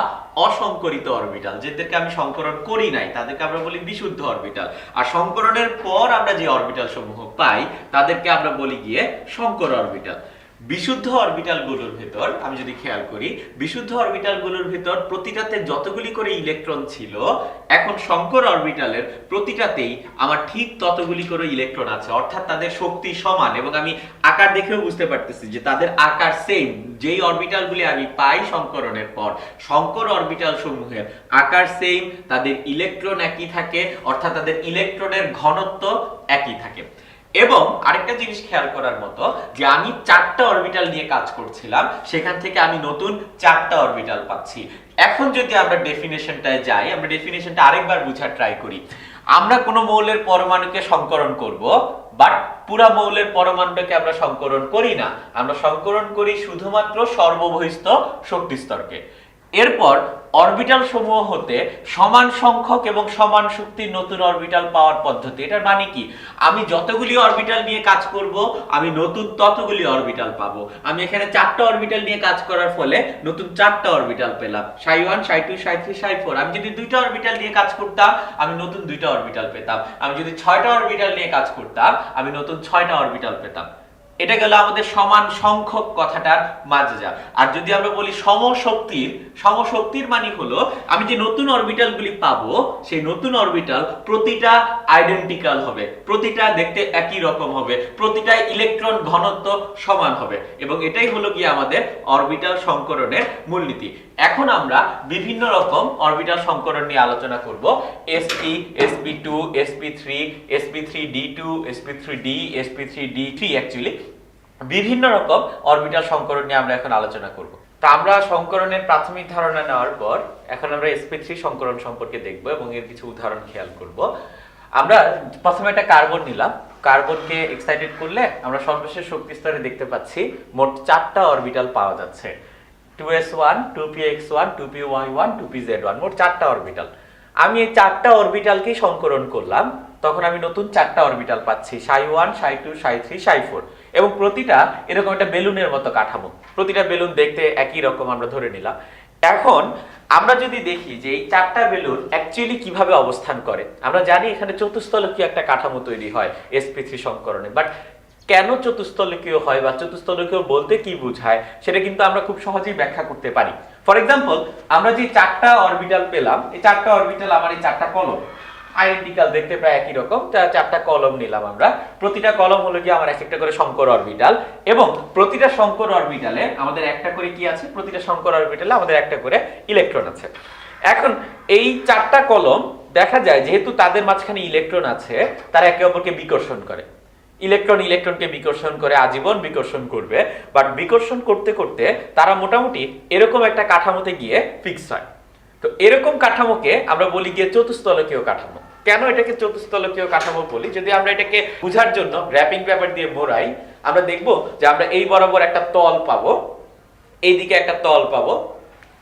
অসংকরিত অরবিটাল। যেদেরকে আমি সংকরণ করি নাই তাদেরকে আমরা বলি বিশুদ্ধ অরবিটাল। আর সংকরণের পর আমরা যে অরবিটাল সমূহ পাই তাদেরকে আমরা বলি গিয়ে সংকর অরবিটাল। বিশুদ্ধ অরবিটাল গুলোর ভেতর আমি যদি খেয়াল করি, বিশুদ্ধ অরবিটাল গুলোর ভেতর প্রতিটাতে যতগুলি করে ইলেকট্রন ছিল, এখন সংকর অরবিটালের প্রতিটাতেই আমার ঠিক ততগুলি করে ইলেকট্রন আছে, অর্থাৎ তাদের শক্তি সমান। এবং আমি আকার দেখেও বুঝতে পারতেছি যে তাদের আকার সেম। যেই অরবিটালগুলি আমি পাই সংকরণের পর, সংকর অরবিটাল সমূহের আকার সেম, তাদের ইলেকট্রন একই থাকে, অর্থাৎ তাদের ইলেকট্রনের ঘনত্ব একই থাকে। এবং আরেকটা জিনিস খেয়াল করার মতো যে আমি 4টা অরবিটাল নিয়ে কাজ করছিলাম, সেখান থেকে আমি নতুন 4টা অরবিটাল পাচ্ছি। এখন যদি আমরা ডেফিনেশনটায় যাই, আমরা ডেফিনেশনটা আরেকবার বোঝার ট্রাই করি। আমরা কোনো মৌলের পরমাণুকে সংকরণ করব, বাট পুরা মৌলের পরমাণুটাকে আমরা সংকরণ করি না। আমরা সংকরণ করি শুধুমাত্র সর্ববহিস্থ শক্তি স্তরকে। এরপর অরবিটাল সমূহ হতে সমান সংখ্যক এবং সমান শক্তির নতুন অরবিটাল পাওয়ার পদ্ধতি। এটার মানে কি, আমি যতগুলি অরবিটাল নিয়ে কাজ করব আমি নতুন ততগুলি অরবিটাল পাবো। আমি এখানে 4টা অরবিটাল নিয়ে কাজ করার ফলে নতুন 4টা অরবিটাল পেলাম, ψ1 ψ2 ψ3 ψ4। আমি যদি 2টা অরবিটাল নিয়ে কাজ করতাম আমি নতুন 2টা অরবিটাল পেতাম। আমি যদি 6টা অরবিটাল নিয়ে কাজ করতাম আমি নতুন 6টা অরবিটাল পেতাম। এটা গেল আমাদের সমান সংখ্যক কথাটার মাঝে যা। আর যদি আমরা বলি সমশক্তির মানে হলো আমি যে নতুন অরবিটালগুলি পাবো সেই নতুন অরবিটাল প্রতিটা আইডেন্টিক্যাল হবে, প্রতিটা দেখতে একই রকম হবে, প্রতিটা ইলেকট্রন ঘনত্ব সমান হবে। এবং এটাই হলো কি আমাদের অরবিটাল সংকরণের মূলনীতি। এখন আমরা বিভিন্ন রকম অরবিটাল সংকরণ নিয়ে আলোচনা করব। sp sp2 sp3 sp3d2 sp3d sp3d3 actually বিভিন্ন রকম অরবিটাল সংকরণ নিয়ে আমরা এখন আলোচনা করব। তা আমরা সংকরণের প্রাথমিক ধারণা নেওয়ার পর এখন আমরা sp3 সংকরণ সম্পর্কে দেখব এবং এর কিছু উদাহরণ খেয়াল করব। আমরা প্রথমে একটা কার্বন নিলাম। কার্বনকে এক্সাইটেড করলে আমরা সর্বশেষ শক্তি স্তরে দেখতে পাচ্ছি মোট 4টা অরবিটাল পাওয়া যাচ্ছে, 2s1 2px1 2py1 2pz1, মোট 4টা অরবিটাল। আমি এই 4টা অরবিটালকেই সংকরণ করলাম, তখন আমি নতুন 4টা অরবিটাল পাচ্ছি, ψ1 ψ2 ψ3 ψ4। এবং প্রতিটা এরকম একটা বেলুনের মতো কাঠামো, প্রতিটা বেলুন দেখতে একই রকম আমরা ধরে নিলাম। এখন আমরা যদি দেখি যে এই 4টা বেলুন অ্যাকচুয়ালি কিভাবে অবস্থান করে, আমরা জানি এখানে চতুস্তলকীয় একটা কাঠামো তৈরি হয় sp3 সংকরণে। বাট কেন চতুস্তলকীয় হয় বা চতুস্তলকীয় বলতে কি বোঝায় সেটা কিন্তু আমরা খুব সহজেই ব্যাখ্যা করতে পারি। ফর এক্সাম্পল, আমরা যে 4টা অরবিটাল পেলাম, এই 4টা অরবিটাল আমার এই 4টা কলম আইডেন্টিক্যাল, দেখতে প্রায় একই রকম। 4টা কলম নিলাম আমরা, প্রতিটা কলম হলো কি আমার একটা করে সংকর অরবিটাল, এবং প্রতিটা সংকর অরবিটালে আমাদের একটা করে কি আছে, প্রতিটা সংকর অরবিটালে আমাদের একটা করে ইলেকট্রন আছে। এখন এই 4টা কলম দেখা যায় যেহেতু তাদের মাঝখানে ইলেকট্রন আছে, তারা একে অপরকে বিকর্ষণ করে। ইলেকট্রনকে বিকর্ষণ করে, আজীবন বিকর্ষণ করবে। বাট বিকর্ষণ করতে করতে তারা মোটামুটি এরকম একটা কাঠামোতে গিয়ে ফিক্স হয়। তো এরকম কাঠামোকে আমরা বলি গিয়ে চতুস্তলকীয় কাঠামো। কেন এটাকে চতুস্তলকীয় কাঠামো বলি, যদি আমরা এটাকে বোঝার জন্য র্যাপিং পেপার দিয়ে মোড়াই, আমরা দেখব যে আমরা এই বরাবর একটা তল পাবো, এইদিকে একটা তল পাবো,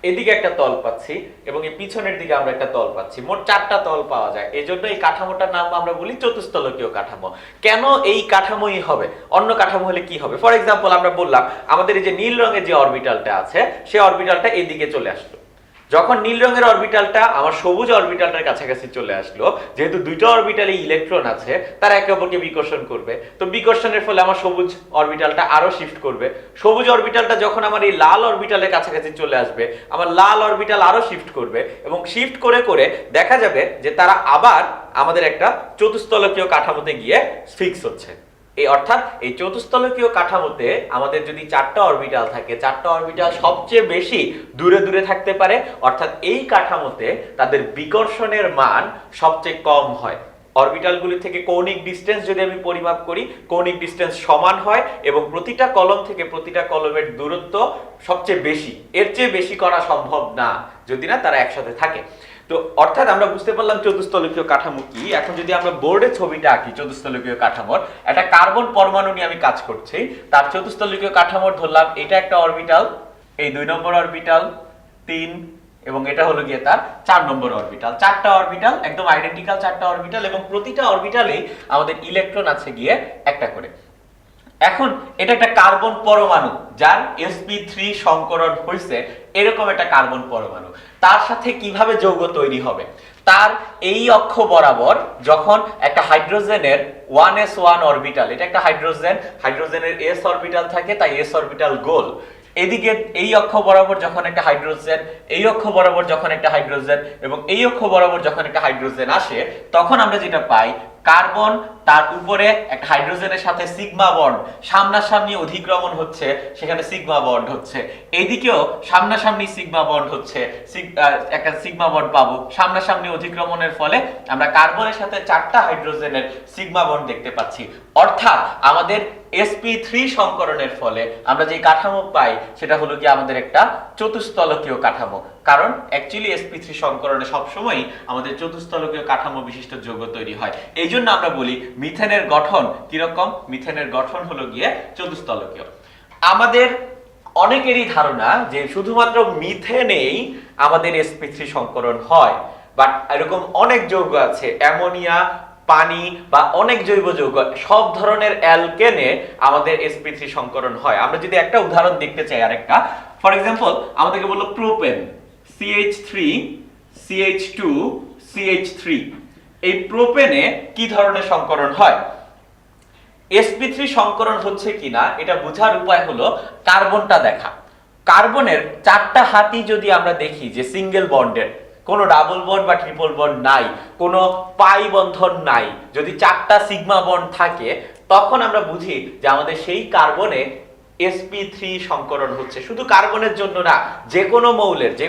এদিকে একটা তল পাচ্ছি, এবং এই পিছনের দিকে আমরা একটা তল পাচ্ছি। মোট 4টা তল পাওয়া যায়। এই জন্য এই কাঠামোটার নাম আমরা বলি চতুস্তলকীয় কাঠামো। কেন এই কাঠামোই হবে, অন্য কাঠামো হলে কি হবে? ফর এক্সাম্পল, আমরা বললাম আমাদের এই যে নীল রঙের যে অরবিটালটা আছে, সেই অরবিটালটা এদিকে চলে আসলো। যখন নীল রঙের অরবিটালটা আমার সবুজ অরবিটালটার কাছাকাছি চলে আসলো, যেহেতু 2টা অরবিটালে ইলেকট্রন আছে, তারা একে অপরকে বিকর্ষণ করবে। তো বিকর্ষণের ফলে আমার সবুজ অরবিটালটা আরো শিফট করবে। সবুজ অরবিটালটা যখন আমার এই লাল অরবিটালের কাছাকাছি চলে আসবে, আমার লাল অরবিটাল আরো শিফট করবে, এবং শিফট করে করে দেখা যাবে যে তারা আবার আমাদের একটা চতুস্তলকীয় কাঠামোতে গিয়ে ফিক্স হচ্ছে। এই অর্থাৎ এই চতুস্তলকীয় কাঠামোতে আমাদের যদি 4টা অরবিটাল থাকে, 4টা অরবিটাল সবচেয়ে বেশি দূরে দূরে থাকতে পারে, অর্থাৎ এই কাঠামোতে তাদের বিকর্ষণের মান সবচেয়ে কম হয়। অরবিটালগুলি থেকে কৌণিক ডিসটেন্স যদি আমি পরিমাপ করি, কৌণিক ডিসটেন্স সমান হয়, এবং প্রতিটা কলম থেকে প্রতিটা কলমের দূরত্ব সবচেয়ে বেশি, এর চেয়ে বেশি করা সম্ভব না যদি না তারা একসাথে থাকে। তো তো অর্থাৎ আমরা বুঝতে পারলাম চতুস্তলকীয় কাঠামো কি। এখন যদি আমরা বোর্ডে ছবিটা আঁকি চতুস্তলকীয় কাঠামোর, একটা কার্বন পরমাণু নিয়ে আমি কাজ করছি, তার চতুস্তলকীয় কাঠামোর ধরলাম এটা একটা অরবিটাল, এই 2 নম্বর অরবিটাল, 3 এবং এটা হলো গিয়ে তার 4 নম্বর অরবিটাল। 4টা অরবিটাল একদম আইডেন্টিক্যাল 4টা অরবিটাল, এবং প্রতিটা অরবিটালেই আমাদের ইলেকট্রন আছে গিয়ে একটা করে। এখন এটা একটা কার্বন পরমাণু যার sp3 সংকরণ হয়েছে, এরকম একটা কার্বন পরমাণু। তার সাথে কিভাবে যৌগ তৈরি হবে, তার এই অক্ষ বরাবর যখন একটা হাইড্রোজেনের 1s1 অরবিটাল, এটা একটা হাইড্রোজেনের s অরবিটাল থাকে, তাই s অরবিটাল গোল। এদিকে এই অক্ষ বরাবর যখন একটা হাইড্রোজেন, এই অক্ষ বরাবর যখন একটা হাইড্রোজেন এবং এই অক্ষ বরাবর যখন একটা হাইড্রোজেন আসে, তখন আমরা যেটা পাই, কার্বন তার উপরে একটা হাইড্রোজেনের সাথে সিগমা বন্ড সামনাসামনি অধিক্রমণ হচ্ছে, সেখানে সিগমা বন্ড হচ্ছে। এইদিকেও সামনাসামনি সিগমা বন্ড হচ্ছে, একটা সিগমা বন্ড পাবো। সামনাসামনি অধিক্রমণের ফলে আমরা কার্বনের সাথে 4টা হাইড্রোজেনের সিগমা বন্ড দেখতে পাচ্ছি। অর্থাৎ আমাদের sp3 সংকরণের ফলে আমরা যে কাঠামো পাই সেটা হলো কি আমাদের একটা চতুস্তলকীয় কাঠামো। কারণ অ্যাকচুয়ালি sp3 সংকরণে সবসময় আমাদের চতুস্তলকীয় কাঠামো বিশিষ্ট যৌগ তৈরি হয়। এই জন্য আমরা বলি মিথেনের গঠন কিরকম, মিথেনের গঠন হলো গিয়ে চতুস্তলকীয়। আমাদের অনেকেরই ধারণা যে শুধুমাত্র মিথেনেই আমাদের sp3 সংকরণ হয়, বাট এরকম অনেক যৌগ আছে, অ্যামোনিয়া, পানি বা অনেক জৈব যৌগ, সব ধরনের অ্যালকেনে আমাদের sp3 সংকরণ হয়। আমরা যদি একটা উদাহরণ দেখতে চাই, আরেকটা ফর এক্সাম্পল আমাদেরকে বললো প্রোপেন CH3 CH2 CH3, এই প্রোপেনে কি ধরনের সংকরণ হয়, sp3 সংকরণ হচ্ছে কিনা এটা বোঝার উপায় হলো কার্বনটা দেখা। কার্বনের 4টা হাতই যদি আমরা দেখি যে সিঙ্গেল বন্ডের, কোনো ডাবল বন্ড বা ট্রিপল বন্ড নাই, কোনো পাই বন্ধন নাই, যদি 4টা সিগমা বন্ড থাকে, তখন আমরা বুঝি যে আমাদের সেই কার্বনে sp3 সংকরণ হচ্ছে। শুধু কার্বনের জন্য না, যে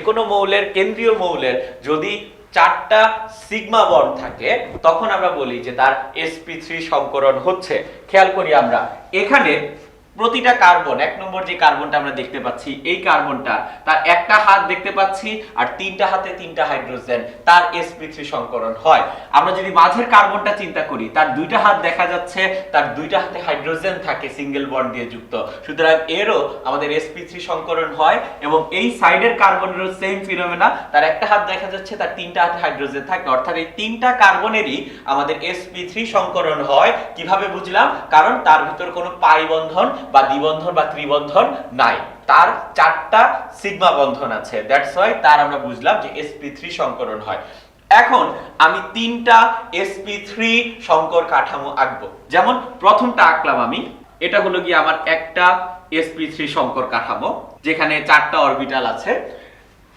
কোনো মৌলের কেন্দ্রীয় মৌলের যদি 4টা সিগমা বন্ড থাকে, তখন আমরা বলি যে তার sp3 সংকরণ হচ্ছে। খেয়াল করি আমরা এখানে প্রতিটা কার্বন, 1 নম্বর যে কার্বনটা আমরা দেখতে পাচ্ছি, এই কার্বনটা তার একটা হাত দেখতে পাচ্ছি আর 3টা হাতে 3টা হাইড্রোজেন, তার sp3 সংকরণ হয়। আমরা যদি মাঝের কার্বনটা চিন্তা করি, তার 2টা হাত দেখা যাচ্ছে, তার 2টা হাতে হাইড্রোজেন থাকে সিঙ্গেল বন্ড দিয়ে যুক্ত, সুতরাং এরও আমাদের sp3 সংকরণ হয়। এবং এই সাইডের কার্বনেরও সেম ফিনোমেনা, তার একটা হাত দেখা যাচ্ছে, তার 3টা হাতে হাইড্রোজেন থাকে, অর্থাৎ এই 3টা কার্বনেরই আমাদের sp3 সংকরণ হয়। কিভাবে বুঝলাম, কারণ তার ভিতর কোনো পাই বন্ধন বা দ্বিবন্ধন বা ত্রিবন্ধন নাই, তার 4টা সিগমা বন্ধন আছে, দ্যাটস ওয়াই তার আমরা বুঝলাম যে sp3 সংকরণ হয়। এখন আমি 3টা sp3 সংকর কাঠামো আঁকবো। যেমন প্রথমটা আঁকলাম আমি, এটা হলো কি আমার একটা sp3 সংকর কাঠামো যেখানে 4টা অরবিটাল আছে।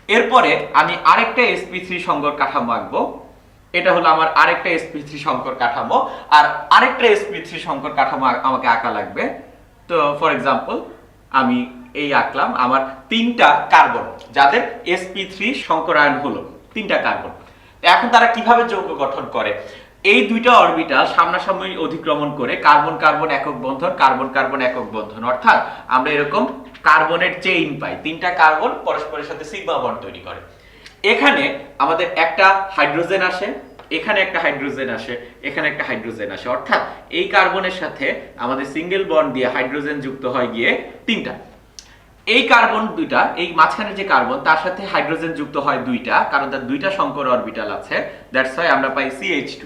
এরপরে আমি আরেকটা sp3 সংকর কাঠামো আঁকবো, এটা হলো আমার আরেকটা sp3 সংকর কাঠামো, আর আরেকটা sp3 সংকর কাঠামো আমাকে আঁকা লাগবে। তো ফর এক্সাম্পল আমি এই আঁকলাম আমার 3টা কার্বন যাদের sp3 সংকরায়ন হলো, 3টা কার্বন। এখন তারা কিভাবে যৌগ গঠন করে, এই 2টা অরবিটাল সামনাসামনি অধিক্রমণ করে কার্বন কার্বন একক বন্ধন, কার্বন কার্বন একক বন্ধন, অর্থাৎ আমরা এরকম কার্বনের চেইন পাই। 3টা কার্বন পরস্পরের সাথে সিগমা বন্ড তৈরি করে। এখানে আমাদের একটা হাইড্রোজেন আসে, এখানে একটা হাইড্রোজেন আসে, এখানে একটা হাইড্রোজেন আসে, অর্থাৎ এই কার্বনের সাথে আমাদের সিঙ্গেল বন্ড দিয়ে হাইড্রোজেন যুক্ত হয় গিয়ে 3টা। এই কার্বন 2টা, এই মাঝখানে যে কার্বন তার সাথে হাইড্রোজেন যুক্ত হয় 2টা, কারণ তার 2টা সংকর অরবিটাল আছে, দ্যাটস ওয়াই আমরা পাই CH2।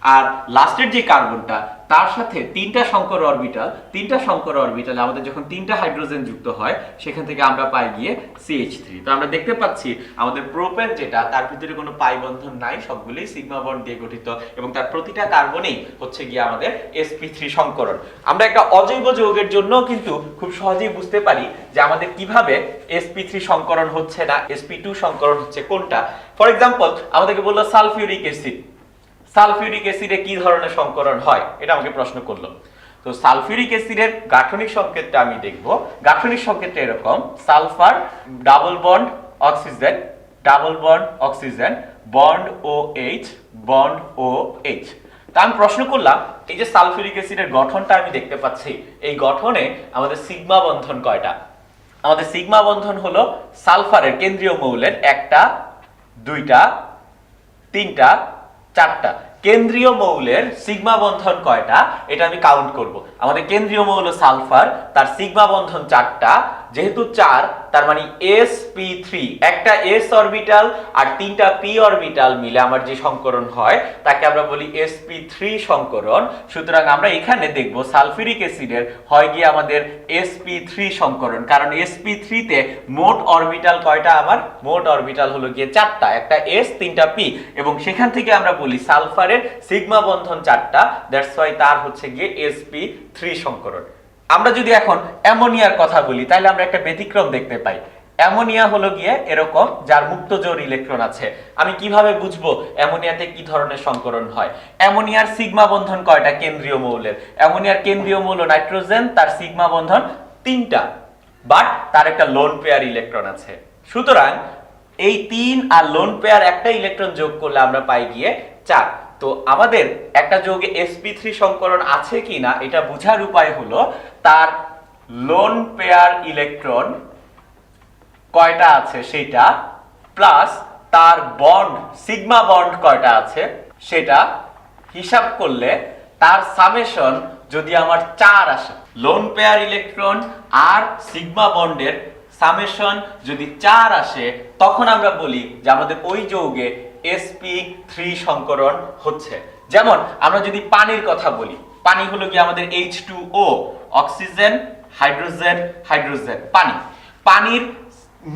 আর লাস্টের যে কার্বনটা তার সাথে 3টা সংকর অরবিটাল, 3টা সংকর অরবিটালে আমাদের যখন 3টা হাইড্রোজেন যুক্ত হয়, সেখান থেকে আমরা পাই গিয়ে CH3। তো আমরা দেখতে পাচ্ছি আমাদের প্রোপেন যেটা, তার ভিতরে কোনো পাই বন্ধন নাই, সবগুলোই সিগমা বন্ড দিয়ে গঠিত, এবং তার প্রতিটা কার্বনেই হচ্ছে গিয়ে আমাদের sp3 সংকরণ। আমরা একটা অজৈব যৌগের জন্য কিন্তু খুব সহজেই বুঝতে পারি যে আমাদের কিভাবে sp3 সংকরণ হচ্ছে না sp2 সংকরণ হচ্ছে কোনটা। ফর এক্সাম্পল আমাদেরকে বললো সালফিউরিক অ্যাসিড, সালফিউরিক অ্যাসিডে কি ধরনের সংকরণ হয়, এটা আমাকে প্রশ্ন করলো। তো সালফিউরিক অ্যাসিডের গাঠনিক সংকেতটা আমি দেখব। গাঠনিক সংকেতটা এরকম, sulphur double bond oxygen, double bond oxygen, bond OH, bond OH। তা আমি প্রশ্ন করলাম, এই যে সালফিউরিক অ্যাসিডের গঠনটা আমি দেখতে পাচ্ছি, এই গঠনে আমাদের সিগমা বন্ধন কয়টা? আমাদের সিগমা বন্ধন হলো সালফারের কেন্দ্রীয় মৌলের 1টা 2টা তিনটা, চারটা। কেন্দ্রীয় মৌলের সিগমা বন্ধন কয়টা এটা আমি কাউন্ট করব। আমাদের কেন্দ্রীয় মৌল সালফার, তার সিগমা বন্ধন 4টা, যেহেতু 4 তার মানে sp3, একটা s অরবিটাল আর 3টা p অরবিটাল মিলে আমার যে সংকরণ হয় তাকে আমরা বলি sp3 সংকরণ। সুতরাং আমরা এখানে দেখব সালফিউরিক অ্যাসিডের হয় গিয়ে আমাদের sp3 সংকরণ, কারণ sp3 তে মোট অরবিটাল কয়টা, আমার মোট অরবিটাল হলো গিয়ে 4টা, একটা s 3টা p, এবং সেখান থেকে আমরা বলি সালফারের সিগমা বন্ধন 4টা, দ্যাটস ওয়াই তার হচ্ছে গিয়ে sp3 সংকরণ। আমরা যদি এখন অ্যামোনিয়ার কথা বলি তাহলে আমরা একটা ব্যতিক্রম দেখতে পাই। অ্যামোনিয়া হলো গিয়ে এরকম, যার মুক্ত জোড় ইলেকট্রন আছে। আমি কিভাবে বুঝবো অ্যামোনিয়াতে কি ধরনের সংকরণ হয়? অ্যামোনিয়ার সিগমা বন্ধন কয়টা কেন্দ্রীয় মৌলের? অ্যামোনিয়ার কেন্দ্রীয় মৌল নাইট্রোজেন, তার সিগমা বন্ধন 3টা, বাট তার একটা লোন পেয়ার ইলেকট্রন আছে। সুতরাং এই 3 আর লোন পেয়ার একটা ইলেকট্রন যোগ করলে আমরা পাই গিয়ে 4। তো আমাদের একটা যৌগে sp3 সংকরণ আছে কিনা এটা বোঝার উপায় হলো তার লোন পেয়ার ইলেকট্রন কয়টা আছে সেটা, প্লাস তার বন্ড সিগমা বন্ড কয়টা আছে সেটা হিসাব করলে তার সামেশন যদি আমার 4 আসে, লোন পেয়ার ইলেকট্রন আর সিগমা বন্ডের সামেশন যদি 4 আসে, তখন আমরা বলি যে আমাদের ওই যৌগে sp3 সংকরণ হচ্ছে। যেমন আমরা যদি পানির কথা বলি, পানি হলো কি আমাদের H2O, অক্সিজেন হাইড্রোজেন হাইড্রোজেন, পানি। পানির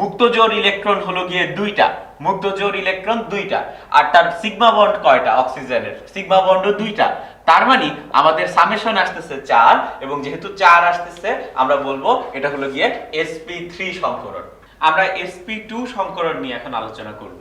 মুক্ত জোড় ইলেকট্রন হলো গিয়ে 2টা, মুক্ত জোড় ইলেকট্রন 2টা, আর তার সিগমা বন্ড কয়টা? অক্সিজেনের সিগমা বন্ডও 2টা। তার মানে আমাদের সামেশন আসতেছে 4, এবং যেহেতু 4 আসতেছে আমরা বলবো এটা হলো গিয়ে sp3 সংকরণ। আমরা sp2 সংকরণ নিয়ে এখন আলোচনা করব।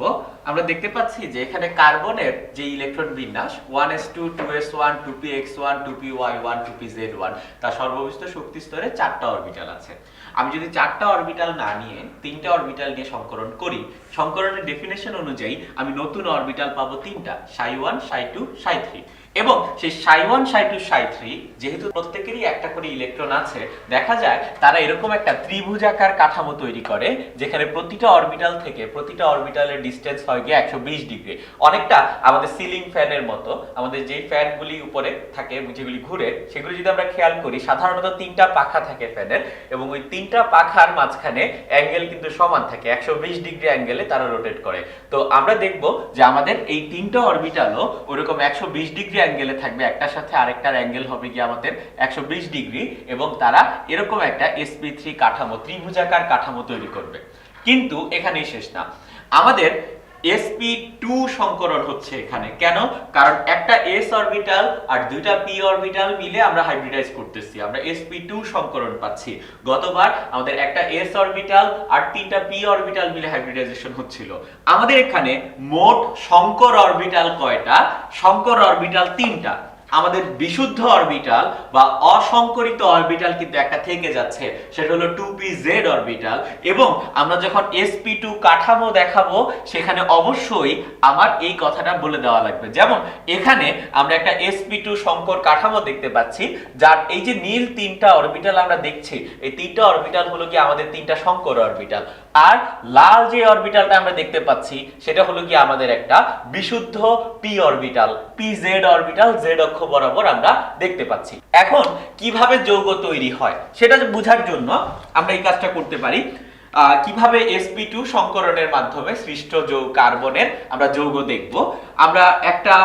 আমরা দেখতে পাচ্ছি যে এখানে কার্বনের যে ইলেকট্রন বিন্যাস 1s2 2s1 2px1 2py1 2pz1, তার সর্ববিষ্ট শক্তি স্তরে 4টা অরবিটাল আছে। আমি যদি 4টা অরবিটাল না নিয়ে 3টা অরবিটাল নিয়ে সংকরণ করি, সংকরণের ডেফিনেশন অনুযায়ী আমি নতুন অরবিটাল পাবো 3টা, ψ1 ψ2 ψ3। এবং সেই ψ1 ψ2 ψ3 যেহেতু প্রত্যেকেরই একটা করে ইলেকট্রন আছে, দেখা যায় তারা এরকম একটা ত্রিভুজাকার কাঠামো তৈরি করে যেখানে প্রতিটা অরবিটাল থেকে প্রতিটা অরবিটালের ডিসটেন্স হয় গিয়ে 120 ডিগ্রি, অনেকটা আমাদের সিলিং ফ্যানের মতো। আমাদের যে ফ্যানগুলি উপরে থাকে যেগুলি ঘুরে, সেগুলি যদি আমরা খেয়াল করি সাধারণত 3টা পাখা থাকে ফ্যানের, এবং ওই 3টা পাখার মাঝখানে অ্যাঙ্গেল কিন্তু সমান থাকে, 120 ডিগ্রি অ্যাঙ্গেলে তারা রোটেট করে। তো আমরা দেখব যে আমাদের এই 3টা অরবিটালও ওরকম 120 ডিগ্রি অ্যাঙ্গেলে থাকবে, একটার সাথে আরেকটার অ্যাঙ্গেল হবে গিয়ে আমাদের 120 ডিগ্রি, এবং তারা এরকম একটা sp3 কাঠামো, ত্রিভুজাকার কাঠামো তৈরি করবে। কিন্তু এখানেই শেষ না, আমাদের sp2 সংকরণ হচ্ছে এখানে। কেন? কারণ একটা s অরবিটাল আর 2টা p অরবিটাল মিলে আমরা হাইব্রিডাইজ করতেছি, আমরা sp2 সংকরণ পাচ্ছি। গতবার আমাদের একটা s অরবিটাল আর 3টা p অরবিটাল মিলে হাইব্রিডাইজেশন হচ্ছিল। আমাদের এখানে মোট সংকর অরবিটাল কয়টা? সংকর অরবিটাল 3টা। আমাদের বিশুদ্ধ অরবিটাল বা অসংকরিত অরবিটাল কিন্তু একটা থেকে যাচ্ছে, সেটা হলো 2pz অরবিটাল। এবং আমরা যখন sp2 কাঠামো দেখাবো সেখানে অবশ্যই আমার এই কথাটা বলে দেওয়া লাগবে। যেমন এখানে আমরা একটা sp2 সংকর কাঠামো দেখতে পাচ্ছি, যার এই যে নীল 3টা অরবিটাল আমরা দেখছি, এই 3টা অরবিটাল হলো কি আমাদের 3টা সংকর অরবিটাল, আর লাল যে অরবিটালটা আমরা দেখতে পাচ্ছি সেটা হলো কি আমাদের একটা বিশুদ্ধ p orbital, pz orbital z অক্ষ বরাবর আমরা দেখতে পাচ্ছি। এখন কিভাবে যৌগ তৈরি হয় সেটা বোঝার জন্য আমরা এই কাজটা করতে পারি। কিভাবে sp2 সংকরণের মাধ্যমে সৃষ্ট যৌগ কার্বনের আমরা যৌগ দেখব। আমরা একটা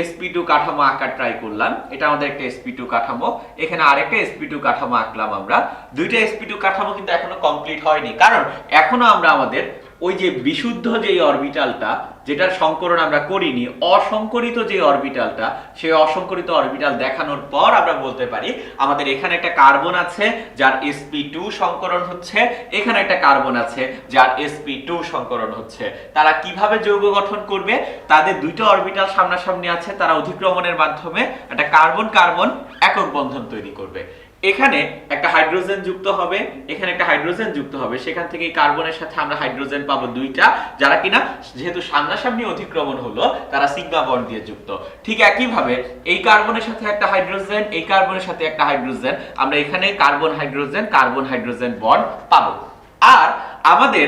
sp2 কাঠামো আঁকার ট্রাই করলাম, এটা আমাদের একটা sp2 কাঠামো, এখানে আরেকটা sp2 কাঠামো আঁকলাম। আমরা দুইটা sp2 কাঠামো কিন্তু এখনো কমপ্লিট হয়নি, কারণ এখনো আমরা আমাদের ওই যে বিশুদ্ধ যে অরবিটালটা যেটার সংকরণ আমরা করিনি, অসংকরিত যে অরবিটালটা, সেই অসংকরিত অরবিটাল দেখানোর পর আমরা বলতে পারি আমাদের এখানে একটা কার্বন আছে যার sp2 সংকরণ হচ্ছে, এখানে একটা কার্বন আছে যার sp2 সংকরণ হচ্ছে। তারা কিভাবে যৌগ গঠন করবে? তাদের দুইটা অরবিটাল সামনাসামনি আছে, তারা অধিক্রমণের মাধ্যমে একটা কার্বন কার্বন একক বন্ধন তৈরি করবে। এখানে একটা হাইড্রোজেন যুক্ত হবে, এখানে একটা হাইড্রোজেন যুক্ত হবে, সেখান থেকে কার্বনের সাথে আমরা হাইড্রোজেন পাবো 2টা, যারা কিনা যেহেতু সামনাসামনি অধিক্রমণ হলো তারা সিগমা বন্ড দিয়ে যুক্ত। ঠিক একই ভাবে এই কার্বনের সাথে একটা হাইড্রোজেন, এই কার্বনের সাথে একটা হাইড্রোজেন, আমরা এখানে কার্বন হাইড্রোজেন বন্ড পাবো। আর আমাদের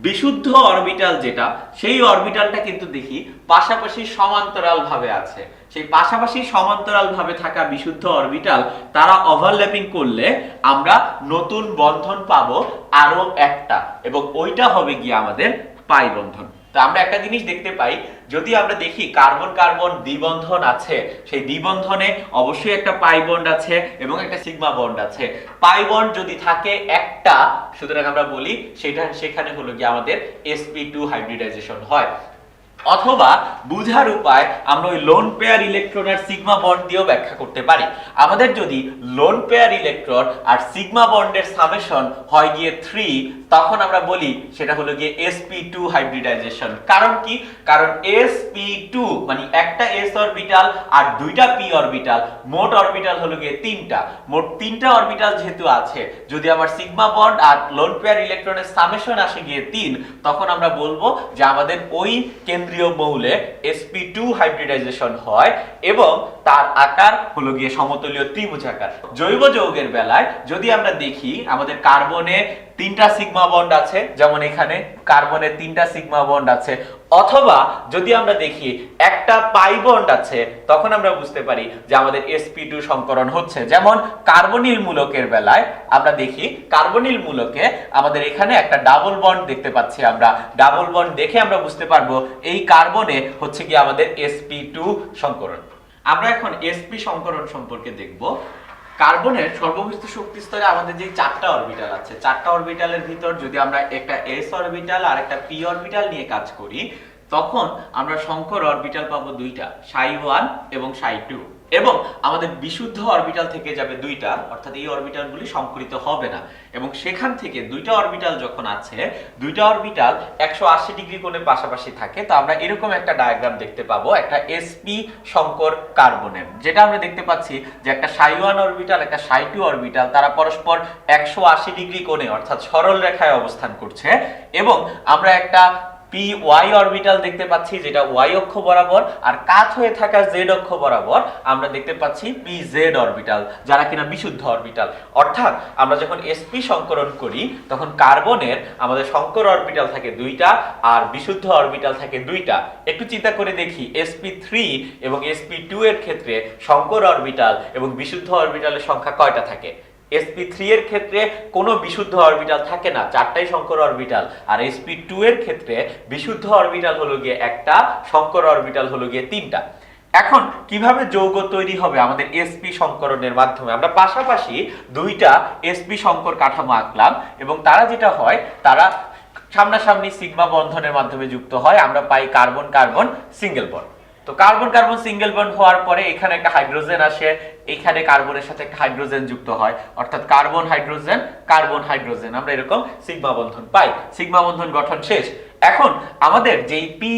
বিশুদ্ধ অরবিটাল যেটা, সেই অরবিটালটা কিন্তু দেখি পাশাপাশি সমান্তরাল ভাবে আছে। সেই পাশাপাশি সমান্তরাল ভাবে থাকা বিশুদ্ধ অরবিটাল তারা ওভারল্যাপিং করলে আমরা নতুন বন্ধন পাবো আরো একটা, এবং ওইটা হবে গিয়ে আমাদের পাই বন্ধন। তো আমরা একটা জিনিস দেখতে পাই, যদি আমরা দেখি কার্বন কার্বন দ্বিবন্ধন আছে, সেই দ্বিবন্ধনে অবশ্যই একটা পাই বন্ড আছে এবং একটা সিগমা বন্ড আছে। পাই বন্ড যদি থাকে একটা, সুতরাং আমরা বলি সেখানে হলো গিয়ে আমাদের sp2 হাইব্রিডাইজেশন হয়। অথবা বুঝার উপায় আমরা ওই লোন পেয়ার ইলেকট্রন আর সিগমা বন্ড দিয়েও ব্যাখ্যা করতে পারি। আমাদের যদি লোন পেয়ার ইলেকট্রন আর সিগমা বন্ডের সামেশন হয় গিয়ে 3, তখন আমরা বলি সেটা হলো গিয়ে sp2 হাইব্রিডাইজেশন। কারণ কি? কারণ sp2 মানে একটা s অরবিটাল আর দুইটা p অরবিটাল, মোট অরবিটাল হলো গিয়ে 3টা। মোট 3টা অরবিটাল যেহেতু আছে, যদি আমার সিগমা বন্ড আর লোন পেয়ার ইলেকট্রনের সামেশন আসে গিয়ে 3, তখন আমরা বলবো যে আমাদের ওই কেন্দ্রীয় মৌলে sp2 হাইব্রিডাইজেশন হয় এবং তার আকার হলো গিয়ে সমতলীয় ত্রিভুজাকার। জৈব যৌগের বেলায় যদি আমরা দেখি আমাদের কার্বনে 3টা সিগমা বন্ড আছে, যেমন এখানে কার্বনে 3টা সিগমা বন্ড আছে, অথবা যদি আমরা দেখি একটা পাই বন্ড আছে, তখন আমরা বুঝতে পারি যে আমাদের sp2 সংকরণ হচ্ছে। যেমন কার্বনিল মূলকের বেলায় আমরা দেখি কার্বনিল মূলকে আমাদের এখানে একটা ডাবল বন্ড দেখতে পাচ্ছি। আমরা ডাবল বন্ড দেখে আমরা বুঝতে পারবো এই কার্বনে হচ্ছে কি আমাদের sp2 সংকরণ। আমরা এখন sp সংকরণ সম্পর্কে দেখব। কার্বনের সর্ববৃহৎ শক্তি স্তরে আমাদের যে 4টা অরবিটাল আছে, 4টা অরবিটালের ভিতর যদি আমরা একটা s অরবিটাল আর একটা p অরবিটাল নিয়ে কাজ করি, তখন আমরা সংকর অরবিটাল পাবো 2টা, ψ1 এবং ψ2, এবং আমাদের বিশুদ্ধ অরবিটাল থেকে যাবে 2টা, অর্থাৎ এই অরবিটালগুলি সংকরিত হবে না। এবং সেখান থেকে 2টা অরবিটাল যখন আছে, 2টা অরবিটাল 180 ডিগ্রি কোণে পাশাপাশি থাকে, তো আমরা এরকম একটা ডায়াগ্রাম দেখতে পাবো একটা sp সংকর কার্বনের, যেটা আমরা দেখতে পাচ্ছি যে একটা ψ1 অরবিটাল একটা ψ2 অরবিটাল তারা পরস্পর 180 ডিগ্রি কোণে অর্থাৎ সরল রেখায় অবস্থান করছে, এবং আমরা একটা py অরবিটাল দেখতে পাচ্ছি যেটা y অক্ষ বরাবর, আর কাত হয়ে থাকা z অক্ষ বরাবর আমরা দেখতে পাচ্ছি pz অরবিটাল, যারা কিনা বিশুদ্ধ অরবিটাল। অর্থাৎ আমরা যখন sp সংকরণ করি তখন কার্বনের আমাদের সংকর অরবিটাল থাকে 2টা আর বিশুদ্ধ অরবিটাল থাকে 2টা। একটু চিন্তা করে দেখি sp3 এবং sp2 এর ক্ষেত্রে সংকর অরবিটাল এবং বিশুদ্ধ অরবিটালের সংখ্যা কয়টা থাকে? sp3 এর ক্ষেত্রে কোনো বিশুদ্ধ অরবিটাল থাকে না, 4টাই সংকর অরবিটাল। আর sp2 এর ক্ষেত্রে বিশুদ্ধ অরবিটাল হলো গিয়ে একটা, সংকর অরবিটাল হলো গিয়ে 3টা। এখন কিভাবে যৌগ তৈরি হবে আমাদের sp সংকরণের মাধ্যমে? আমরা পাশাপাশি 2টা sp সংকর কাঠামো আঁকলাম, এবং তারা যেটা হয় তারা সামনাসামনি সিগমা বন্ধনের মাধ্যমে যুক্ত হয়। আমরা পাই কার্বন কার্বন সিঙ্গেল বন্ড। তো কার্বন কার্বন সিঙ্গেল বন্ড হওয়ার পরে এখানে একটা হাইড্রোজেন আসে, এখানে কার্বনের সাথে একটা হাইড্রোজেন যুক্ত হয়, অর্থাৎ কার্বন হাইড্রোজেন, আমরা এরকম সিগমা বন্ধন পাই। সিগমা বন্ধন গঠন শেষ। এখন আমাদের যেই py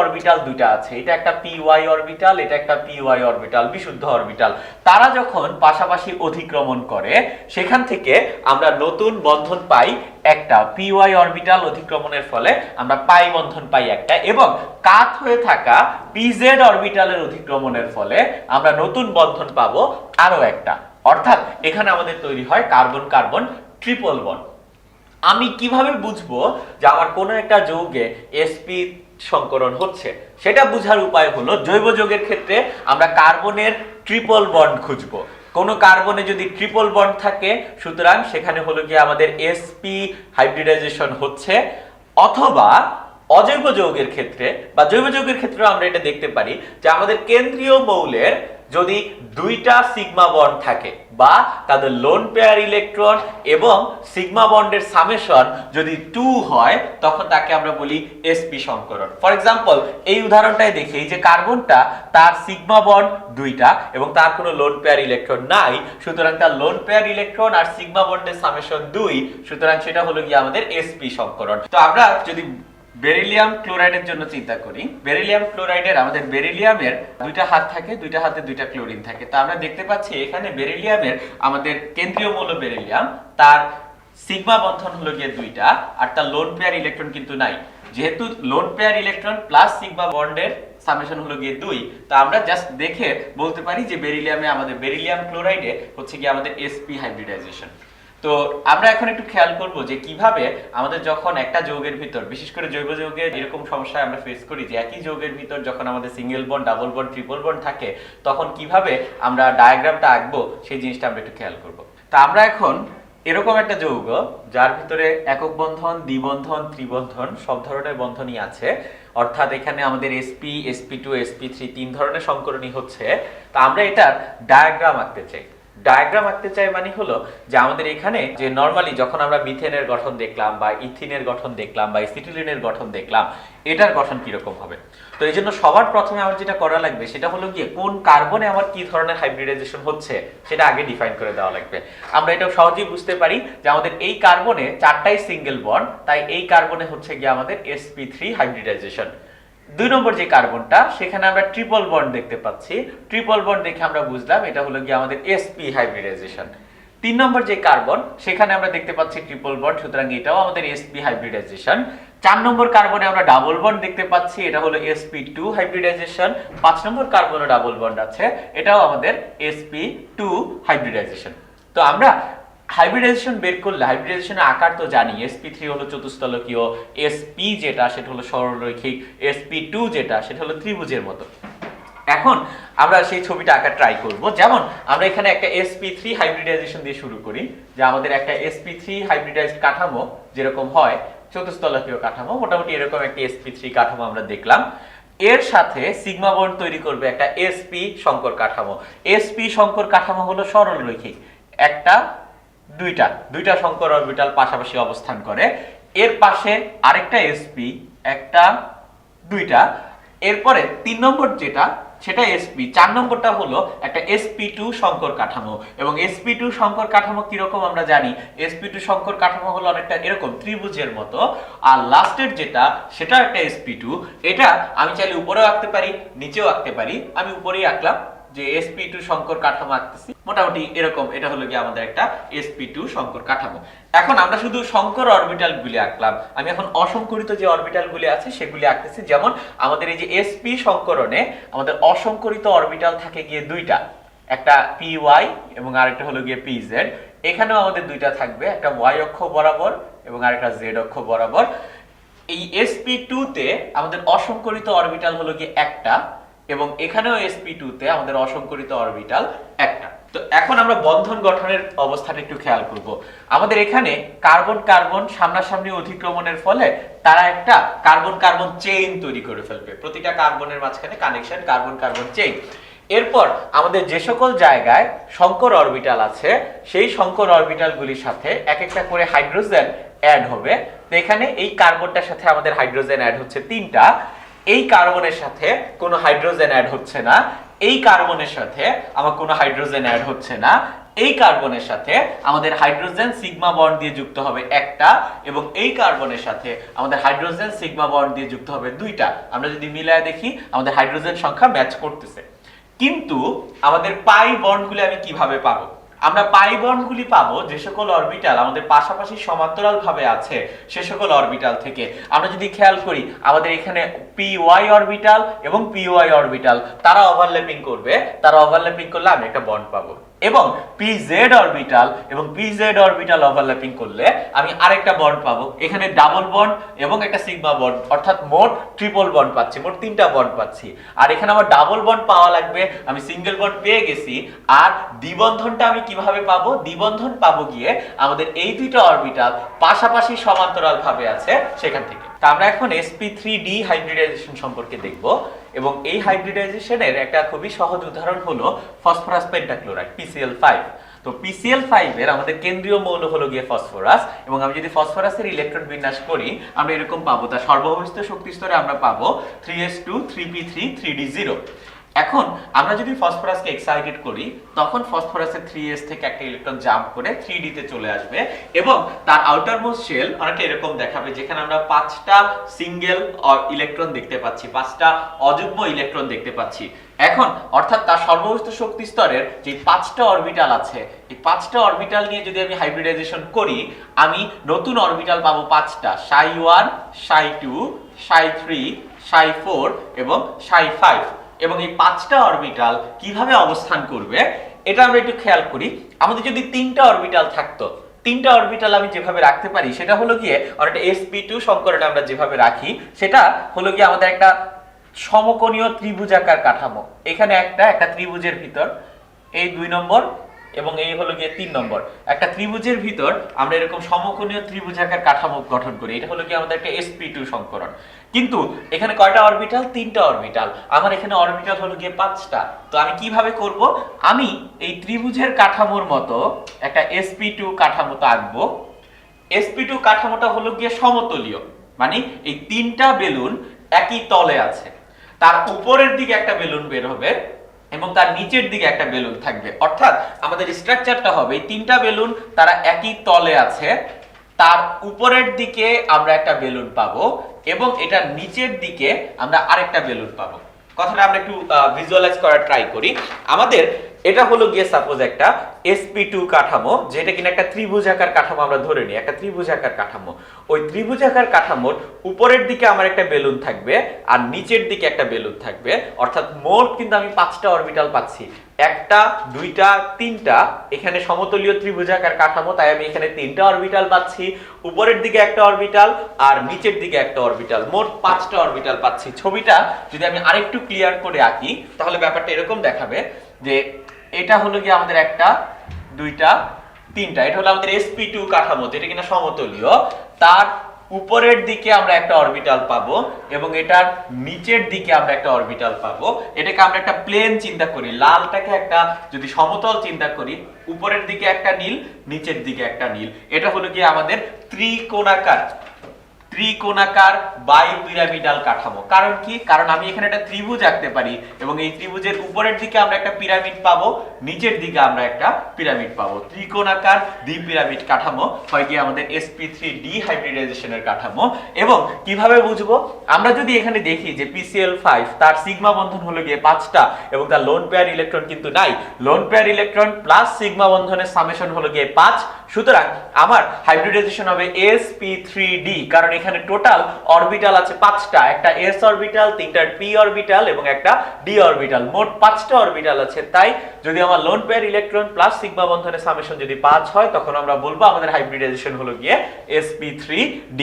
অরবিটাল 2টা আছে, এটা একটা py অরবিটাল, এটা একটা py অরবিটাল, বিশুদ্ধ অরবিটাল, তারা যখন পাশাপাশি অতিক্রমণ করে সেখান থেকে আমরা নতুন বন্ধন পাই একটা। py অরবিটাল অতিক্রমণের ফলে আমরা পাই বন্ধন পাই একটা, এবং কাত হয়ে থাকা pz অরবিটালের অতিক্রমণের ফলে আমরা নতুন বন্ধন পাবো আরো একটা। অর্থাৎ এখানে আমাদের তৈরি হয় কার্বন কার্বন ট্রিপল বন্ড। আমি কিভাবে বুঝবো যে আমার কোনো একটা যৌগে sp সংকরণ হচ্ছে? সেটা বোঝার উপায় হলো, জৈব যৌগের ক্ষেত্রে আমরা কার্বনের ট্রিপল বন্ড খুঁজবো। কোনো কার্বনে যদি ট্রিপল বন্ড থাকে, সুতরাং সেখানে হলো গিয়ে আমাদের sp হাইব্রিডাইজেশন হচ্ছে। অথবা অজৈব যৌগের ক্ষেত্রে বা জৈব যৌগের ক্ষেত্রে আমরা এটা দেখতে পারি যে আমাদের কেন্দ্রীয় মৌলের যদি 2টা সিগমা বন্ড থাকে বা তাদের লোন পেয়ার ইলেকট্রন এবং সিগমা বন্ডের সামেশন যদি 2 হয়, তখন তাকে আমরা বলি sp সংকরণ। ফর এক্সাম্পল এই উদাহরণটাই দেখি যে কার্বনটা তার সিগমা বন্ড 2টা এবং তার কোনো লোন পেয়ার ইলেকট্রন নাই, সুতরাং তার লোন পেয়ার ইলেকট্রন আর সিগমা বন্ডের সামেশন 2, সুতরাং সেটা হলো গিয়ে আমাদের sp সংকরণ। তো আমরা যদি বেরিলিয়াম ক্লোরাইডের জন্য চিন্তা করি, বেরিলিয়াম ক্লোরাইডের আমাদের বেরিলিয়ামের 2টা হাত থাকে, 2টা হাতে 2টা ক্লোরিন থাকে। তো আমরা দেখতে পাচ্ছি এখানে বেরিলিয়ামের আমাদের কেন্দ্রীয় মৌল বেরিলিয়াম, তার সিগমা বন্ধন হলো গিয়ে 2টা আর তার লোন পেয়ার ইলেকট্রন কিন্তু নাই। যেহেতু lone pair electron plus sigma বন্ডের সামেশন হলো গিয়ে 2, তা আমরা জাস্ট দেখে বলতে পারি যে বেরিলিয়ামে আমাদের বেরিলিয়াম ক্লোরাইডে হচ্ছে গিয়ে আমাদের sp হাইব্রিডাইজেশন। তো আমরা এখন একটু খেয়াল করব যে কিভাবে আমাদের যখন একটা যৌগের ভিতর, বিশেষ করে জৈব যৌগের এরকম সমস্যা আমরা ফেস করি যে একই যৌগের ভিতর যখন আমাদের single bond, double bond, triple bond থাকে, তখন কিভাবে আমরা ডায়াগ্রামটা আঁকবো সেই জিনিসটা আমরা একটু খেয়াল করব। তা আমরা এখন এরকম একটা যৌগ যার ভিতরে একক বন্ধন, দ্বিবন্ধন, ত্রিবন্ধন সব ধরনের বন্ধনই আছে, অর্থাৎ এখানে আমাদের sp, sp2, sp3 তিন ধরনের সংকরণই হচ্ছে। তা আমরা এটার ডায়াগ্রাম আঁকতে চাই। ডায়াগ্রাম আঁকতে চাই মানে হলো যে আমাদের এখানে যে নরমালি যখন আমরা মিথেনের গঠন দেখলাম বা ইথিনের গঠন দেখলাম বা এসিটিলিনের গঠন দেখলাম, এটার গঠন কিরকম হবে। তো এই জন্য সবার প্রথমে আমার যেটা করা লাগবে সেটা হলো গিয়ে কোন কার্বনে আমার কি ধরনের হাইব্রিডাইজেশন হচ্ছে সেটা আগে ডিফাইন করে দেওয়া লাগবে। আমরা এটা সহজেই বুঝতে পারি যে আমাদের এই কার্বনে চারটাই সিঙ্গেল বন্ড, তাই এই কার্বনে হচ্ছে গিয়ে আমাদের sp3 হাইব্রিডাইজেশন। 2 নম্বর যে কার্বনটা সেখানে আমরা ট্রিপল বন্ড দেখতে পাচ্ছি, ট্রিপল বন্ড দেখে আমরা বুঝলাম এটা হলো গিয়ে আমাদের sp হাইব্রিডাইজেশন। 3 নম্বর যে কার্বন সেখানে আমরা দেখতে পাচ্ছি ট্রিপল বন্ড, সুতরাং এটাও আমাদের sp হাইব্রিডাইজেশন। 4 নম্বর কার্বনে আমরা ডাবল বন্ড দেখতে পাচ্ছি, এটা হলো sp2 হাইব্রিডাইজেশন। 5 নম্বর কার্বনে ডাবল বন্ড আছে, এটাও আমাদের sp2 হাইব্রিডাইজেশন। তো আমরা হাইব্রিডাইজেশন বের করলে হাইব্রিডাইজেশনের আকার তো জানি, sp3 হলো চতুস্তলকীয়, sp যেটা সেটা হলো সরলরৈখিক, sp2 যেটা সেটা হলো ত্রিভুজের মতো। এখন আমরা সেই ছবিটা আঁকা ট্রাই করব। যেমন আমরা এখানে একটা sp3 হাইব্রিডাইজেশন দিয়ে শুরু করি, যে আমাদের একটা sp3 হাইব্রিডাইজড কাঠামো যেরকম হয় চতুস্তলকীয় কাঠামো, মোটামুটি এরকম একটা sp3 কাঠামো আমরা দেখলাম। এর সাথে সিগমা বন্ড তৈরি করবে একটা sp সংকর কাঠামো। sp সংকর কাঠামো হলো সরলরৈখিক, একটা দুইটা সংকর অরবিটাল পাশাপাশি অবস্থান করে। এর পাশে আরেকটা sp, একটা দুইটা। এরপরে 3 নম্বর যেটা সেটা sp, 4 নম্বরটা হলো একটা sp2 সংকর কাঠামো। এবং sp2 সংকর কাঠামো কিরকম আমরা জানি, sp2 সংকর কাঠামো হলো অনেকটা এরকম ত্রিভুজের মতো। আর লাস্টের যেটা সেটা একটা sp2, এটা আমি চাইলে উপরেও আঁকতে পারি, নিচেও আঁকতে পারি। আমি উপরেই আঁকলাম যে sp2 সংকর কাঠামো আঁকতেছি, মোটামুটি এরকম। এটা হলো কি আমাদের একটা sp2 সংকর কাঠামো। এখন আমরা শুধু সংকর অরবিটাল গুলি আঁকলাম, আমি এখন অসংকরিত যে অরবিটাল গুলি আছে সেগুলি আঁকতেছি। যেমন আমাদের এই যে sp সংকরণে আমাদের অসংকরিত অরবিটাল থাকে গিয়ে দুইটা, একটা py এবং আরেকটা হলো গিয়ে pz। এখানেও আমাদের দুইটা থাকবে, একটা y অক্ষ বরাবর এবং আরেকটা z অক্ষ বরাবর। এই sp2 তে আমাদের অসংকরিত অরবিটাল হলো গিয়ে একটা, এবং এখানেও sp2 তে আমাদের অসংকরিত অরবিটাল একটা। তো এখন আমরা বন্ধন গঠনের অবস্থাটা একটু খেয়াল করব। আমাদের এখানে কার্বন কার্বন সামনাসামনি অধিক্রমণের ফলে তারা একটা কার্বন কার্বন চেইন তৈরি করে ফেলবে, প্রতিটা কার্বনের মাঝখানে কানেকশন কার্বন কার্বন চেইন। এরপর আমাদের যে সকল জায়গায় সংকর অরবিটাল আছে সেই সংকর অরবিটালগুলির সাথে এক একটা করে হাইড্রোজেন অ্যাড হবে। তো এখানে এই কার্বনটার সাথে আমাদের হাইড্রোজেন অ্যাড হচ্ছে 3টা, এই কার্বনের সাথে কোনো হাইড্রোজেন অ্যাড হচ্ছে না, এই কার্বনের সাথে আমার কোনো হাইড্রোজেন অ্যাড হচ্ছে না, এই কার্বনের সাথে আমাদের হাইড্রোজেন সিগমা বন্ড দিয়ে যুক্ত হবে একটা, এবং এই কার্বনের সাথে আমাদের হাইড্রোজেন সিগমা বন্ড দিয়ে যুক্ত হবে দুইটা। আমরা যদি মিলায় দেখি আমাদের হাইড্রোজেন সংখ্যা ম্যাচ করতেছে। কিন্তু আমাদের পাই বন্ডগুলি আমি কিভাবে পাবো? আমরা পাই বন্ডগুলি পাবো যে সকল অরবিটাল আমাদের পাশাপাশি সমান্তরাল ভাবে আছে সে সকল অরবিটাল থেকে। আমরা যদি খেয়াল করি আমাদের এখানে py অরবিটাল এবং py অরবিটাল তারা ওভারল্যাপিং করবে, তারা ওভারল্যাপিং করলে আমি একটা বন্ড পাবো। এবং pz অরবিটাল এবং pz অরবিটাল ওভারল্যাপিং করলে আমি আরেকটা বন্ড পাবো। এখানে ডাবল বন্ড এবং একটা সিগমা বন্ড, অর্থাৎ মোট ট্রিপল বন্ড পাচ্ছি, মোট 3টা বন্ড পাচ্ছি। আর এখানে আমার ডাবল বন্ড পাওয়া লাগবে, আমি সিঙ্গেল বন্ড পেয়ে গেছি। আর দ্বিবন্ধনটা আমি কিভাবে পাবো? দ্বিবন্ধন পাবো গিয়ে আমাদের এই দুইটা অরবিটাল পাশাপাশি সমান্তরাল ভাবে আছে সেখান থেকে। তা আমরা এখন sp3d হাইব্রিডাইজেশন সম্পর্কে দেখব, এবং এই হাইব্রিডাইজেশনের একটা খুবই সহজ উদাহরণ হলো ফসফরাস পেন্টাক্লোরাইড PCl5। তো PCl5 এর আমাদের কেন্দ্রীয় মৌল হলো গিয়ে ফসফরাস, এবং আমি যদি ফসফরাসের ইলেকট্রন বিন্যাস করি আমরা এরকম পাবো। তার সর্বভৌমিক শক্তি স্তরে আমরা পাবো 3s2 3p3 3d0। এখন আমরা যদি ফসফরাসকে এক্সাইটেড করি তখন ফসফরাসের 3s থেকে একটা ইলেকট্রন জাম্প করে 3d তে চলে আসবে, এবং তার আউটার মোস্ট শেল অনেকটা এরকম দেখাবে, যেখানে আমরা 5টা সিঙ্গেল ইলেকট্রন দেখতে পাচ্ছি, 5টা অযুগ্ম ইলেকট্রন দেখতে পাচ্ছি। এখন অর্থাৎ তার সর্বস্থ শক্তি স্তরের যে 5টা অরবিটাল আছে, এই 5টা অরবিটাল নিয়ে যদি আমি হাইব্রিডাইজেশন করি আমি নতুন অরবিটাল পাবো 5টা, ψ1 ψ2 ψ3 ψ4 এবং ψ5। এবং এই 5টা অরবিটাল কিভাবে অবস্থান করবে এটা আমরা একটু খেয়াল করি। আমাদের যদি 3টা অরবিটাল থাকতো তিনটা অরবিটাল আমি যেভাবে রাখতে পারি সেটা হলো গিয়ে অনেকটা sp2 সমীকরণে আমরা যেভাবে রাখি সেটা হলো গিয়ে আমাদের একটা সমকোণীয় ত্রিভুজাকার কাঠামো। এখানে একটা ত্রিভুজের ভিতর এই 2 নম্বর এবং এই হলো গিয়ে 3 নম্বর একটা ত্রিভুজের ভিতর আমরা এরকম সমকোণীয় ত্রিভুজাকার কাঠামো গঠন করি। এটা হলো গিয়ে আমাদের একটা sp2 সমীকরণ। কিন্তু এখানে কয়টা অরবিটাল? 3টা অরবিটাল। আমার এখানে অরবিটাল হলো গিয়ে 5টা। তো আমি কিভাবে করব? আমি এই ত্রিভুজের কাঠামোর মতো একটা sp2 কাঠামো তো আঁকবো। sp2 কাঠামোটা হলো গিয়ে সমতলীয়, মানে এই 3টা বেলুন একই তলে আছে। তার উপরের দিকে একটা বেলুন বের হবে এবং তার নিচের দিকে একটা বেলুন থাকবে। অর্থাৎ আমাদের স্ট্রাকচারটা হবে এই 3টা বেলুন তারা একই তলে আছে, তার উপরের দিকে আমরা একটা বেলুন পাবো এবং এটার নিচের দিকে আমরা আরেকটা বেলুন পাবো। কথাটা আমরা একটু ভিজুয়ালাইজ করার ট্রাই করি। আমাদের এটা হলো গিয়ে সাপোজ একটা sp2 কাঠামো, যেটা কিনা একটা ত্রিভুজাকার কাঠামো আমরা ধরে নিই, একটা ত্রিভুজাকার কাঠামো। ওই ত্রিভুজাকার কাঠামোর উপরের দিকে আমার একটা বেলুন থাকবে আর নিচের দিকে একটা বেলুন থাকবে। অর্থাৎ মোট কিন্তু আমি 5টা অরবিটাল পাচ্ছি। একটা, দুইটা, তিনটা। এখানে সমতলীয় ত্রিভুজাকার কাঠামো, তাই আমি এখানে 3টা অরবিটাল পাচ্ছি। উপরের দিকে একটা অরবিটাল আর নিচের দিকে একটা অরবিটাল, মোট 5টা অরবিটাল পাচ্ছি। ছবিটা যদি আমি আরেকটু ক্লিয়ার করে আঁকি তাহলে ব্যাপারটা এরকম দেখাবে যে এটা হলো গিয়ে আমাদের একটা, দুইটা, তিনটা। এটা হলো আমাদের sp2 কাঠামো, যেটা কিনা সমতলীয়। তার উপরের দিকে আমরা একটা অরবিটাল পাবো এবং এটার নিচের দিকে আমরা একটা অরবিটাল পাবো। এটাকে আমরা একটা প্লেন চিন্তা করি, লালটাকে একটা যদি সমতল চিন্তা করি, উপরের দিকে একটা নীল, নিচের দিকে একটা নীল। এটা হলো গিয়ে আমাদের ত্রিকোণাকার বাইপিরামিডাল কাঠামো। কারণ কি? কারণ আমি এখানে একটা ত্রিভুজ আঁকতে পারি এবং এই ত্রিভুজের উপরের দিকে আমরা একটা পিরামিড পাবো, নিচের দিকে আমরা একটা পিরামিড পাবো। ত্রিকোণাকার দ্বিপিরামিড কাঠামো হয় কি আমাদের sp3d হাইব্রিডাইজেশনের কাঠামো। এবং কিভাবে বুঝবো? আমরা যদি এখানে দেখি যে pCl5 তার সিগমা বন্ধন হলো গিয়ে 5টা এবং তার লোন পেয়ার ইলেকট্রন কিন্তু নাই। Lone pair electron plus sigma বন্ধনের সামেশন হলো গিয়ে 5। সুতরাং আমার হাইব্রিডাইজেশন হবে sp3d, কারণ এখানে টোটাল অরবিটাল আছে 5টা, একটা s অরবিটাল, 3টা p অরবিটাল এবং একটা d অরবিটাল, মোট 5টা অরবিটাল আছে। তাই যদি আমার lone pair electron plus sigma বন্ধনের সামেশন যদি 5 হয় তখন আমরা বলবো আমাদের হাইব্রিডাইজেশন হলো গিয়ে sp3d।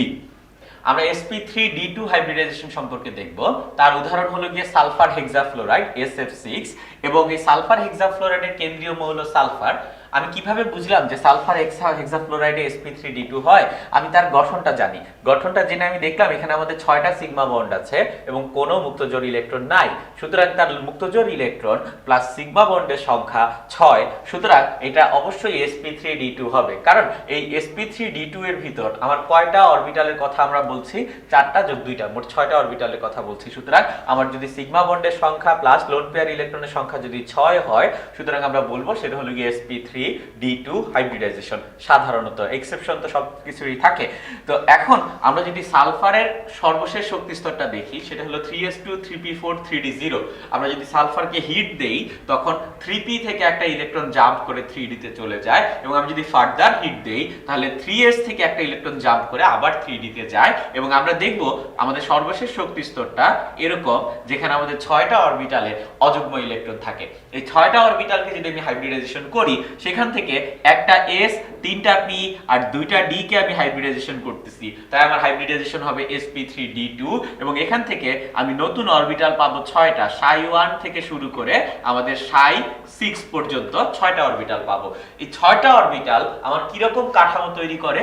আমরা sp3d2 হাইব্রিডাইজেশন সম্পর্কে দেখব। তার উদাহরণ হলো গিয়ে সালফার হেক্সাফ্লোরাইড SF6 এবং এই সালফার হেক্সাফ্লোরাইডের কেন্দ্রীয় মৌল সালফার। আমি কিভাবে বুঝলাম যে সালফার হেক্সাফ্লোরাইডে sp3d2 হয়? আমি তার গঠনটা জানি। গঠনটা জেনে আমি দেখলাম এখানে আমাদের 6টা সিগমা বন্ড আছে এবং কোনো মুক্তজোড় ইলেকট্রন নাই। সুতরাং তার মুক্তজোড় ইলেকট্রন প্লাস সিগমা বন্ডের সংখ্যা 6। সুতরাং এটা অবশ্যই sp3d2 হবে। কারণ এই sp3d2 এর ভিতর আমার কয়টা অরবিটালের কথা আমরা বলছি? 4টা যোগ 2টা, মোট 6টা অরবিটালের কথা বলছি। সুতরাং আমার যদি সিগমা বন্ডের সংখ্যা প্লাস লোন পেয়ার ইলেকট্রনের সংখ্যা যদি 6 হয়, সুতরাং আমরা বলবো সেটা হলো গিয়ে sp3d2 হাইব্রিডাইজেশন। সাধারণত এক্সেপশন তো সবকিছুই থাকে। তো এখন আমরা যদি সালফারের সর্বশেষ শক্তি স্তরটা দেখি, সেটা হলো 3s2 3p4 3d0। আমরা যদি সালফারকে হিট দেই তখন 3p থেকে একটা ইলেকট্রন জাম্প করে 3d তে চলে যায় এবং আমি যদি ফার্দার হিট দেই তাহলে 3s থেকে একটা ইলেকট্রন জাম্প করে আবার 3d তে যায়। এবং আমরা দেখব আমাদের সর্বশেষ শক্তি স্তরটা এরকম, যেখানে আমাদের 6টা অরবিটালে অযুগ্ম ইলেকট্রন থাকে। এই 6টা অরবিটালকে যদি আমি হাইব্রিডাইজেশন করি, সেখান থেকে একটা s, 3টা p আর 2টা d কে আমি হাইব্রিডাইজেশন করতেছি। তাই আমার হাইব্রিডাইজেশন হবে sp3d2 এবং এখান থেকে আমি নতুন অরবিটাল পাবো 6টা, ψ1 থেকে শুরু করে আমাদের ψ6 পর্যন্ত 6টা অরবিটাল পাবো। এই 6টা অরবিটাল আমার কিরকম কাঠামো তৈরি করে?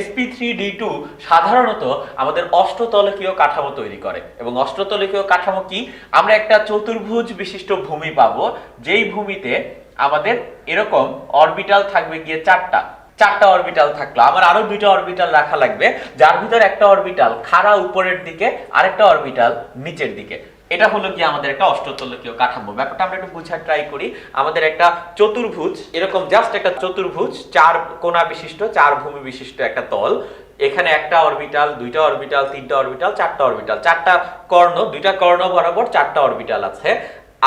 sp3d2 সাধারণত আমাদের অষ্টতলকীয় কাঠামো তৈরি করে। এবং অষ্টতলকীয় কাঠামো কি? আমরা একটা চতুর্ভুজ বিশিষ্ট ভূমি পাবো, যেই ভূমিতে আমাদের এরকম অরবিটাল থাকবে গিয়ে 4টা অরবিটাল থাকলো। আমার আরো 2টা অরবিটাল রাখা লাগবে, যার ভিতর একটা অরবিটাল খাড়া উপরের দিকে, আরেকটা অরবিটাল নিচের দিকে। এটা হলো কি আমাদের একটা অষ্টতলকীয় কাঠামো। ব্যাপারটা আমরা একটু বোঝার ট্রাই করি। আমাদের একটা চতুর্ভুজ, এরকম জাস্ট একটা চতুর্ভুজ, 4 কোণা বিশিষ্ট, 4 ভূমি বিশিষ্ট একটা তল। এখানে একটা অরবিটাল, 2টা অরবিটাল, 3টা অরবিটাল, 4টা অরবিটাল, 4টা কর্ণ, 2টা কর্ণ বরাবর 4টা অরবিটাল আছে।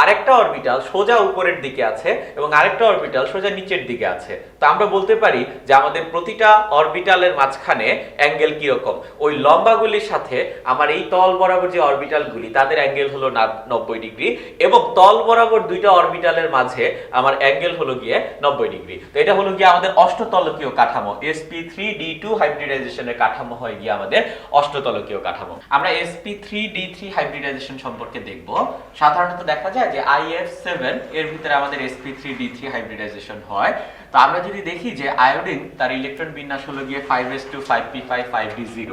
আরেকটা অরবিটাল সোজা উপরের দিকে আছে এবং আরেকটা অরবিটাল সোজা নিচের দিকে আছে। তো আমরা বলতে পারি যে আমাদের প্রতিটা অরবিটালের মাঝখানে অ্যাঙ্গেল কিরকম, ওই লম্বাগুলির সাথে আমার এই তল বরাবর যে অরবিটালগুলি তাদের অ্যাঙ্গেল হলো 90 ডিগ্রি এবং তল বরাবর দুইটা অরবিটালের মাঝে আমার অ্যাঙ্গেল হলো গিয়ে 90 ডিগ্রি। তো এটা হলো গিয়ে আমাদের অষ্টতলকীয় কাঠামো। sp3d2 হাইব্রিডাইজেশনের কাঠামো হয় গিয়ে আমাদের অষ্টতলকীয় কাঠামো। আমরা sp3d3 হাইব্রিডাইজেশন সম্পর্কে দেখব। সাধারণত দেখা যায় যে IF7 এর ভিতরে আমাদের sp3d3 হাইব্রিডাইজেশন হয়। তো আমরা যদি দেখি যে আয়োডিন তার ইলেকট্রন বিন্যাস হলো গিয়ে 5s2 5p5 5d0।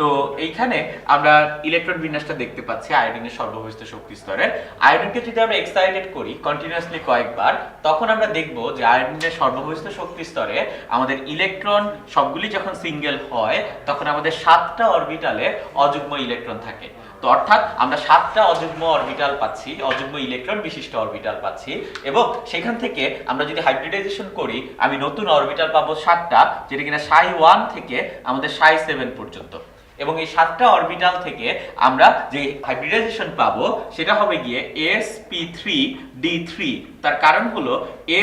তো এইখানে আমরা ইলেকট্রন বিন্যাসটা দেখতে পাচ্ছি আয়োডিনের সর্ববহিস্থ শক্তি স্তরের। আয়োডিনকে যদি আমরা এক্সাইটেড করি কন্টিনিউয়াসলি কয়েকবার, তখন আমরা দেখব যে আয়োডিনের সর্ববহিস্থ শক্তি স্তরে আমাদের ইলেকট্রন সবগুলি যখন সিঙ্গেল হয় তখন আমাদের 7টা অরবিটালে অযুগ্ম ইলেকট্রন থাকে। তো অর্থাৎ আমরা 7টা অযুগ্ম অরবিটাল পাচ্ছি, অযুগ্ম ইলেকট্রন বিশিষ্ট অরবিটাল পাচ্ছি এবং সেখান থেকে আমরা যদি হাইব্রিডাইজেশন করি আমি নতুন অরবিটাল পাবো 7টা, যেটা কিনা ψ1 থেকে আমাদের ψ7 পর্যন্ত। এবং এই 7টা অরবিটাল থেকে আমরা যে হাইব্রিডাইজেশন পাবো সেটা হবে গিয়ে sp3d3। তার কারণ হলো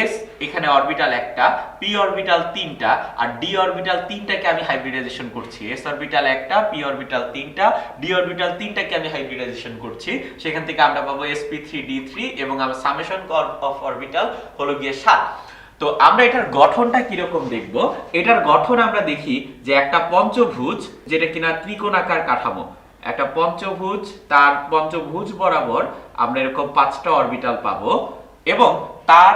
s এখানে অরবিটাল একটা, p অরবিটাল 3টা আর d অরবিটাল 3টাকে আমি হাইব্রিডাইজেশন করছি। s অরবিটাল একটা, p অরবিটাল 3টা, d অরবিটাল 3টাকে আমি হাইব্রিডাইজেশন করছি। সেখান থেকে আমরা পাবো sp3d3 এবং আমার সামেশন অফ অরবিটাল হলো গিয়ে 7। তো আমরা এটার গঠনটা কিরকম দেখব। এটার গঠন আমরা দেখি যে একটা পঞ্চভুজ, যেটা কিনা ত্রিকোণাকার কাঠামো, একটা পঞ্চভুজ, তার পঞ্চভুজ বরাবর আমরা এরকম 5টা অরবিটাল পাবো এবং তার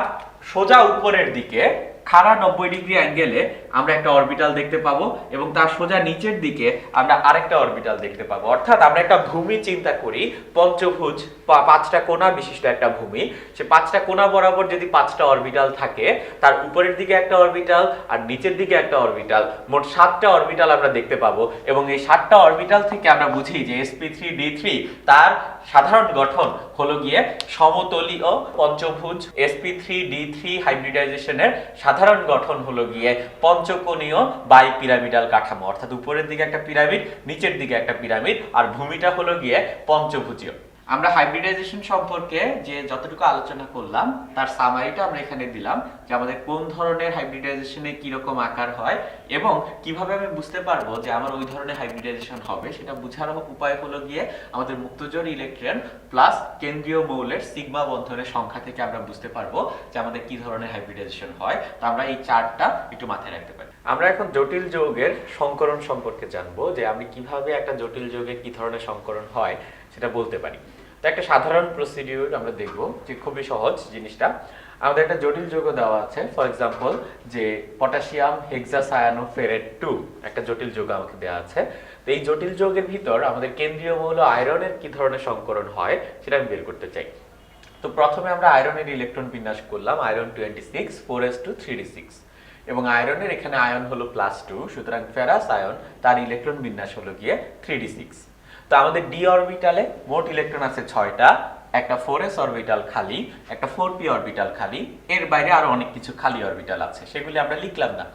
সোজা উপরের দিকে খাড়া 90 ডিগ্রি অ্যাঙ্গেলে আমরা একটা অরবিটাল দেখতে পাবো এবং তার সোজা নিচের দিকে আমরা আরেকটা অরবিটাল দেখতে পাবো। অর্থাৎ আমরা একটা ভূমি চিন্তা করি, পঞ্চভুজ 5টা কোণা বিশিষ্ট একটা ভূমি। সে 5টা কোণা বরাবর যদি 5টা অরবিটাল থাকে, তার উপরের দিকে একটা অরবিটাল আর নিচের দিকে একটা অরবিটাল, মোট 7টা অরবিটাল আমরা দেখতে পাবো। এবং এই 7টা অরবিটাল থেকে আমরা বুঝি যে sp3d3 তার সাধারণ গঠন হলো গিয়ে সমতলীয় পঞ্চভুজ। sp3d3 হাইব্রিডাইজেশনের সাধারণ গঠন হলো গিয়ে পঞ্চকোণীয় বাই পিরামিডাল কাঠামো, অর্থাৎ উপরের দিকে একটা পিরামিড, নিচের দিকে একটা পিরামিড আর ভূমিটা হলো গিয়ে পঞ্চভুজীয়। আমরা হাইব্রিডাইজেশন সম্পর্কে যে যতটুকু আলোচনা করলাম তার সামারিটা আমরা এখানে দিলাম, যে আমাদের কোন ধরনের হাইব্রিডাইজেশনে কি রকম আকার হয় এবং কিভাবে আমি বুঝতে পারবো যে আমার ওই ধরনের হাইব্রিডাইজেশন হবে। সেটা বোঝার উপায় হলো গিয়ে আমাদের মুক্তজোড় ইলেকট্রন প্লাস কেন্দ্রীয় মৌলের সিগমা বন্ধনের সংখ্যা থেকে আমরা বুঝতে পারবো যে আমাদের কি ধরনের হাইব্রিডাইজেশন হয়। তো আমরা এই চার্টটা একটু মাথায় রাখতে পারি। আমরা এখন জটিল যৌগের সংকরণ সম্পর্কে জানবো, যে আমি কিভাবে একটা জটিল যৌগে কি ধরনের সংকরণ হয় সেটা বলতে পারি। তো একটা সাধারণ প্রসিডিউর আমরা দেখব, যে খুবই সহজ জিনিসটা। আমাদের একটা জটিল যৌগ দেওয়া আছে, ফর এক্সাম্পল যে পটাশিয়াম হেক্সাসায়ানোফেরেট 2 একটা জটিল যৌগ আমাকে দেওয়া আছে। তো এই জটিল যৌগের ভিতর আমাদের কেন্দ্রীয় মৌল আয়রনের কি ধরনের সংকরণ হয় সেটা আমি বের করতে চাই। তো প্রথমে আমরা আয়রনের ইলেকট্রন বিন্যাস করলাম, আয়রন 26 4s2 3d6 এবং আয়রনের এখানে আয়ন হলো +2, সুতরাং ফেরাস আয়ন তার ইলেকট্রন বিন্যাস হলো গিয়ে 3d6। তো আমাদের d অরবিটালে মোট ইলেকট্রন আছে 6টা, একটা 4s অরবিটাল খালি, একটা 4p অরবিটাল খালি, এর বাইরে আরো অনেক কিছু খালি অরবিটাল আছে, সেগুলি আমরা লিখলাম না।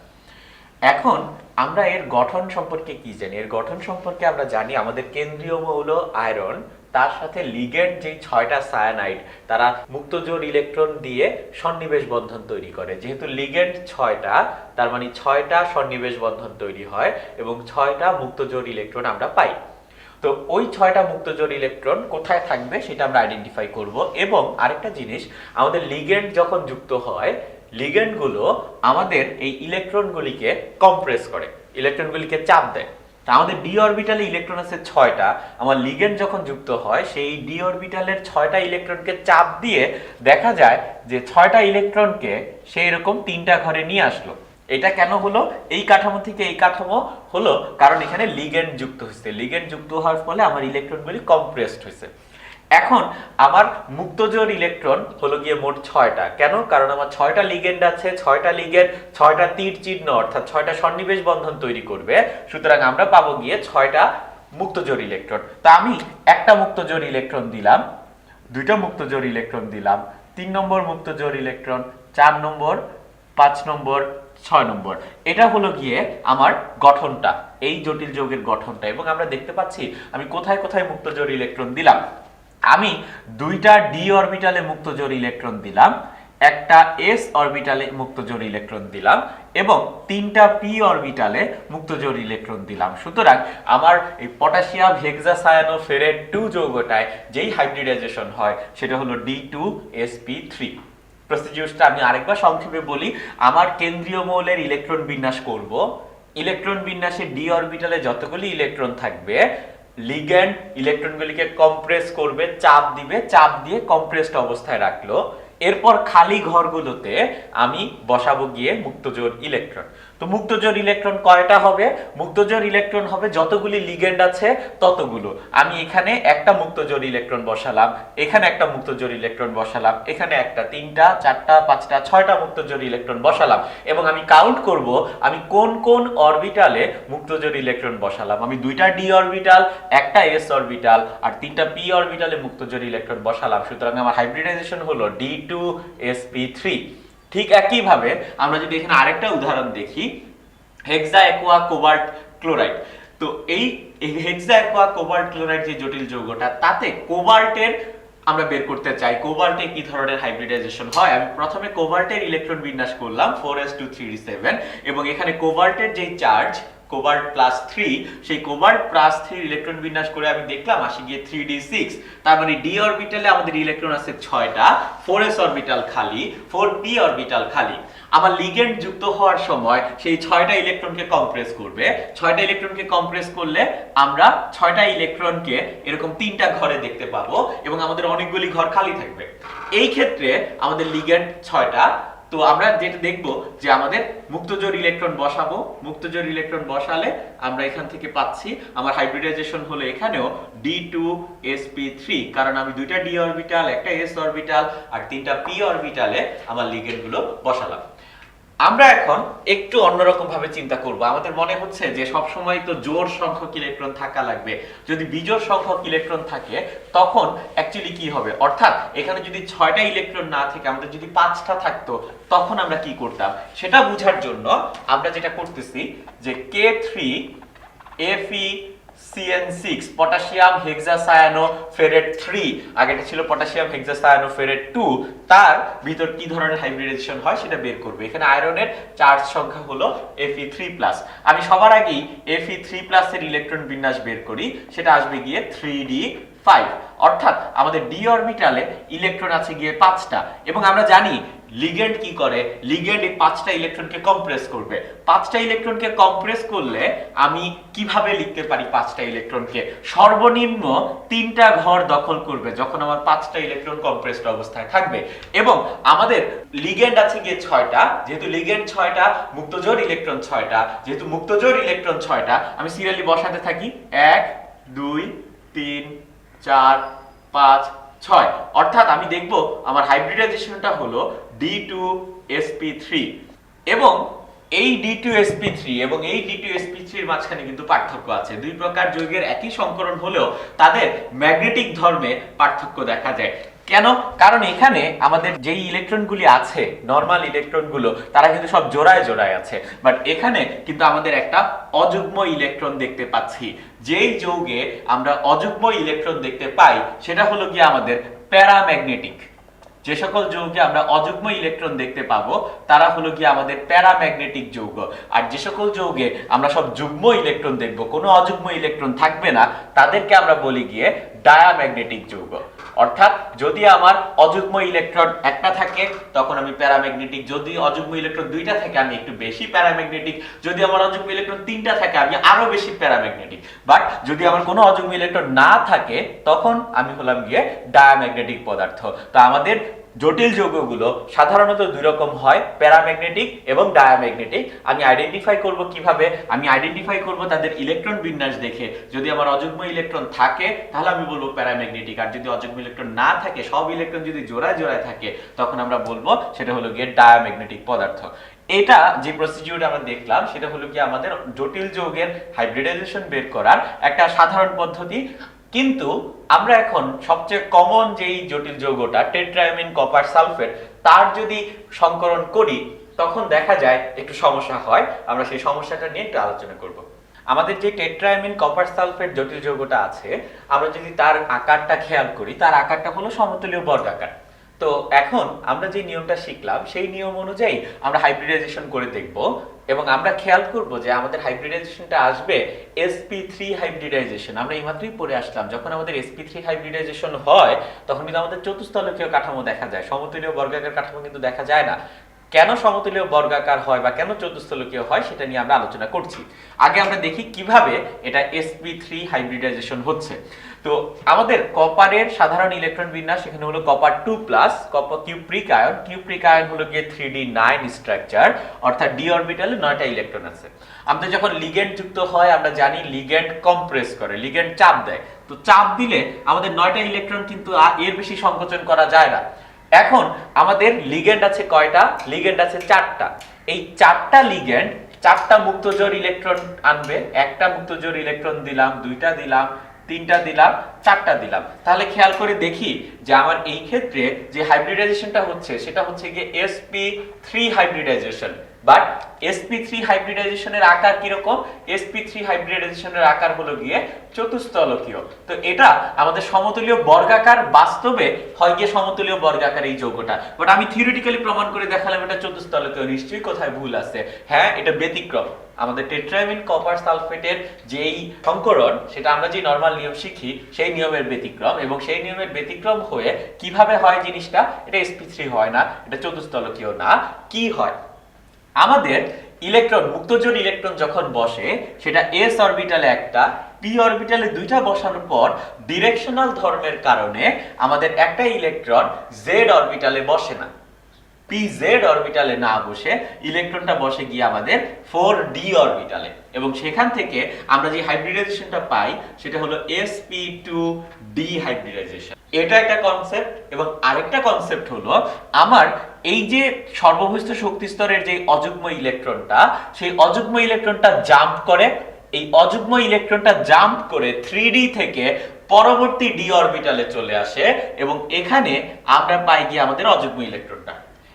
এখন আমরা এর গঠন সম্পর্কে কি জানি? এর গঠন সম্পর্কে আমরা জানি আমাদের কেন্দ্রীয় মৌল আয়রন, তার সাথে লিগ্যান্ড যে 6টা সায়ানাইড তারা মুক্তজোড় ইলেকট্রন দিয়ে সন্নিবেশ বন্ধন তৈরি করে। যেহেতু লিগ্যান্ড 6টা, তার মানে 6টা সন্নিবেশ বন্ধন তৈরি হয় এবং 6টা মুক্তজোড় ইলেকট্রন আমরা পাই। তো ওই 6টা মুক্তজোড় ইলেকট্রন কোথায় থাকবে সেটা আমরা আইডেন্টিফাই করব। এবং আরেকটা জিনিস, আমাদের লিগ্যান্ড যখন যুক্ত হয়, লিগ্যান্ডগুলো আমাদের এই ইলেকট্রনগুলিকে কম্প্রেস করে, ইলেকট্রনগুলিকে চাপ দেয়। তা আমাদের ডি অরবিটালে ইলেকট্রন আছে 6টা, আমার লিগ্যান্ড যখন যুক্ত হয় সেই ডি অরবিটালের 6টা ইলেকট্রনকে চাপ দিয়ে দেখা যায় যে 6টা ইলেকট্রনকে সেই রকম 3টা ঘরে নিয়ে আসলো। এটা কেন হলো? এই কাঠামো থেকে এই কাঠামো হলো কারণ এখানে লিগ্যান্ড যুক্ত হয়েছে। লিগ্যান্ড যুক্ত হওয়ার ফলে আমার ইলেকট্রনগুলি কম্প্রেসড হয়েছে। এখন আমার মুক্তজোড় ইলেকট্রন হলো গিয়ে মোট 6টা। কেন? কারণ আমার 6টা লিগ্যান্ড আছে, 6টা লিগ্যান্ড 6টা তীর চিহ্ন অর্থাৎ 6টা সন্নিবেশ বন্ধন তৈরি করবে। সুতরাং আমরা পাবো গিয়ে 6টা মুক্তজোড় ইলেকট্রন। তা আমি একটা মুক্তজোড় ইলেকট্রন দিলাম, 2টা মুক্তজোড় ইলেকট্রন দিলাম, 3 নম্বর মুক্তজোড় ইলেকট্রন, 4 নম্বর, 5 নম্বর, 6 নম্বর। এটা হলো গিয়ে আমার গঠনটা, এই জটিল যৌগের গঠনটা। এবং আমরা দেখতে পাচ্ছি আমি কোথায় কোথায় মুক্তজোড় ইলেকট্রন দিলাম। আমি দুইটা ডি অরবিটালে মুক্ত জোড় ইলেকট্রন দিলাম, একটা এস অরবিটালে মুক্ত জোড় ইলেকট্রন দিলাম এবং তিনটা পি অরবিটালে মুক্ত জোড় ইলেকট্রন দিলাম। সুতরাং আমার এই পটাশিয়াম হেক্সাসায়ানোফেরেট 2 যৌগটায় যেই হাইব্রিডাইজেশন হয় সেটা হলো D2sp3। প্রসিডিউরটা আমি আরেকবার সংক্ষেপে বলি। আমার কেন্দ্রীয় মৌলের ইলেকট্রন বিন্যাস করব। ইলেকট্রন বিন্যাসে ডি অরবিটালে যতগুলি ইলেকট্রন থাকবে, লিগ্যান্ড ইলেকট্রনগুলিকে কম্প্রেস করবে, চাপ দিবে, চাপ দিয়ে কম্প্রেসড অবস্থায় রাখলো। এরপর খালি ঘরগুলোতে আমি বসাবো গিয়ে মুক্তজোড় ইলেকট্রন। তো মুক্তজোড় ইলেকট্রন কয়টা হবে? মুক্তজোড় ইলেকট্রন হবে যতগুলি লিগ্যান্ড আছে ততগুলো। আমি এখানে একটা মুক্তজোড় ইলেকট্রন বসালাম, এখানে একটা মুক্তজোড় ইলেকট্রন বসালাম, এখানে একটা, তিনটা, চারটা, পাঁচটা, ছয়টা মুক্তজোড় ইলেকট্রন বসালাম এবং আমি কাউন্ট করব আমি কোন কোন অরবিটালে মুক্তজোড় ইলেকট্রন বসালাম। আমি দুইটা ডি অরবিটাল, একটা এস অরবিটাল আর তিনটা পি অরবিটালে মুক্তজোড় ইলেকট্রন বসালাম। সুতরাং আমার হাইব্রিডাইজেশন হলো D2sp3। ঠিক একইভাবে আমরা যদি এখানে আরেকটা উদাহরণ দেখি, হেক্সা অ্যাকোয়া কোবাল্ট ক্লোরাইড। তো এই হেক্সা অ্যাকোয়া কোবাল্ট ক্লোরাইড যে জটিল যৌগটা, তাতে কোবাল্টের আমরা বের করতে চাই কোবাল্টে কি ধরনের হাইব্রিডাইজেশন হয়। আমি প্রথমে কোবাল্টের ইলেকট্রন বিন্যাস করলাম 4s2 3d7 এবং এখানে কোবাল্টের যে চার্জ কোবাল্ট +3, সেই কোবাল্ট +3 ইলেকট্রন বিন্যাস করে আমি দেখলাম আসি গিয়ে 3d6। তার মানে ডি অরবিটালে আমাদের ইলেকট্রন আছে 6টা, 4s অরবিটাল খালি, 4p অরবিটাল খালি। আমার লিগ্যান্ড যুক্ত হওয়ার সময় সেই 6টা ইলেকট্রনকে কম্প্রেস করবে। 6টা ইলেকট্রনকে কম্প্রেস করলে আমরা 6টা ইলেকট্রনকে এরকম 3টা ঘরে দেখতে পাবো এবং আমাদের অনেকগুলি ঘর খালি থাকবে। এই ক্ষেত্রে আমাদের লিগ্যান্ড 6টা। তো আমরা যেটা দেখব যে আমাদের মুক্তজোড় ইলেকট্রন বসাবো। মুক্তজোড় ইলেকট্রন বসালে আমরা এখান থেকে পাচ্ছি আমার হাইব্রিডাইজেশন হলো এখানেও D2sp3, কারণ আমি দুইটা ডি অরবিটাল, একটা এস অরবিটাল আর তিনটা পি অরবিটালে আমার লিগ্যান্ডগুলো বসালাম। আমরা এখন একটু অন্যরকম ভাবে চিন্তা করব। আমাদের মনে হচ্ছে যে সব সময় তো জোড় সংখ্যক ইলেকট্রন থাকা লাগবে। যদি বিজোড় সংখ্যক ইলেকট্রন থাকে তখন অ্যাকচুয়ালি কি হবে? অর্থাৎ এখানে যদি 6টা ইলেকট্রন না থাকে, আমাদের যদি 5টা থাকতো, তখন আমরা কি করতাম সেটা বোঝার জন্য আমরা যেটা করতেছি যে K3FeCN6 পটাশিয়াম হেক্সাসায়ানোফেরেট 3, আগেটা ছিল পটাশিয়াম হেক্সাসায়ানোফেরেট 2, তার ভিতর কি ধরনের হাইব্রিডাইজেশন হয় সেটা বের করবে। এখানে আয়রনের চার্জ সংখ্যা হলো Fe3+। আমি সবার আগেই Fe3+ এর ইলেকট্রন বিন্যাস বের করি, সেটা আসবে গিয়ে 3d5। অর্থাৎ আমাদের ডি অরবিটালে ইলেকট্রন আছে গিয়ে 5টা এবং আমরা জানি লিগ্যান্ড কি করে, লিগ্যান্ড এই 5টা ইলেকট্রনকে কম্প্রেস করবে। 5টা ইলেকট্রনকে কম্প্রেস করলে আমি কিভাবে লিখতে পারি 5টা ইলেকট্রনকে? সর্বনিম্ন 3টা ঘর দখল করবে যখন আমার 5টা ইলেকট্রন কম্প্রেসড অবস্থায় থাকবে। এবং আমাদের লিগ্যান্ড আছে গিয়ে 6টা, যেহেতু লিগ্যান্ড 6টা, মুক্তজোড় ইলেকট্রন 6টা, যেহেতু মুক্তজোড় ইলেকট্রন 6টা, আমি সিরিয়ালি বসাতে থাকি 1 2 3 4 5 6। অর্থাৎ আমি দেখব আমার হাইব্রিডাইজেশনটা হলো D2sp3 এবং এই D2sp3 এবং এই D2sp3 এর মাঝখানে কিন্তু পার্থক্য আছে। দুই প্রকার যৌগের একই সংকরণ হলেও তাদের ম্যাগনেটিক ধর্মে পার্থক্য দেখা যায়। কেন? কারণ এখানে আমাদের যেই ইলেকট্রনগুলি আছে, নরমাল ইলেকট্রনগুলো, তারা কিন্তু সব জোড়ায় জোড়ায় আছে, বাট এখানে কিন্তু আমাদের একটা অযুগ্ম ইলেকট্রন দেখতে পাচ্ছি। যেই যৌগে আমরা অযুগ্ম ইলেকট্রন দেখতে পাই সেটা হলো গিয়ে আমাদের প্যারাম্যাগনেটিক। যে সকল যৌগে আমরা অযুগ্ম ইলেকট্রন দেখতে পাবো তারা হলো গিয়ে আমাদের প্যারাম্যাগনেটিক যৌগ। আর যে সকল যৌগে আমরা সব যুগ্ম ইলেকট্রন দেখব, কোনো অযুগ্ম ইলেকট্রন থাকবে না, তাদেরকে আমরা বলি গিয়ে ডায়াম্যাগনেটিক যৌগ। অর্থাৎ যদি আমার অযুগ্ম ইলেকট্রন একটা থাকে তখন আমি প্যারাম্যাগনেটিক, যদি অযুগ্ম ইলেকট্রন 2টা থাকে আমি একটু বেশি প্যারাম্যাগনেটিক, যদি আমার অযুগ্ম ইলেকট্রন 3টা থাকে আমি আরো বেশি প্যারাম্যাগনেটিক। বাট যদি আমার কোনো অযুগ্ম ইলেকট্রন না থাকে তখন আমি হলাম গিয়ে ডায়াম্যাগনেটিক পদার্থ। তো আমাদের জটিল যৌগগুলো সাধারণত দুই রকম হয়, প্যারাম্যাগনেটিক এবং ডায়াম্যাগনেটিক। আমি আইডেন্টিফাই করব কিভাবে? আমি আইডেন্টিফাই করব তাদের ইলেকট্রন বিন্যাস দেখে। যদি আমার অযুগ্ম ইলেকট্রন থাকে তাহলে আমি বলবো প্যারাম্যাগনেটিক, আর যদি অযুগ্ম ইলেকট্রন না থাকে, সব ইলেকট্রন যদি জোড়ায় জোড়ায় থাকে, তখন আমরা বলবো সেটা হলো গিয়ে ডায়াম্যাগনেটিক পদার্থ। এটা যে প্রসিডিউর আমরা দেখলাম সেটা হলো কি আমাদের জটিল যৌগের হাইব্রিডাইজেশন বের করার একটা সাধারণ পদ্ধতি। কিন্তু আমরা এখন সবচেয়ে কমন যেই জটিল যৌগটা টেট্রাঅ্যামিন কপার সালফেট, তার যদি সংকরণ করি তখন দেখা যায় একটু সমস্যা হয়। আমরা সেই সমস্যাটা নিয়ে একটু আলোচনা করব। আমাদের যে টেট্রাঅ্যামিন কপার সালফেট জটিল যৌগটা আছে, আমরা যদি তার আকারটা খেয়াল করি, তার আকারটা হলো সমতুলীয় বর্গাকার। তো এখন আমরা যে নিয়মটা শিখলাম সেই নিয়ম অনুযায়ী আমরা হাইব্রিডাইজেশন করে দেখব এবং আমরা খেয়াল করব যে আমাদের হাইব্রিডাইজেশনটা আসবে sp3 হাইব্রিডাইজেশন। আমরা এইমাত্রই পড়ে আসলাম, যখন আমাদের sp3 হাইব্রিডাইজেশন হয় তখন কিন্তু আমাদের চতুস্তলকীয় কাঠামো দেখা যায়, সমতুলীয় বর্গাকার কাঠামো কিন্তু দেখা যায় না। কেন সমতুলীয় বর্গাকার হয় বা কেন চতুস্তলকীয় হয় সেটা নিয়ে আমরা আলোচনা করছি। আগে আমরা দেখি কিভাবে এটা sp3 হাইব্রিডাইজেশন হচ্ছে। তো আমাদের কপারের সাধারণ ইলেকট্রন বিন্যাস এখানে হলো কপার 2+, কপার কিউপ্রিক আয়ন হলো গিয়ে 3d9 স্ট্রাকচার, অর্থাৎ d অরবিটালে 9টা ইলেকট্রন আছে। আমাদের যখন লিগ্যান্ড যুক্ত হয় আমরা জানি লিগ্যান্ড কম্প্রেস করে, লিগ্যান্ড চাপ দেয়। তো চাপ দিলে আমাদের 9টা ইলেকট্রন কিন্তু এর বেশি সংকোচন করা যায় না। এখন আমাদের লিগ্যান্ড আছে কয়টা? লিগ্যান্ড আছে 4টা। এই 4টা লিগ্যান্ড 4টা মুক্তজোড় ইলেকট্রন আনবে। একটা মুক্তজোড় ইলেকট্রন দিলাম, 2টা দিলাম, 3টা দিলাম, 4টা দিলাম। তাহলে খেয়াল করে দেখি যে আমার এই ক্ষেত্রে যে হাইব্রিডাইজেশনটা হচ্ছে সেটা হচ্ছে গিয়ে sp3 হাইব্রিডাইজেশন। বাট sp3 হাইব্রিডাইজেশনের আকার কি রকম? sp3 হাইব্রিডাইজেশনের আকার হলো গিয়ে চতুস্তলকীয়। তো এটা আমাদের সমতুলীয় বর্গাকার, বাস্তবে হয় গিয়ে সমতুলীয় বর্গাকার এই যৌগটা। বাট আমি থিওরিটিক্যালি প্রমাণ করে দেখালাম এটা চতুস্তলকীয়। নিশ্চয়ই কোথায় ভুল আছে? হ্যাঁ, এটা ব্যতিক্রম। আমাদের টেট্রাঅ্যামিন কপার সালফেটের যেই সংকরণ সেটা আমরা যে নরমাল নিয়ম শিখি সেই নিয়মের ব্যতিক্রম, এবং সেই নিয়মের ব্যতিক্রম হয়ে কিভাবে হয় জিনিসটা? এটা sp3 হয় না, এটা চতুস্তলকীয় না। কি হয়? আমাদের ইলেকট্রন, মুক্তজোড় ইলেকট্রন যখন বসে সেটা s অরবিটালে একটা, p অরবিটালে 2টা বসানোর পর ডিরেকশনাল ধর্মের কারণে আমাদের একটা ইলেকট্রন z অরবিটালে বসে না। pz অরবিটালে না বসে ইলেকট্রনটা বসে গিয়ে আমাদের 4d অরবিটালে, এবং সেখান থেকে আমরা যে হাইব্রিডাইজেশনটা পাই সেটা হলো sp2d হাইব্রিডাইজেশন। এটা একটা কনসেপ্ট। এবং আরেকটা কনসেপ্ট হলো আমার এই যে সর্বভৌস্থ শক্তি স্তরের যে অযুগ্ম ইলেকট্রনটা, সেই অযুগ্ম ইলেকট্রনটা জাম্প করে, এই অযুগ্ম ইলেকট্রনটা জাম্প করে 3d থেকে পরবর্তী d অরবিটালে চলে আসে, এবং এখানে আমরা পাই গিয়ে আমাদের অযুগ্ম ইলেকট্রনটা।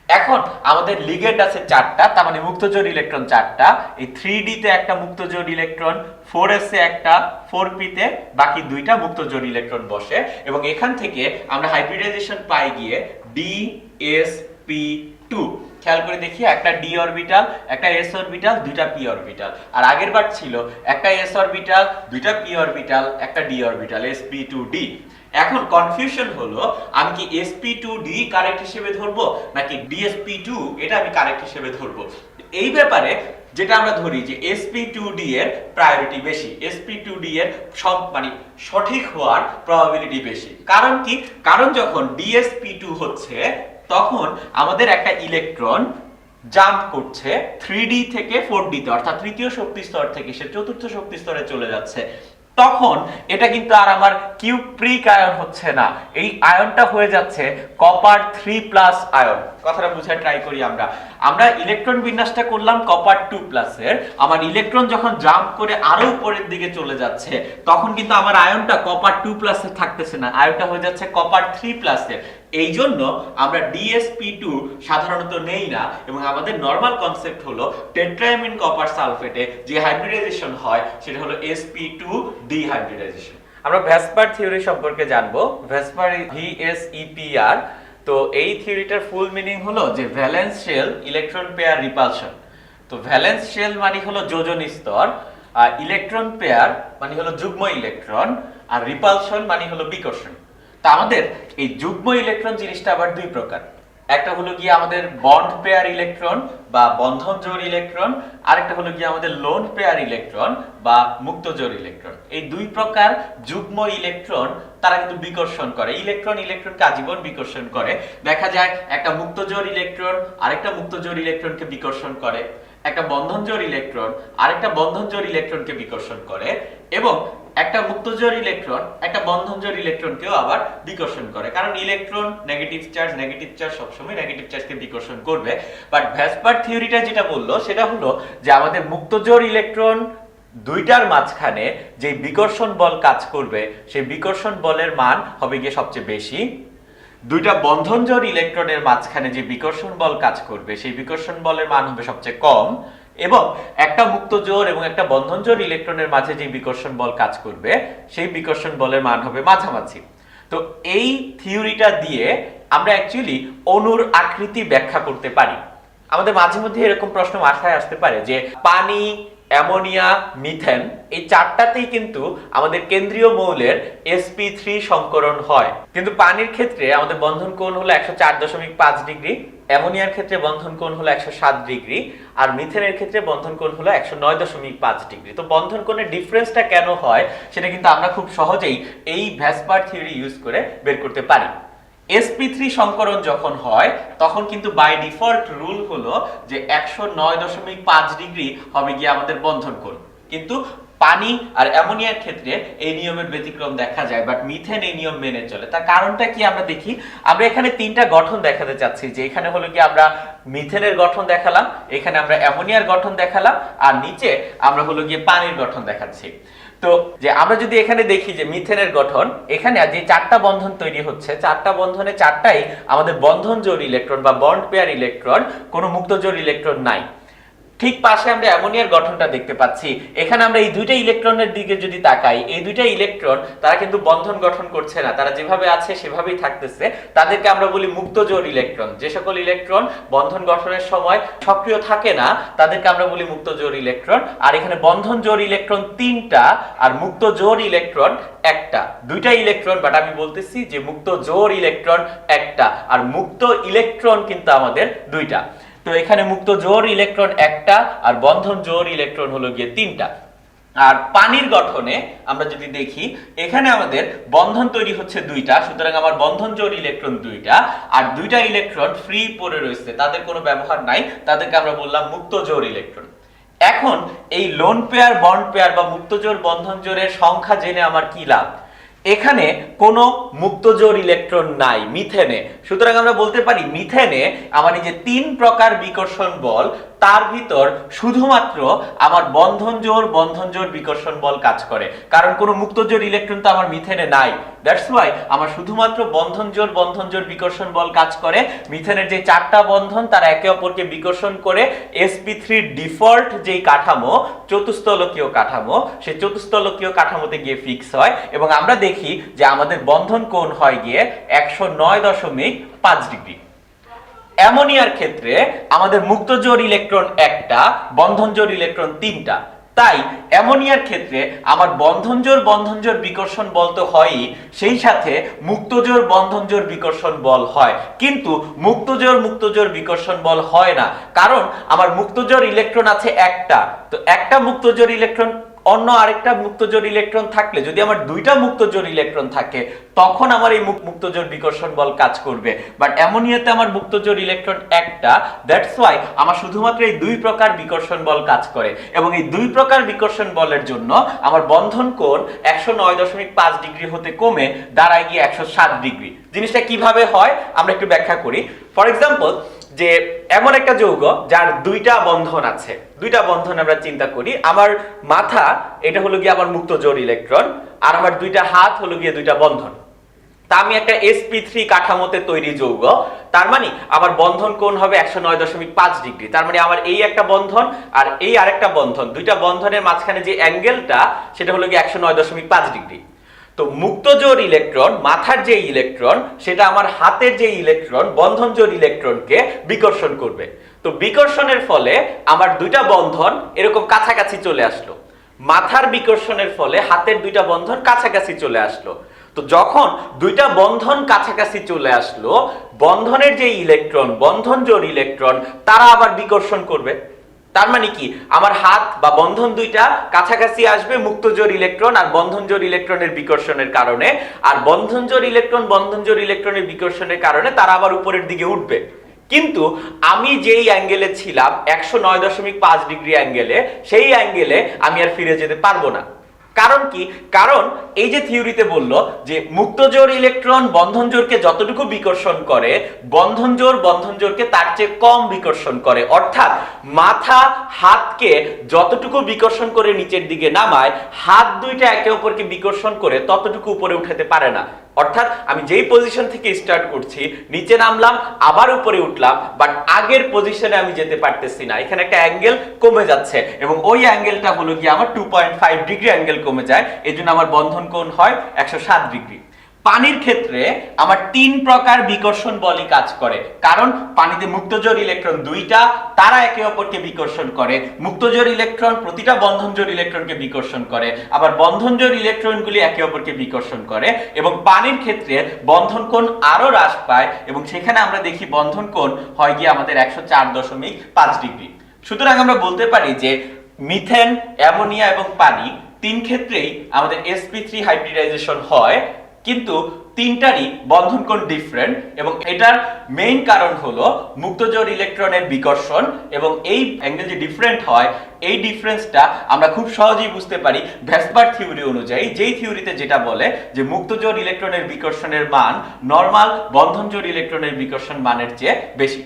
এখন আমাদের লিগ্যান্ড আছে 4টা, তার মানে মুক্তজোড় ইলেকট্রন 4টা। এই 3d তে একটা মুক্তজোড় ইলেকট্রন, 4s এ একটা, 4p তে বাকি 2টা মুক্তজোড় ইলেকট্রন বসে, এবং এখান থেকে আমরা হাইব্রিডাইজেশন পাই গিয়ে dsp2। খেয়াল করে দেখি, একটা d অরবিটাল, একটা s অরবিটাল, 2টা p অরবিটাল। আর আগের বার ছিল একটা s অরবিটাল, 2টা p অরবিটাল, একটা d অরবিটাল, sp2d। এখন কনফিউশন হলো আমি কি sp2d কারেক্ট হিসেবে ধরবো নাকি dsp2 এটা আমি কারেক্ট হিসেবে ধরবো। এই ব্যাপারে যেটা আমরা ধরি যে sp2d এর প্রায়োরিটি বেশি, sp2d এর মানে সঠিক হওয়ার প্রবাবিলিটি বেশি। কারণ কি? কারণ যখন dsp2 হচ্ছে তখন আমাদের একটা ইলেকট্রন জাম্প করছে 3d থেকে 4d তে, অর্থাৎ তৃতীয় শক্তি স্তর থেকে সে চতুর্থ শক্তি স্তরে চলে যাচ্ছে। তখন এটা কিন্তু আর আমার কিউপ্রিক আয়ন হচ্ছে না, এই আয়নটা হয়ে যাচ্ছে কপার 3+ আয়ন। কথাটা বুঝায় ট্রাই করি। আমরা ইলেকট্রন বিন্যাসটা করলাম কপার 2+ এর। আমার ইলেকট্রন যখন জাম্প করে আরো উপরের দিকে চলে যাচ্ছে তখন কিন্তু আমার আয়নটা কপার 2+ এর থাকতেছে না, আয়নটা হয়ে যাচ্ছে কপার 3+ এর। এই জন্য আমরা dsp2 সাধারণত নেই না, এবং আমাদের নরমাল কনসেপ্ট হলো টেট্রাঅ্যামিন কপার সালফেটে যে হাইব্রিডাইজেশন হয় সেটা হলো sp2d হাইব্রিডাইজেশন। আমরা ভেসপার থিওরি সম্পর্কে জানবো। ভেসপার VSEPR। তো এই থিওরিটার ফুল মিনিং হলো যে valence shell electron pair repulsion. তো ভ্যালেন্স শেল মানে হলো যোজন স্তর, আর ইলেকট্রন পেয়ার মানে হলো যুগ্ম ইলেকট্রন, আর রিপালশন মানে হলো বিকর্ষণ। তা আমাদের এই যুগ্ম ইলেকট্রন জিনিসটা আবার দুই প্রকার। একটা হলো গিয়ে আমাদের বন্ড পেয়ার ইলেকট্রন বা বন্ধন জোড় ইলেকট্রন, আরেকটা হলো গিয়ে আমাদের লোন পেয়ার ইলেকট্রন বা মুক্ত জোড় ইলেকট্রন। এই দুই প্রকার যুগ্ম ইলেকট্রন তারা কিন্তু বিকর্ষণ করে, ইলেকট্রনকে আজীবন বিকর্ষণ করে। দেখা যায় একটা মুক্ত জোড় ইলেকট্রন আরেকটা মুক্ত জোড় ইলেকট্রনকে বিকর্ষণ করে, একটা বন্ধন জোড় ইলেকট্রন আরেকটা বন্ধন জোড় ইলেকট্রনকে বিকর্ষণ করে, এবং একটা মুক্তজোড় ইলেকট্রন একটা বন্ধন জোড় ইলেকট্রনকেও আবার বিকর্ষণ করে। কারণ ইলেকট্রন নেগেটিভ চার্জ সবসময় নেগেটিভ চার্জকে বিকর্ষণ করবে। বাট ভেসপার থিওরিটা যেটা বললো সেটা হলো যে আমাদের মুক্তজোড় ইলেকট্রন দুইটার মাঝখানে যে বিকর্ষণ বল কাজ করবে সেই বিকর্ষণ বলের মান হবে গিয়ে সবচেয়ে বেশি, দুইটা বন্ধন জোড় ইলেকট্রনের মাঝখানে যে বিকর্ষণ বল কাজ করবে সেই বিকর্ষণ বলের মান হবে সবচেয়ে কম, এবং একটা মুক্ত জোড় এবং একটা বন্ধন জোড় ইলেকট্রনের মাঝে যে বিকর্ষণ বল কাজ করবে সেই বিকর্ষণ বলের মান হবে মাঝামাঝি। তো এই থিওরিটা দিয়ে আমরা অ্যাকচুয়ালি অণুর আকৃতি ব্যাখ্যা করতে পারি। আমাদের মাঝে মধ্যে এরকম প্রশ্ন মাথায় আসতে পারে যে পানি, অ্যামোনিয়া, মিথেন এই চারটাতেই কিন্তু আমাদের কেন্দ্রীয় মৌলের sp3 সংকরণ হয়, কিন্তু পানির ক্ষেত্রে আমাদের বন্ধন কোণ হলো 104.5 ডিগ্রি, অ্যামোনিয়ার ক্ষেত্রে বন্ধন কোণ হলো 107 ডিগ্রি, আর মিথেনের ক্ষেত্রে বন্ধন কোণ হলো 109.5 ডিগ্রি। তো বন্ধন কোণের ডিফারেন্সটা কেন হয় সেটা কিন্তু আমরা খুব সহজেই এই ভ্যাসপার থিওরি ইউজ করে বের করতে পারি। sp3 সংকরণ যখন হয় তখন কিন্তু বাই ডিফল্ট রুল হলো যে 109.5 ডিগ্রি হবে গিয়ে আমাদের বন্ধন কোণ, কিন্তু পানি আর অ্যামোনিয়ার ক্ষেত্রে এই নিয়মের ব্যতিক্রম দেখা যায়, বাট মিথেন এই নিয়ম মেনে চলে। তার কারণটা কি আমরা দেখি, আমরা এখানে তিনটা গঠন দেখাতে চাচ্ছি, যে এখানে হলো কি আমরা মিথেনের গঠন দেখালাম, এখানে আমরা অ্যামোনিয়ার গঠন দেখালাম, আর নিচে আমরা হলো গিয়ে পানির গঠন দেখাচ্ছি। তো যে আমরা যদি এখানে দেখি যে মিথেনের গঠন, এখানে যে চারটা বন্ধন তৈরি হচ্ছে, চারটা বন্ধনে চারটাই আমাদের বন্ধন জোড় ইলেকট্রন বা বন্ড পেয়ার ইলেকট্রন, কোনো মুক্ত জোড় ইলেকট্রন নাই। ঠিক পাশে আমরা অ্যামোনিয়ার গঠনটা দেখতে পাচ্ছি, এখানে আমরা এই দুইটা ইলেকট্রনের দিকে যদি তাকাই, এই দুইটা ইলেকট্রন তারা কিন্তু বন্ধন গঠন করছে না, তারা যেভাবে আছে সেভাবেই থাকতেছে, তাদেরকে আমরা বলি মুক্ত জোড় ইলেকট্রন। যে সকল ইলেকট্রন বন্ধন গঠনের সময় সক্রিয় থাকে না তাদেরকে আমরা বলি মুক্ত জোড় ইলেকট্রন। আর এখানে বন্ধন জোড় ইলেকট্রন তিনটা আর মুক্ত জোড় ইলেকট্রন একটা, দুইটা ইলেকট্রন, বাট আমি বলতেছি যে মুক্ত জোড় ইলেকট্রন একটা আর মুক্ত ইলেকট্রন কিন্তু আমাদের দুইটা। তো এখানে মুক্ত জোড় ইলেকট্রন একটা আর বন্ধন জোড় ইলেকট্রন হলো গিয়ে তিনটা। আর পানির গঠনে আমরা যদি দেখি, এখানে আমাদের বন্ধন তৈরি হচ্ছে দুইটা, সুতরাং আমার বন্ধন জোড় ইলেকট্রন দুইটা, আর দুইটা ইলেকট্রন ফ্রি পড়ে রয়েছে, তাদের কোনো ব্যবহার নাই, তাদেরকে আমরা বললাম মুক্ত জোড় ইলেকট্রন। এখন এই লোন পেয়ার, বন্ড পেয়ার বা মুক্ত জোড় বন্ধন জোড়ের সংখ্যা জেনে আমার কি লাভ? এখানে কোনো মুক্ত জোড় ইলেকট্রন নাই মিথেনে, সুতরাং আমরা বলতে পারি মিথেনে আমার এই যে তিন প্রকার বিকর্ষণ বল, তার ভিতর শুধুমাত্র আমার বন্ধন জোড় বিকর্ষণ বল কাজ করে, কারণ কোনো মুক্ত জোড় ইলেকট্রন তো আমার মিথেনে নাই। দ্যাটস ওয়াই আমার শুধুমাত্র বন্ধন জোড় বিকর্ষণ বল কাজ করে। মিথেনের যে চারটা বন্ধন তারা একে অপরকে বিকর্ষণ করে sp3 ডিফল্ট যেই কাঠামো, চতুস্তলকীয় কাঠামো, সেই চতুস্তলকীয় কাঠামোতে গিয়ে ফিক্স হয়, এবং আমরা দেখি যে আমাদের বন্ধন কোণ হয় গিয়ে 109.5 ডিগ্রি। অ্যামোনিয়ার ক্ষেত্রে আমাদের মুক্ত জোড় ইলেকট্রন একটা, বন্ধন জোড় ইলেকট্রন তিনটা, তাই অ্যামোনিয়ার ক্ষেত্রে আমার বন্ধন জোড় বিকর্ষণ বল তো হয়ই, সেই সাথে মুক্ত জোড় বিকর্ষণ বল হয়, কিন্তু মুক্ত জোড় বিকর্ষণ বল হয় না, কারণ আমার মুক্ত জোড় ইলেকট্রন আছে একটা। তো একটা মুক্ত জোড় ইলেকট্রন অন্য আরেকটা মুক্ত জোড় ইলেকট্রন থাকলে, যদি আমার দুইটা মুক্ত জোড় ইলেকট্রন থাকে, তখন আমার এই মুক্ত জোড় বিকর্ষণ বল কাজ করবে, বাট অ্যামোনিয়াতে আমার মুক্ত জোড় ইলেকট্রন একটা, দ্যাটস ওয়াই আমার শুধুমাত্র এই দুই প্রকার বিকর্ষণ বল কাজ করে, এবং এই দুই প্রকার বিকর্ষণ বলের জন্য আমার বন্ধন কোণ 109.5 ডিগ্রি হতে কমে দাঁড়ায় গিয়ে 107 ডিগ্রি। জিনিসটা কিভাবে হয় আমরা একটু ব্যাখ্যা করি। ফর এক্সাম্পল, যে এমন একটা যৌগ যার দুইটা বন্ধন আছে, দুইটা বন্ধন আমরা চিন্তা করি, আমার মাথা এটা হলো গিয়ে আমার মুক্ত জোড় ইলেকট্রন, আর আমার দুইটা হাত হলো গিয়ে দুইটা বন্ধন। তা আমি একটা sp3 কাঠামোতে তৈরি যৌগ, তার মানে আমার বন্ধন কোণ হবে 109.5 ডিগ্রি। তার মানে আমার এই একটা বন্ধন আর এই আরেকটা বন্ধন, দুইটা বন্ধনের মাঝখানে যে অ্যাঙ্গেলটা সেটা হলো গিয়ে 109.5 ডিগ্রি। তো মুক্ত জোড় ইলেকট্রন, মাথার যে ইলেকট্রন, সেটা আমার হাতের যে ইলেকট্রন, বন্ধন জোড় ইলেকট্রনকে বিকর্ষণ করবে। তো বিকর্ষণের ফলে আমার দুইটা বন্ধন এরকম কাছাকাছি চলে আসলো, মাথার বিকর্ষণের ফলে হাতের দুইটা বন্ধন কাছাকাছি চলে আসলো। তো যখন দুইটা বন্ধন কাছাকাছি চলে আসলো, বন্ধনের যে ইলেকট্রন, বন্ধন জোড় ইলেকট্রন, তারা আবার বিকর্ষণ করবে। তার মানে কি, আমার হাত বা বন্ধন দুইটা কাছাকাছি আসবে মুক্ত জোড় ইলেকট্রন আর বন্ধন জোড় ইলেকট্রনের বিকর্ষণের কারণে, আর বন্ধন জোড় ইলেকট্রনের বিকর্ষণের কারণে তারা আবার উপরের দিকে উঠবে। কিন্তু আমি যেই অ্যাঙ্গেলে ছিলাম 109.5 ডিগ্রি অ্যাঙ্গেলে, সেই অ্যাঙ্গেলে আমি আর ফিরে যেতে পারবো না। কারণ কি? কারণ এই যে থিওরিতে বললো যে মুক্ত জোড় ইলেকট্রন বন্ধন জোড়কে যতটুকু বিকর্ষণ করে, বন্ধন জোড়কে তার চেয়ে কম বিকর্ষণ করে, অর্থাৎ মাথা হাতকে যতটুকু বিকর্ষণ করে নিচের দিকে নামায়, হাত দুইটা একে অপরকে বিকর্ষণ করে ততটুকু উপরে উঠাতে পারে না। অর্থাৎ আমি যেই পজিশন থেকে স্টার্ট করছি, নিচে নামলাম, আবার উপরে উঠলাম, বাট আগের পজিশনে আমি যেতে পারতেছি না। এখানে একটা অ্যাঙ্গেল কমে যাচ্ছে এবং ওই অ্যাঙ্গেলটা হলো কি আমার 2.5 ডিগ্রি অ্যাঙ্গেল কমে যায়, এজন্য আমার বন্ধন কোণ হয় 107 ডিগ্রি। পানির ক্ষেত্রে আমার 3 প্রকার বিকর্ষণ বলই কাজ করে, কারণ পানিতে মুক্তজোড় ইলেকট্রন দুইটা, তারা একে অপরকে বিকর্ষণ করে। মুক্তজোড় ইলেকট্রন প্রতিটা বন্ধনজোড় ইলেকট্রনকে বিকর্ষণ করে, আবার বন্ধনজোড় ইলেকট্রনগুলি একে অপরকে বিকর্ষণ করে, এবং পানির ক্ষেত্রে বন্ধন কোণ আরো হ্রাস পায় এবং সেখানে আমরা দেখি বন্ধন কোণ হয় গিয়ে আমাদের 104.5 ডিগ্রি। সুতরাং আমরা বলতে পারি যে মিথেন, অ্যামোনিয়া এবং পানি 3 ক্ষেত্রেই আমাদের sp3 হাইব্রিডাইজেশন হয়, কিন্তু তিনটারই বন্ধন কোণ ডিফারেন্ট এবং এটার মেইন কারণ হলো মুক্তজোড় ইলেকট্রনের বিকর্ষণ। এবং এই অ্যাঙ্গেল যে ডিফারেন্ট হয়, এই ডিফারেন্সটা আমরা খুব সহজেই বুঝতে পারি ভেসপার থিওরি অনুযায়ী, যেই থিওরিতে যেটা বলে যে মুক্তজোড় ইলেকট্রনের বিকর্ষণের মান নরমাল বন্ধনজোড় ইলেকট্রনের বিকর্ষণ মানের চেয়ে বেশি।